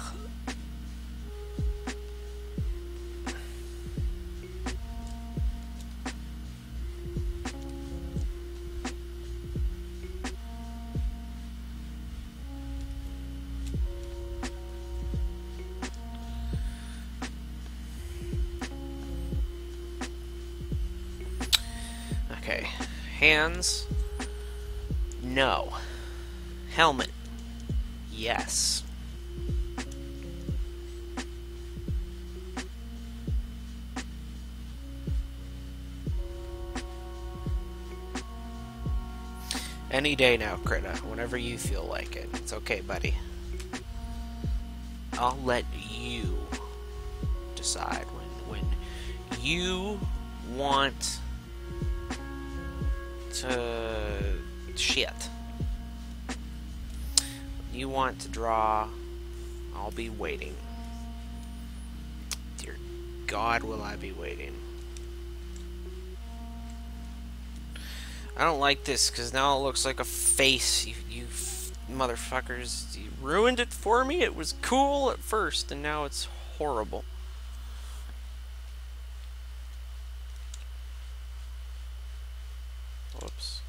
Okay. Hands. No. Helmet. Yes. Any day now, Krita. Whenever you feel like it. It's okay, buddy. I'll let you decide when you want to shit. When you want to draw, I'll be waiting. Dear God, will I be waiting. I don't like this because now it looks like a face. You motherfuckers, you ruined it for me. It was cool at first and now it's horrible. Whoops.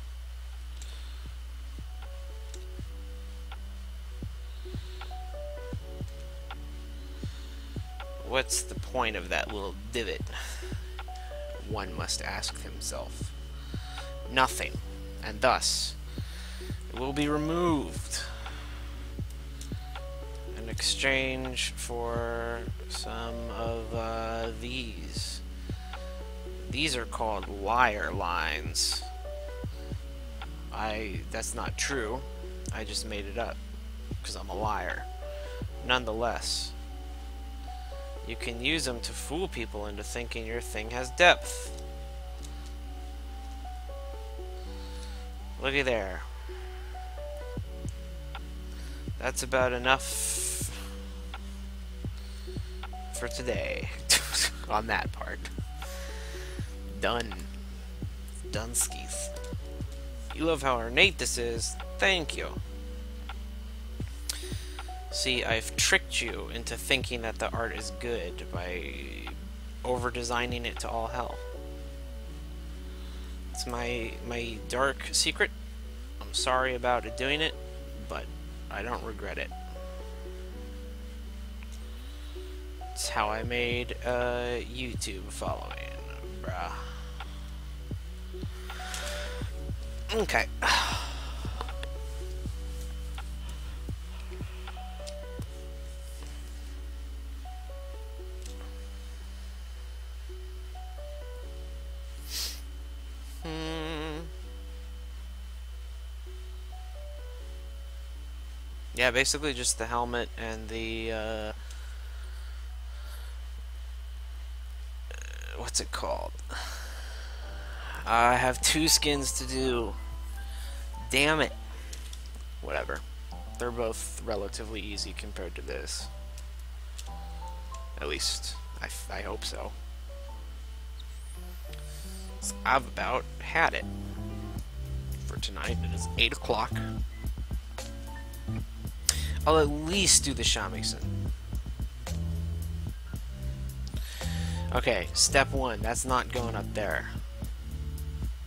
What's the point of that little divot? One must ask himself. Nothing, and thus it will be removed in exchange for some of these These are called liar lines. That's not true. I just made it up because I'm a liar. Nonetheless, you can use them to fool people into thinking your thing has depth. Looky there. That's about enough for today on that part. Done. Dunskies. You love how ornate this is. Thank you. See, I've tricked you into thinking that the art is good by over-designing it to all hell. It's my dark secret. I'm sorry about it doing it, but I don't regret it. It's how I made a YouTube following, bruh. Okay. Yeah, basically just the helmet and the what's it called? I have 2 skins to do. Damn it. Whatever. They're both relatively easy compared to this. At least, I hope so. So I've about had it for tonight. It is 8 o'clock. I'll at least do the shamisen. Okay, step 1. That's not going up there.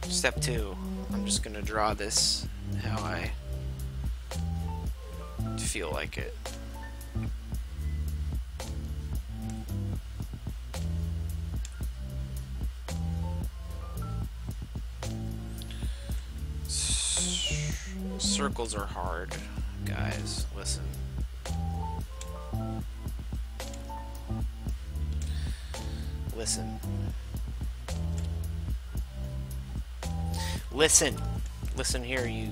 Step 2. I'm just gonna draw this how I feel like it. Circles are hard, guys. Listen. Listen. Listen. Listen here, you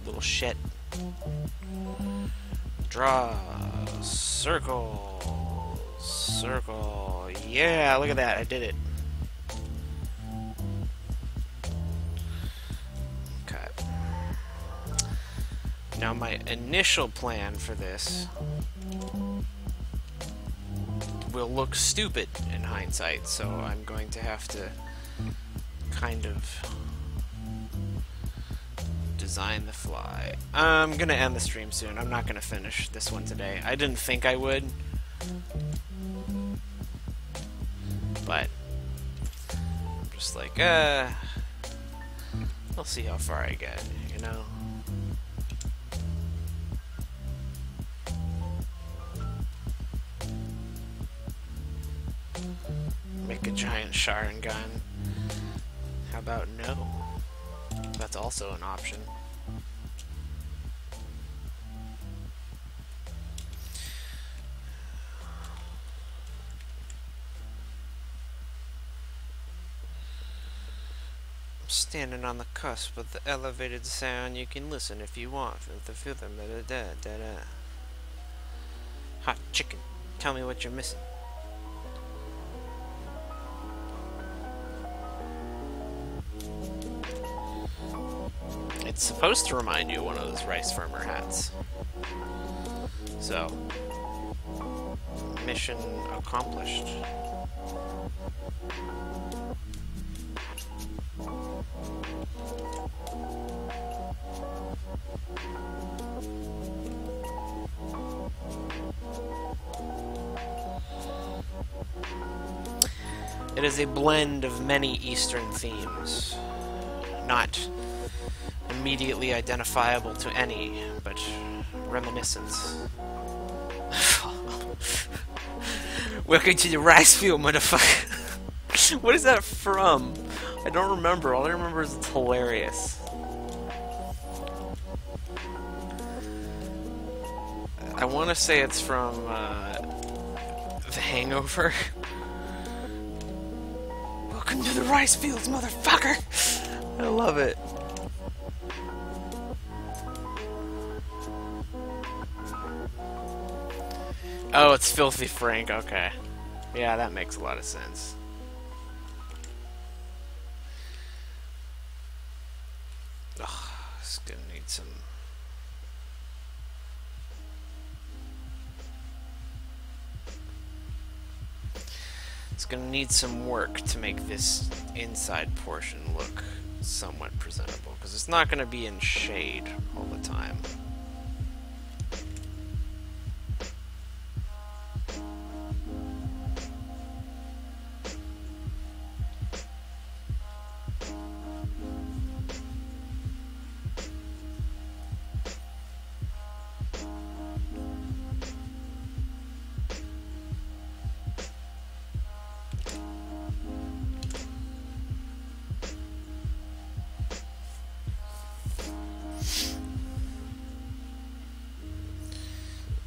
little shit. Draw. Circle. Circle. Yeah, look at that. I did it. Okay. Now my initial plan for this will look stupid in hindsight, so I'm going to have to kind of design the fly. I'm gonna end the stream soon. I'm not gonna finish this one today. I didn't think I would, but I'm just like, we'll see how far I get, you know? Make a giant Sharon gun. How about no? That's also an option. I'm standing on the cusp of the elevated sound. You can listen if you want. Feel them. Hot chicken. Tell me what you're missing. It's supposed to remind you of one of those rice farmer hats. So, mission accomplished. It is a blend of many Eastern themes, not immediately identifiable to any, but reminiscence. Welcome to the rice field, motherfucker. What is that from? I don't remember. All I remember is it's hilarious. I want to say it's from The Hangover. Welcome to the rice fields, motherfucker! I love it. Oh, it's Filthy Frank, okay. Yeah, that makes a lot of sense. Ugh, it's gonna need some... It's gonna need some work to make this inside portion look somewhat presentable, because it's not gonna be in shade all the time.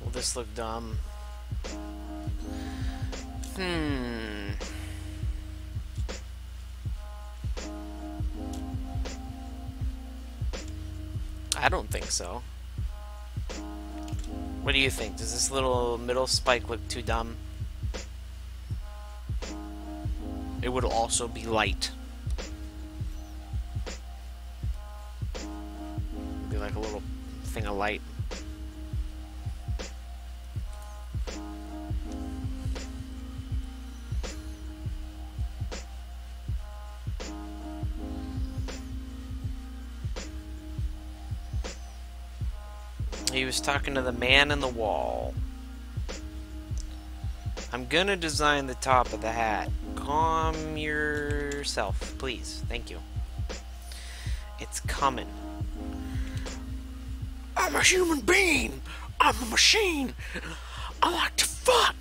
Will this look dumb? I don't think so. What do you think? Does this little middle spike look too dumb? It would also be light. It'd be like a little thing of light. He was talking to the man in the wall. I'm gonna design the top of the hat. Calm yourself, please. Thank you. It's coming. I'm a human being. I'm a machine. I like to fuck.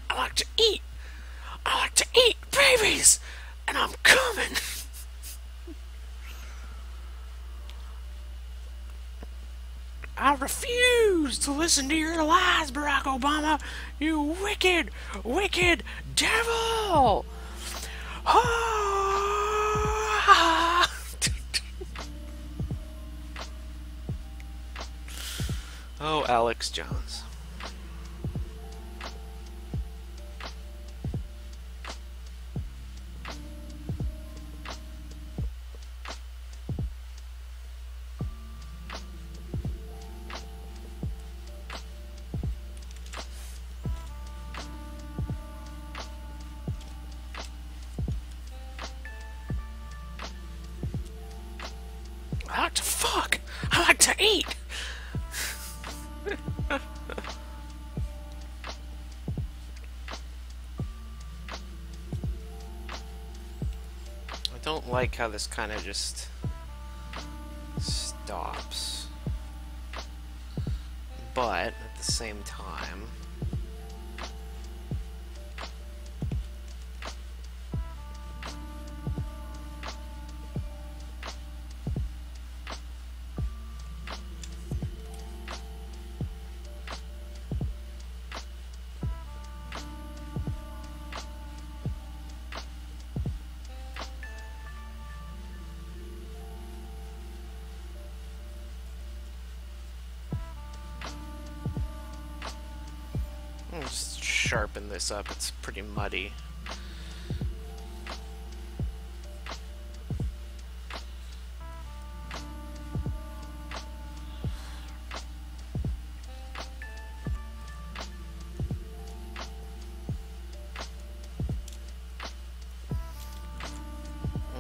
I like to eat. I like to eat babies. And I'm coming. I refuse to listen to your lies, Barack Obama. You wicked, wicked devil. Ah! Oh, Alex Jones. I like to fuck. I like to eat. I don't like how this kind of just stops. But at the same time, I'll just sharpen this up. It's pretty muddy.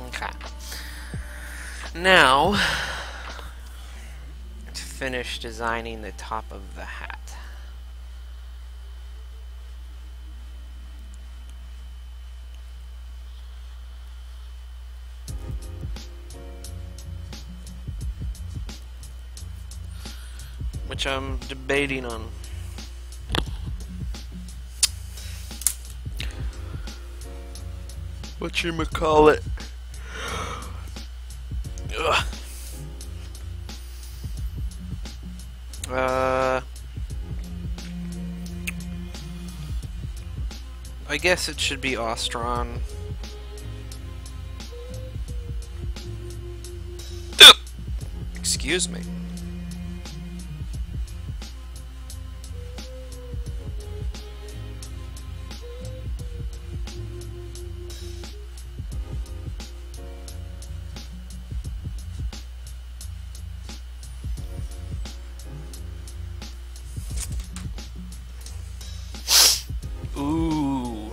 Okay. Now, to finish designing the top of the hat. Which I'm debating on. Whatchamacallit? Ugh. I guess it should be Ostron. Excuse me. Ooh.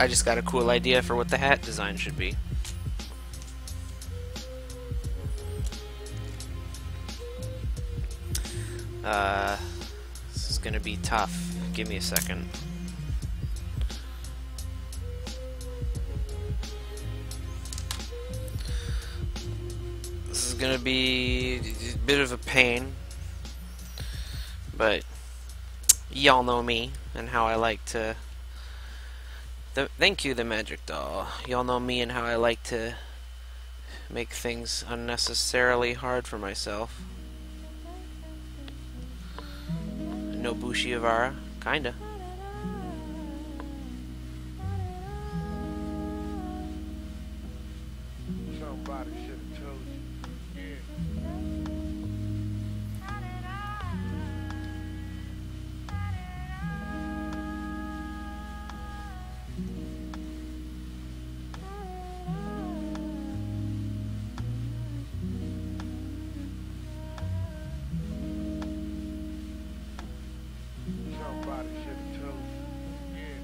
I just got a cool idea for what the hat design should be. This is gonna be tough. Give me a second. This is gonna be a bit of a pain, but y'all know me and how I like to. Thank you, the magic doll. Y'all know me and how I like to make things unnecessarily hard for myself. No Bushiavara, kinda. Somebody should have told you. Yeah. Somebody should have told you. Yeah.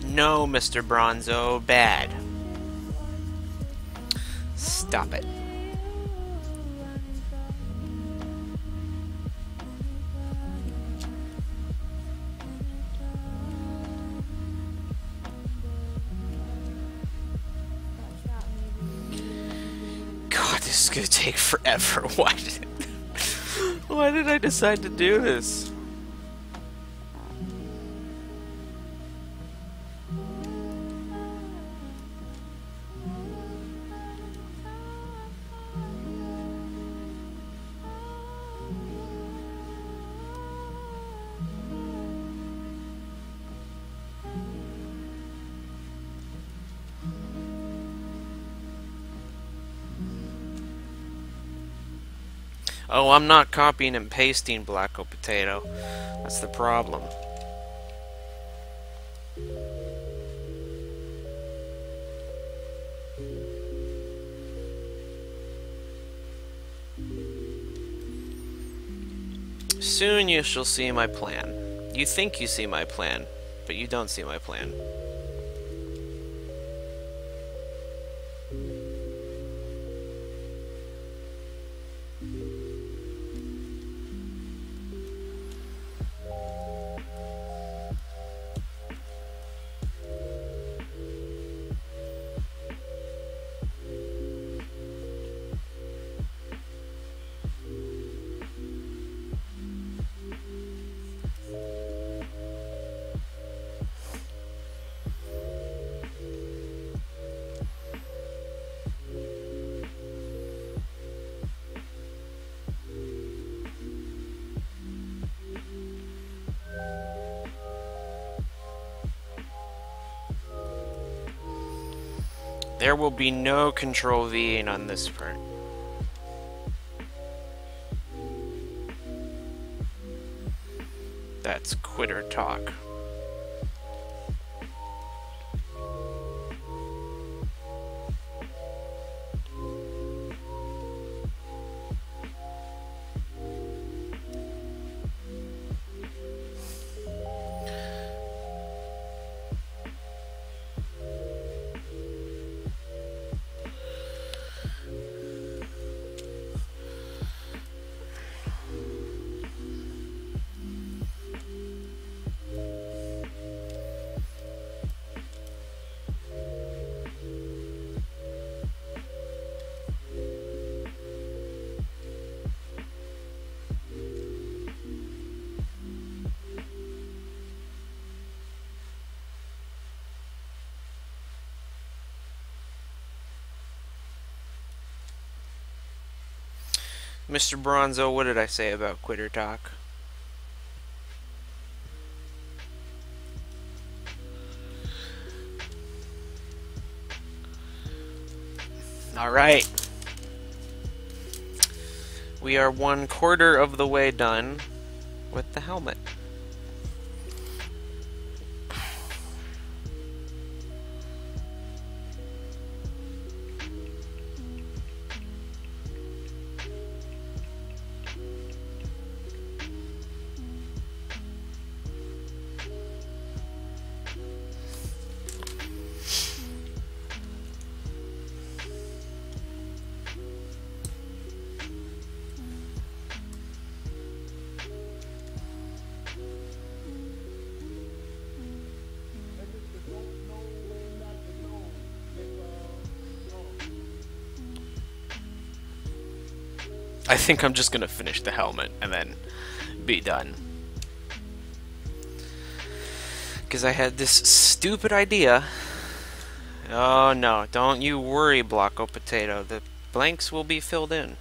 No, Mr. Bronzo, bad. Stop it. God, this is gonna take forever. Why did I decide to do this? Oh, I'm not copying and pasting Blacko Potato. That's the problem. Soon you shall see my plan. You think you see my plan, but you don't see my plan. There will be no control V-ing on this part. That's quitter talk. Mr. Bronzo, what did I say about Quitter Talk? Alright. We are 1/4 of the way done with the helmet. I think I'm just gonna finish the helmet and then be done. Because I had this stupid idea. Oh no, don't you worry, Blocko Potato. The blanks will be filled in.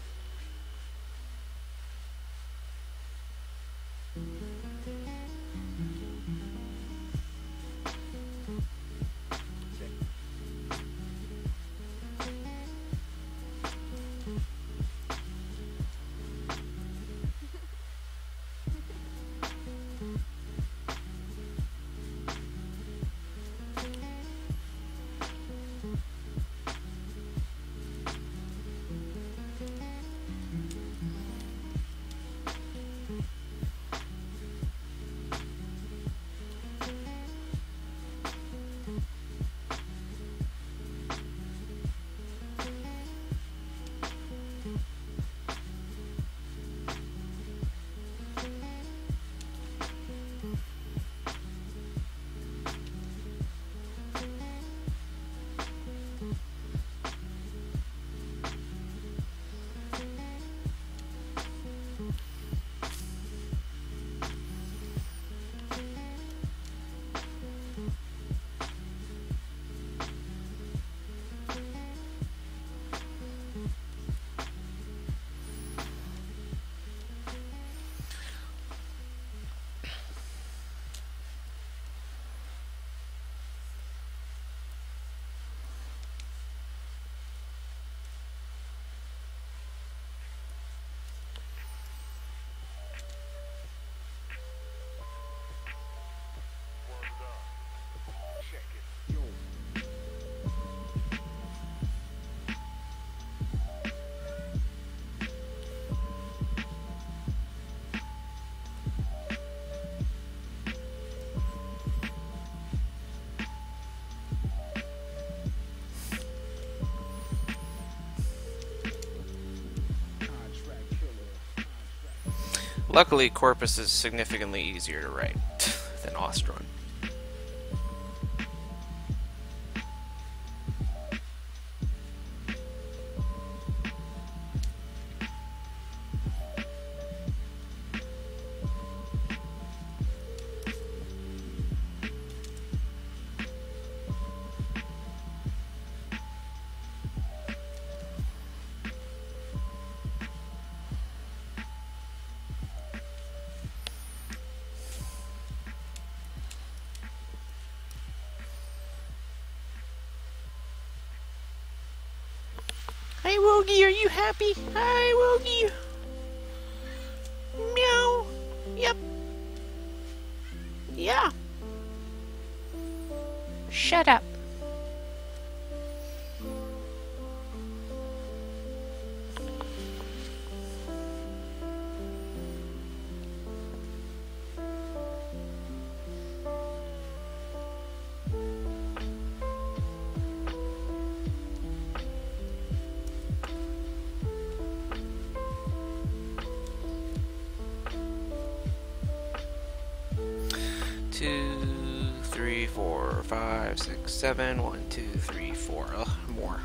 Luckily, Corpus is significantly easier to write than Ostron. Hi, Woogie, are you happy? Hi, Woogie. Meow. Yep. Yeah. Shut up. Two, three, four, five, six, seven. 1, 2, 3, 4. Ugh, more.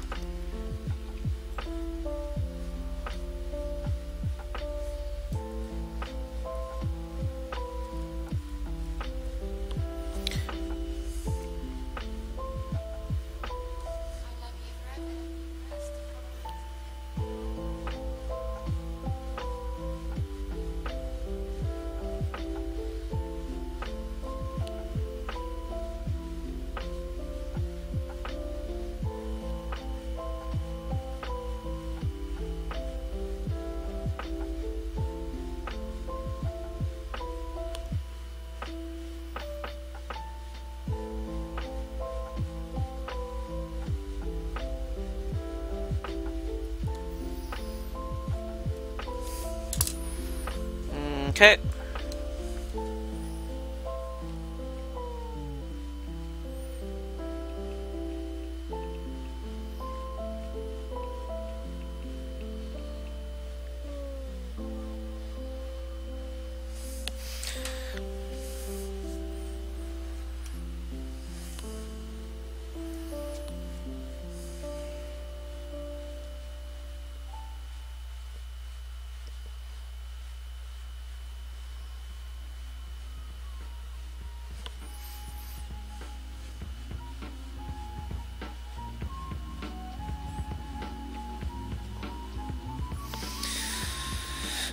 Okay.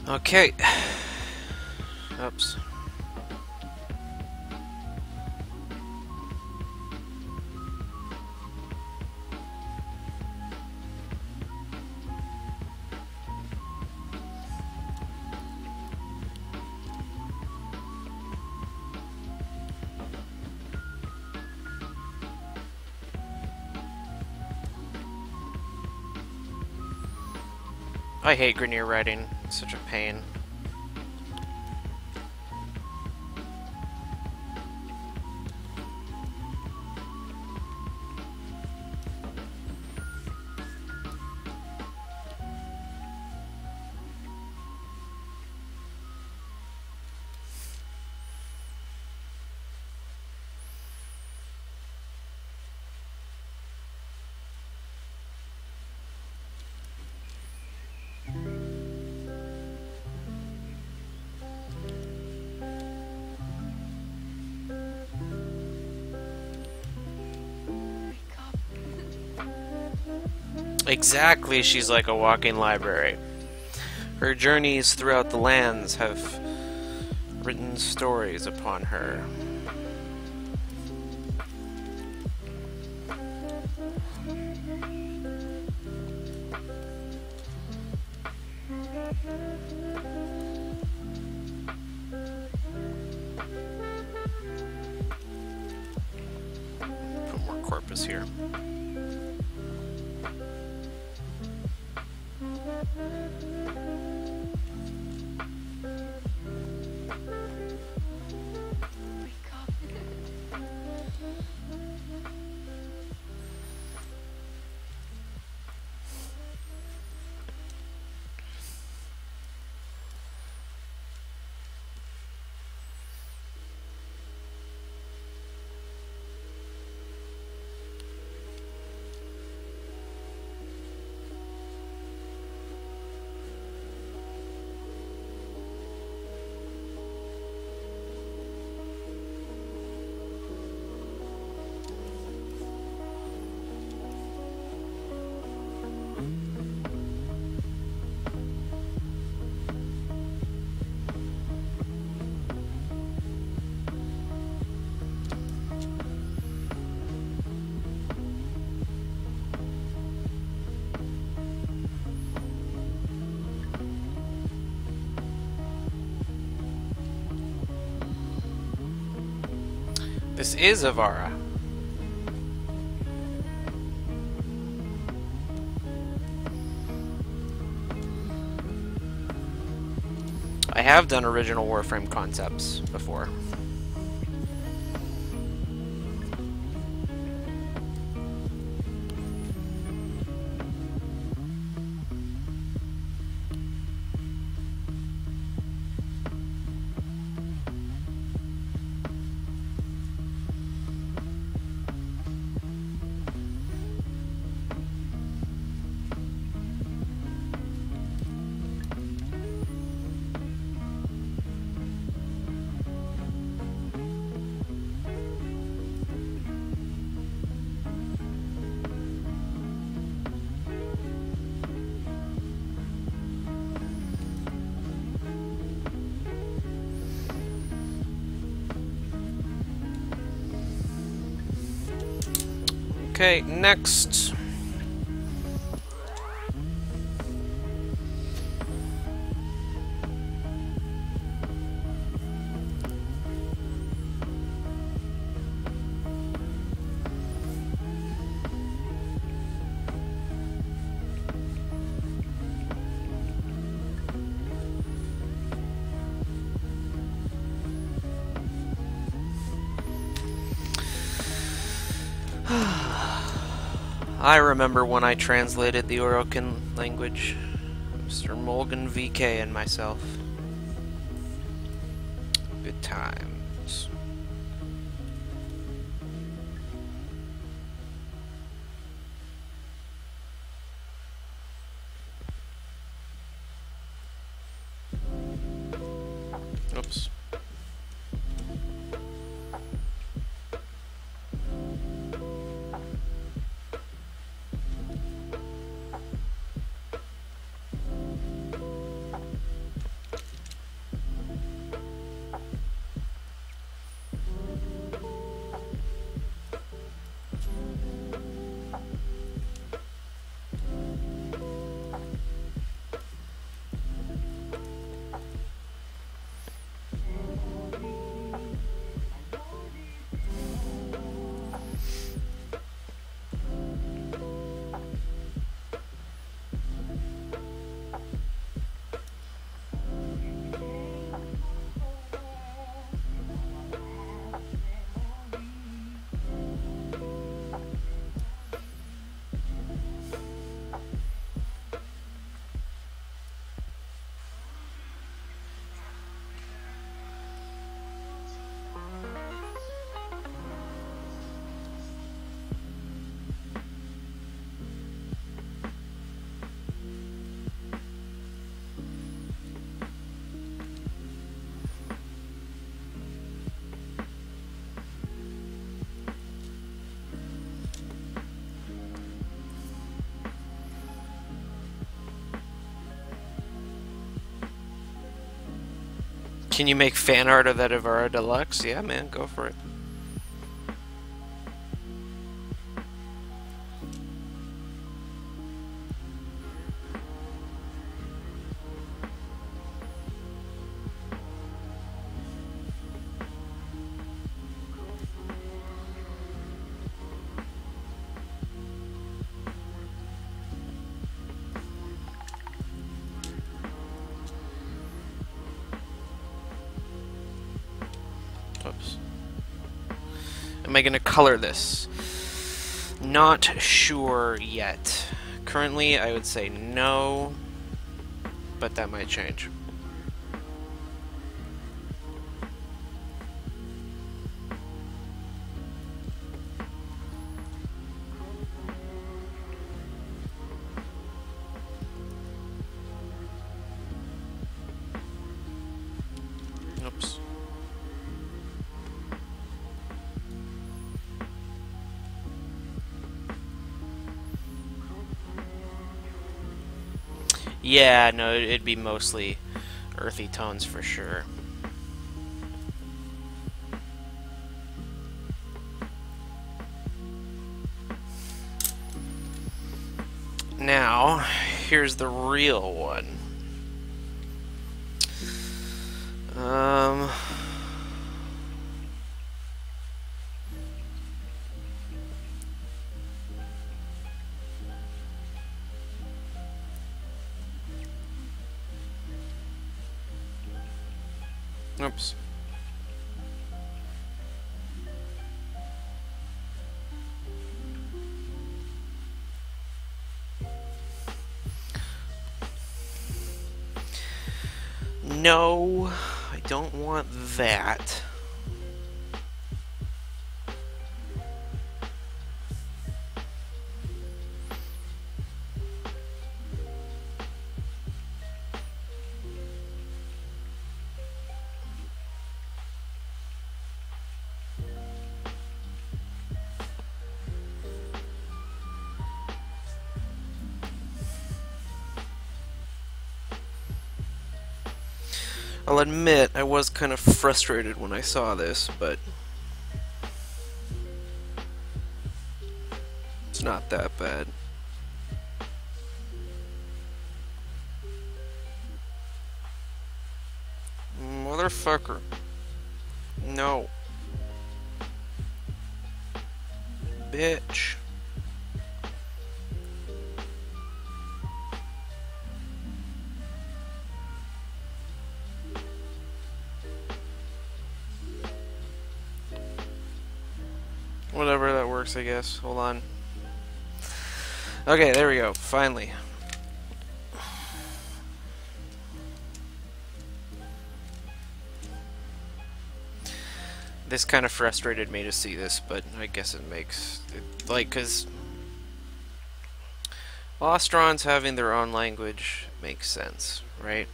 Okay. Oops. I hate Grenier writing. It's such a pain. Exactly, she's like a walking library. Her journeys throughout the lands have written stories upon her. Put more corpus here. This is Avara. I have done original Warframe concepts before. Okay, next. I remember when I translated the Orokin language. Mr. Mulgan VK and myself. Good times. Oops. Can you make fan art of that Avara Deluxe? Yeah, man, go for it. Oops. Am I going to color this? Not sure yet. Currently, I would say no, but that might change. Oops. Yeah, no, it'd be mostly earthy tones for sure. Now, here's the real one. Oops. No, I don't want that. I'll admit, I was kind of frustrated when I saw this, but it's not that bad. Motherfucker. No. Bitch. Whatever, that works, I guess. Hold on. Okay, there we go. Finally. This kind of frustrated me to see this, but I guess it makes it, like, because Lostrons having their own language makes sense, right?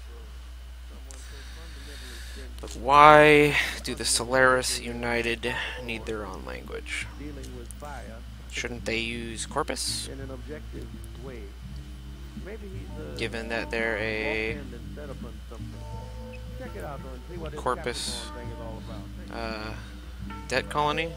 But why do the Solaris United need their own language? Shouldn't they use Corpus? Given that they're a Corpus debt colony?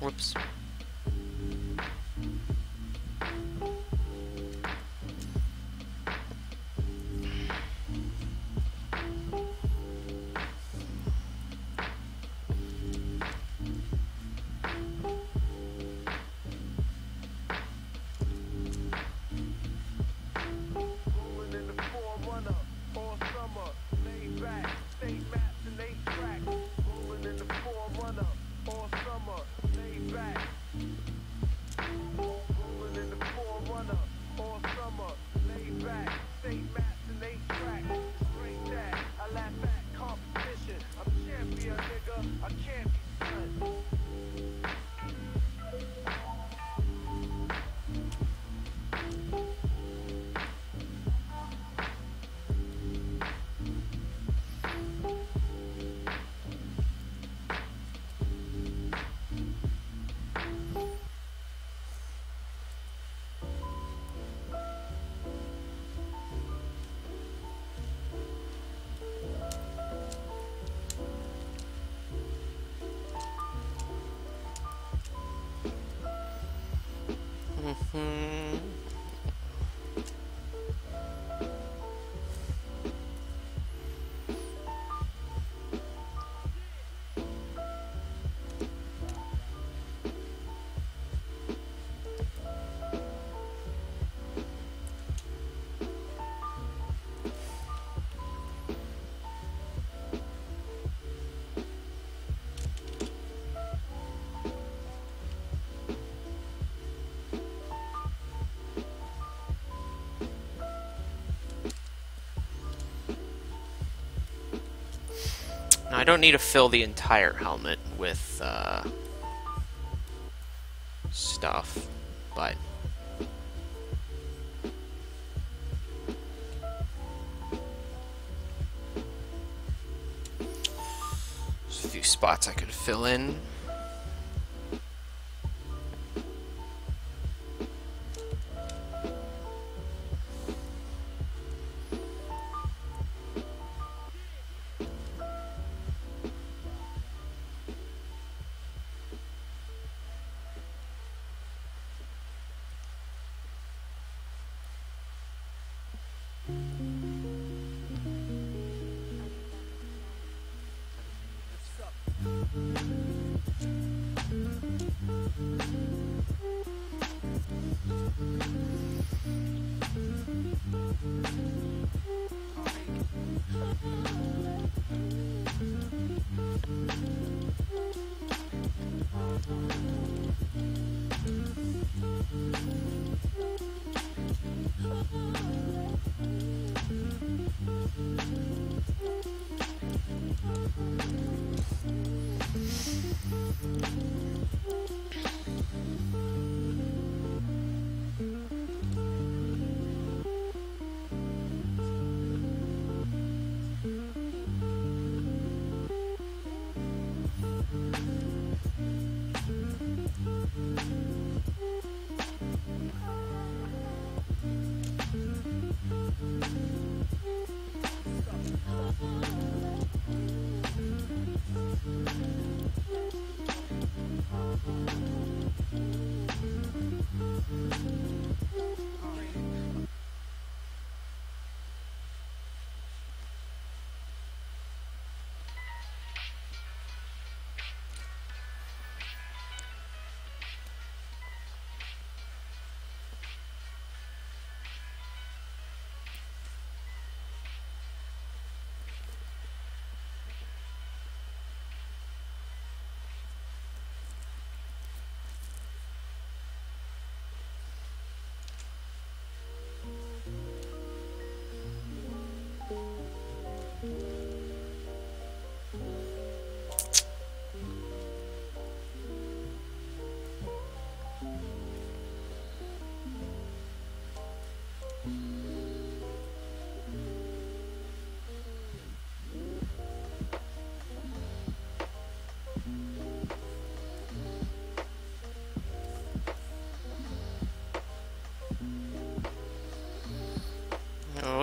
Whoops. Now, I don't need to fill the entire helmet with stuff, but there's a few spots I could fill in.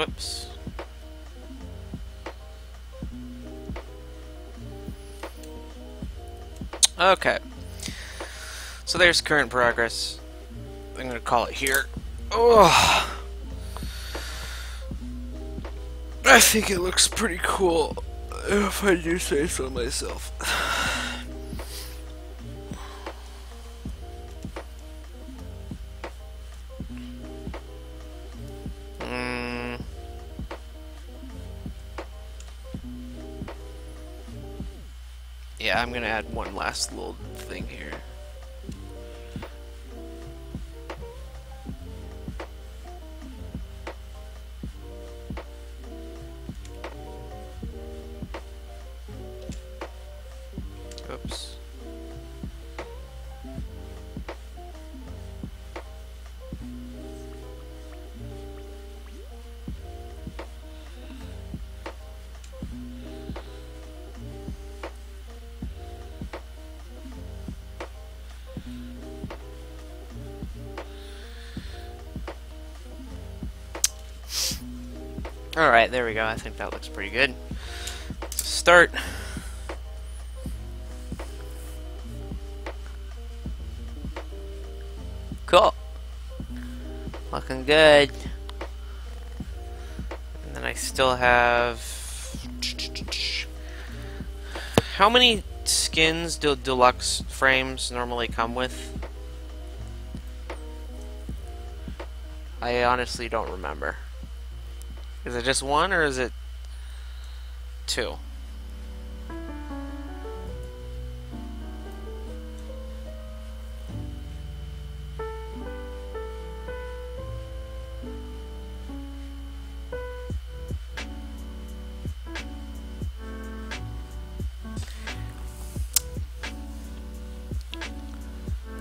Whoops. Okay. So there's current progress. I'm gonna call it here. Oh, I think it looks pretty cool, if I do say so myself. Yeah, I'm gonna add one last little thing here. Oops. Alright, there we go. I think that looks pretty good. Start. Cool. Looking good. And then I still have... How many skins do Deluxe frames normally come with? I honestly don't remember. Is it just one, or is it two?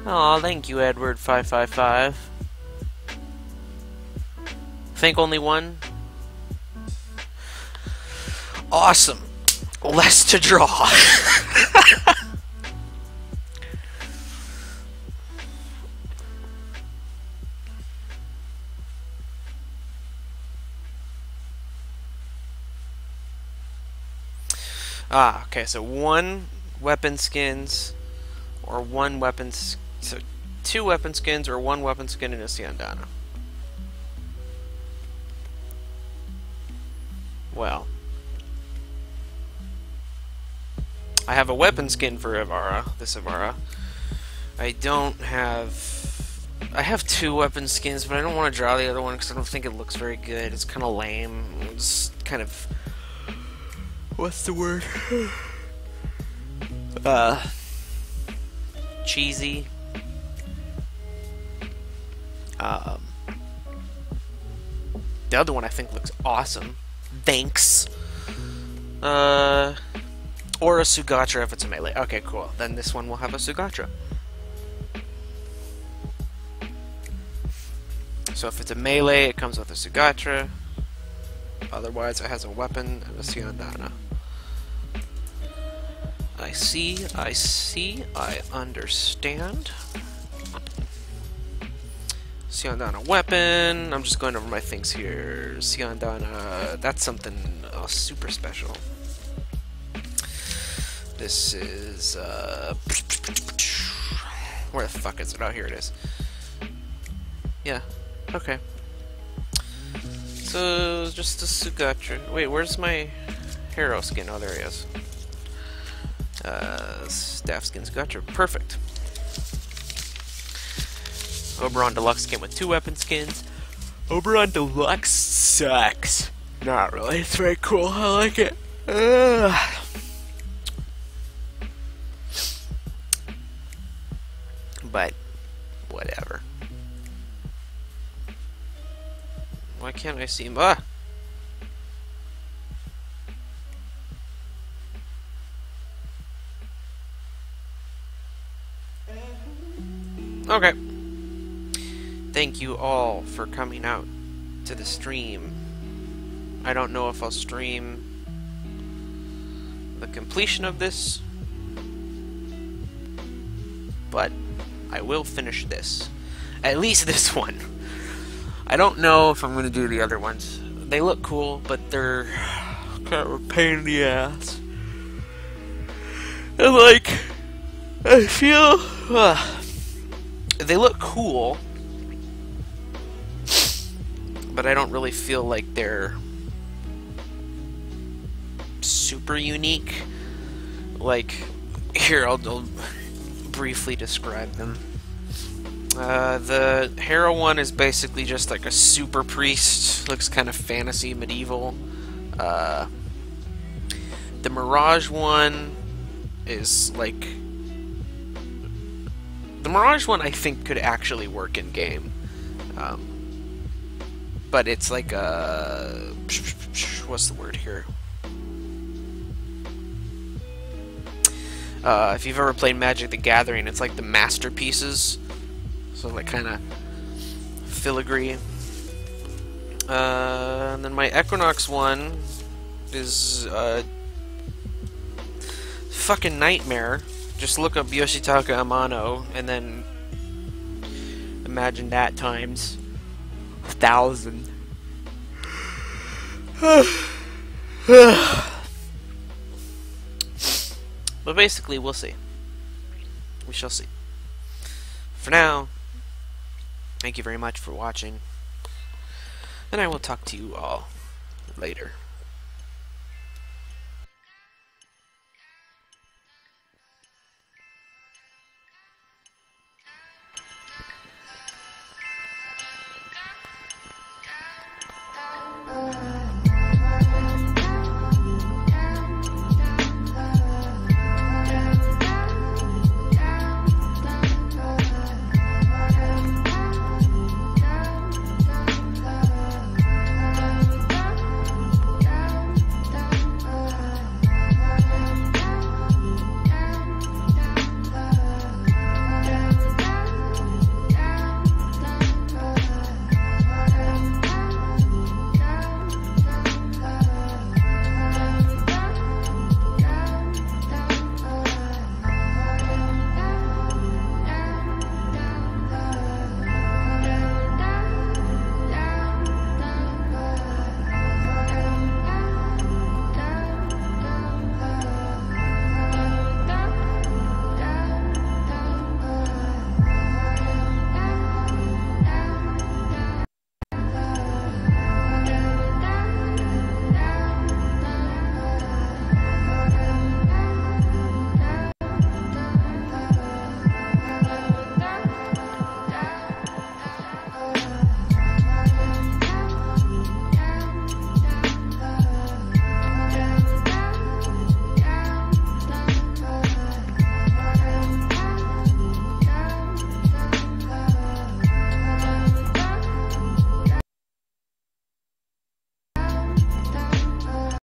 Aw, thank you, Edward555. Think only one? Awesome. Less to draw. Okay, so one weapon skins, or one weapon, so two weapon skins, or one weapon skin in a Siandana. Well, I have a weapon skin for Ivara, this Ivara. I have two weapon skins, but I don't want to draw the other one because I don't think it looks very good. It's kind of lame. It's kind of... What's the word? Cheesy. The other one I think looks awesome. Thanks. Or a Sugatra if it's a melee. Okay, cool. Then this one will have a Sugatra. So if it's a melee, it comes with a Sugatra. Otherwise, it has a weapon and a Siandana. I see, I understand. Siandana weapon. I'm just going over my things here. Siandana, that's something super special. This is, where the fuck is it? Oh, here it is. Yeah, okay. So, just a Sugatra. Wait, where's my hero skin? Oh, there he is. Staff skin Sugatra. Perfect. Oberon Deluxe came with two weapon skins. Oberon Deluxe sucks. Not really. It's very cool. I like it. But, whatever. Why can't I see him? Ah! Okay. Thank you all for coming out to the stream. I don't know if I'll stream the completion of this, but I will finish this. At least this one. I don't know if I'm going to do the other ones. they look cool, but they're kind of a pain in the ass. And like, I feel they look cool, but I don't really feel like they're super unique. Like, here, I'll briefly describe them. The Hero one is basically just like a super priest. Looks kind of fantasy medieval. The Mirage one is like... The Mirage one I think could actually work in game. But it's like a... What's the word here? If you've ever played Magic the Gathering, it's like the masterpieces. So like kind of filigree. And then my Equinox one is fucking nightmare. Just look up Yoshitaka Amano and then imagine that times 1,000. But basically, we'll see. We shall see. For now, thank you very much for watching, and I will talk to you all later.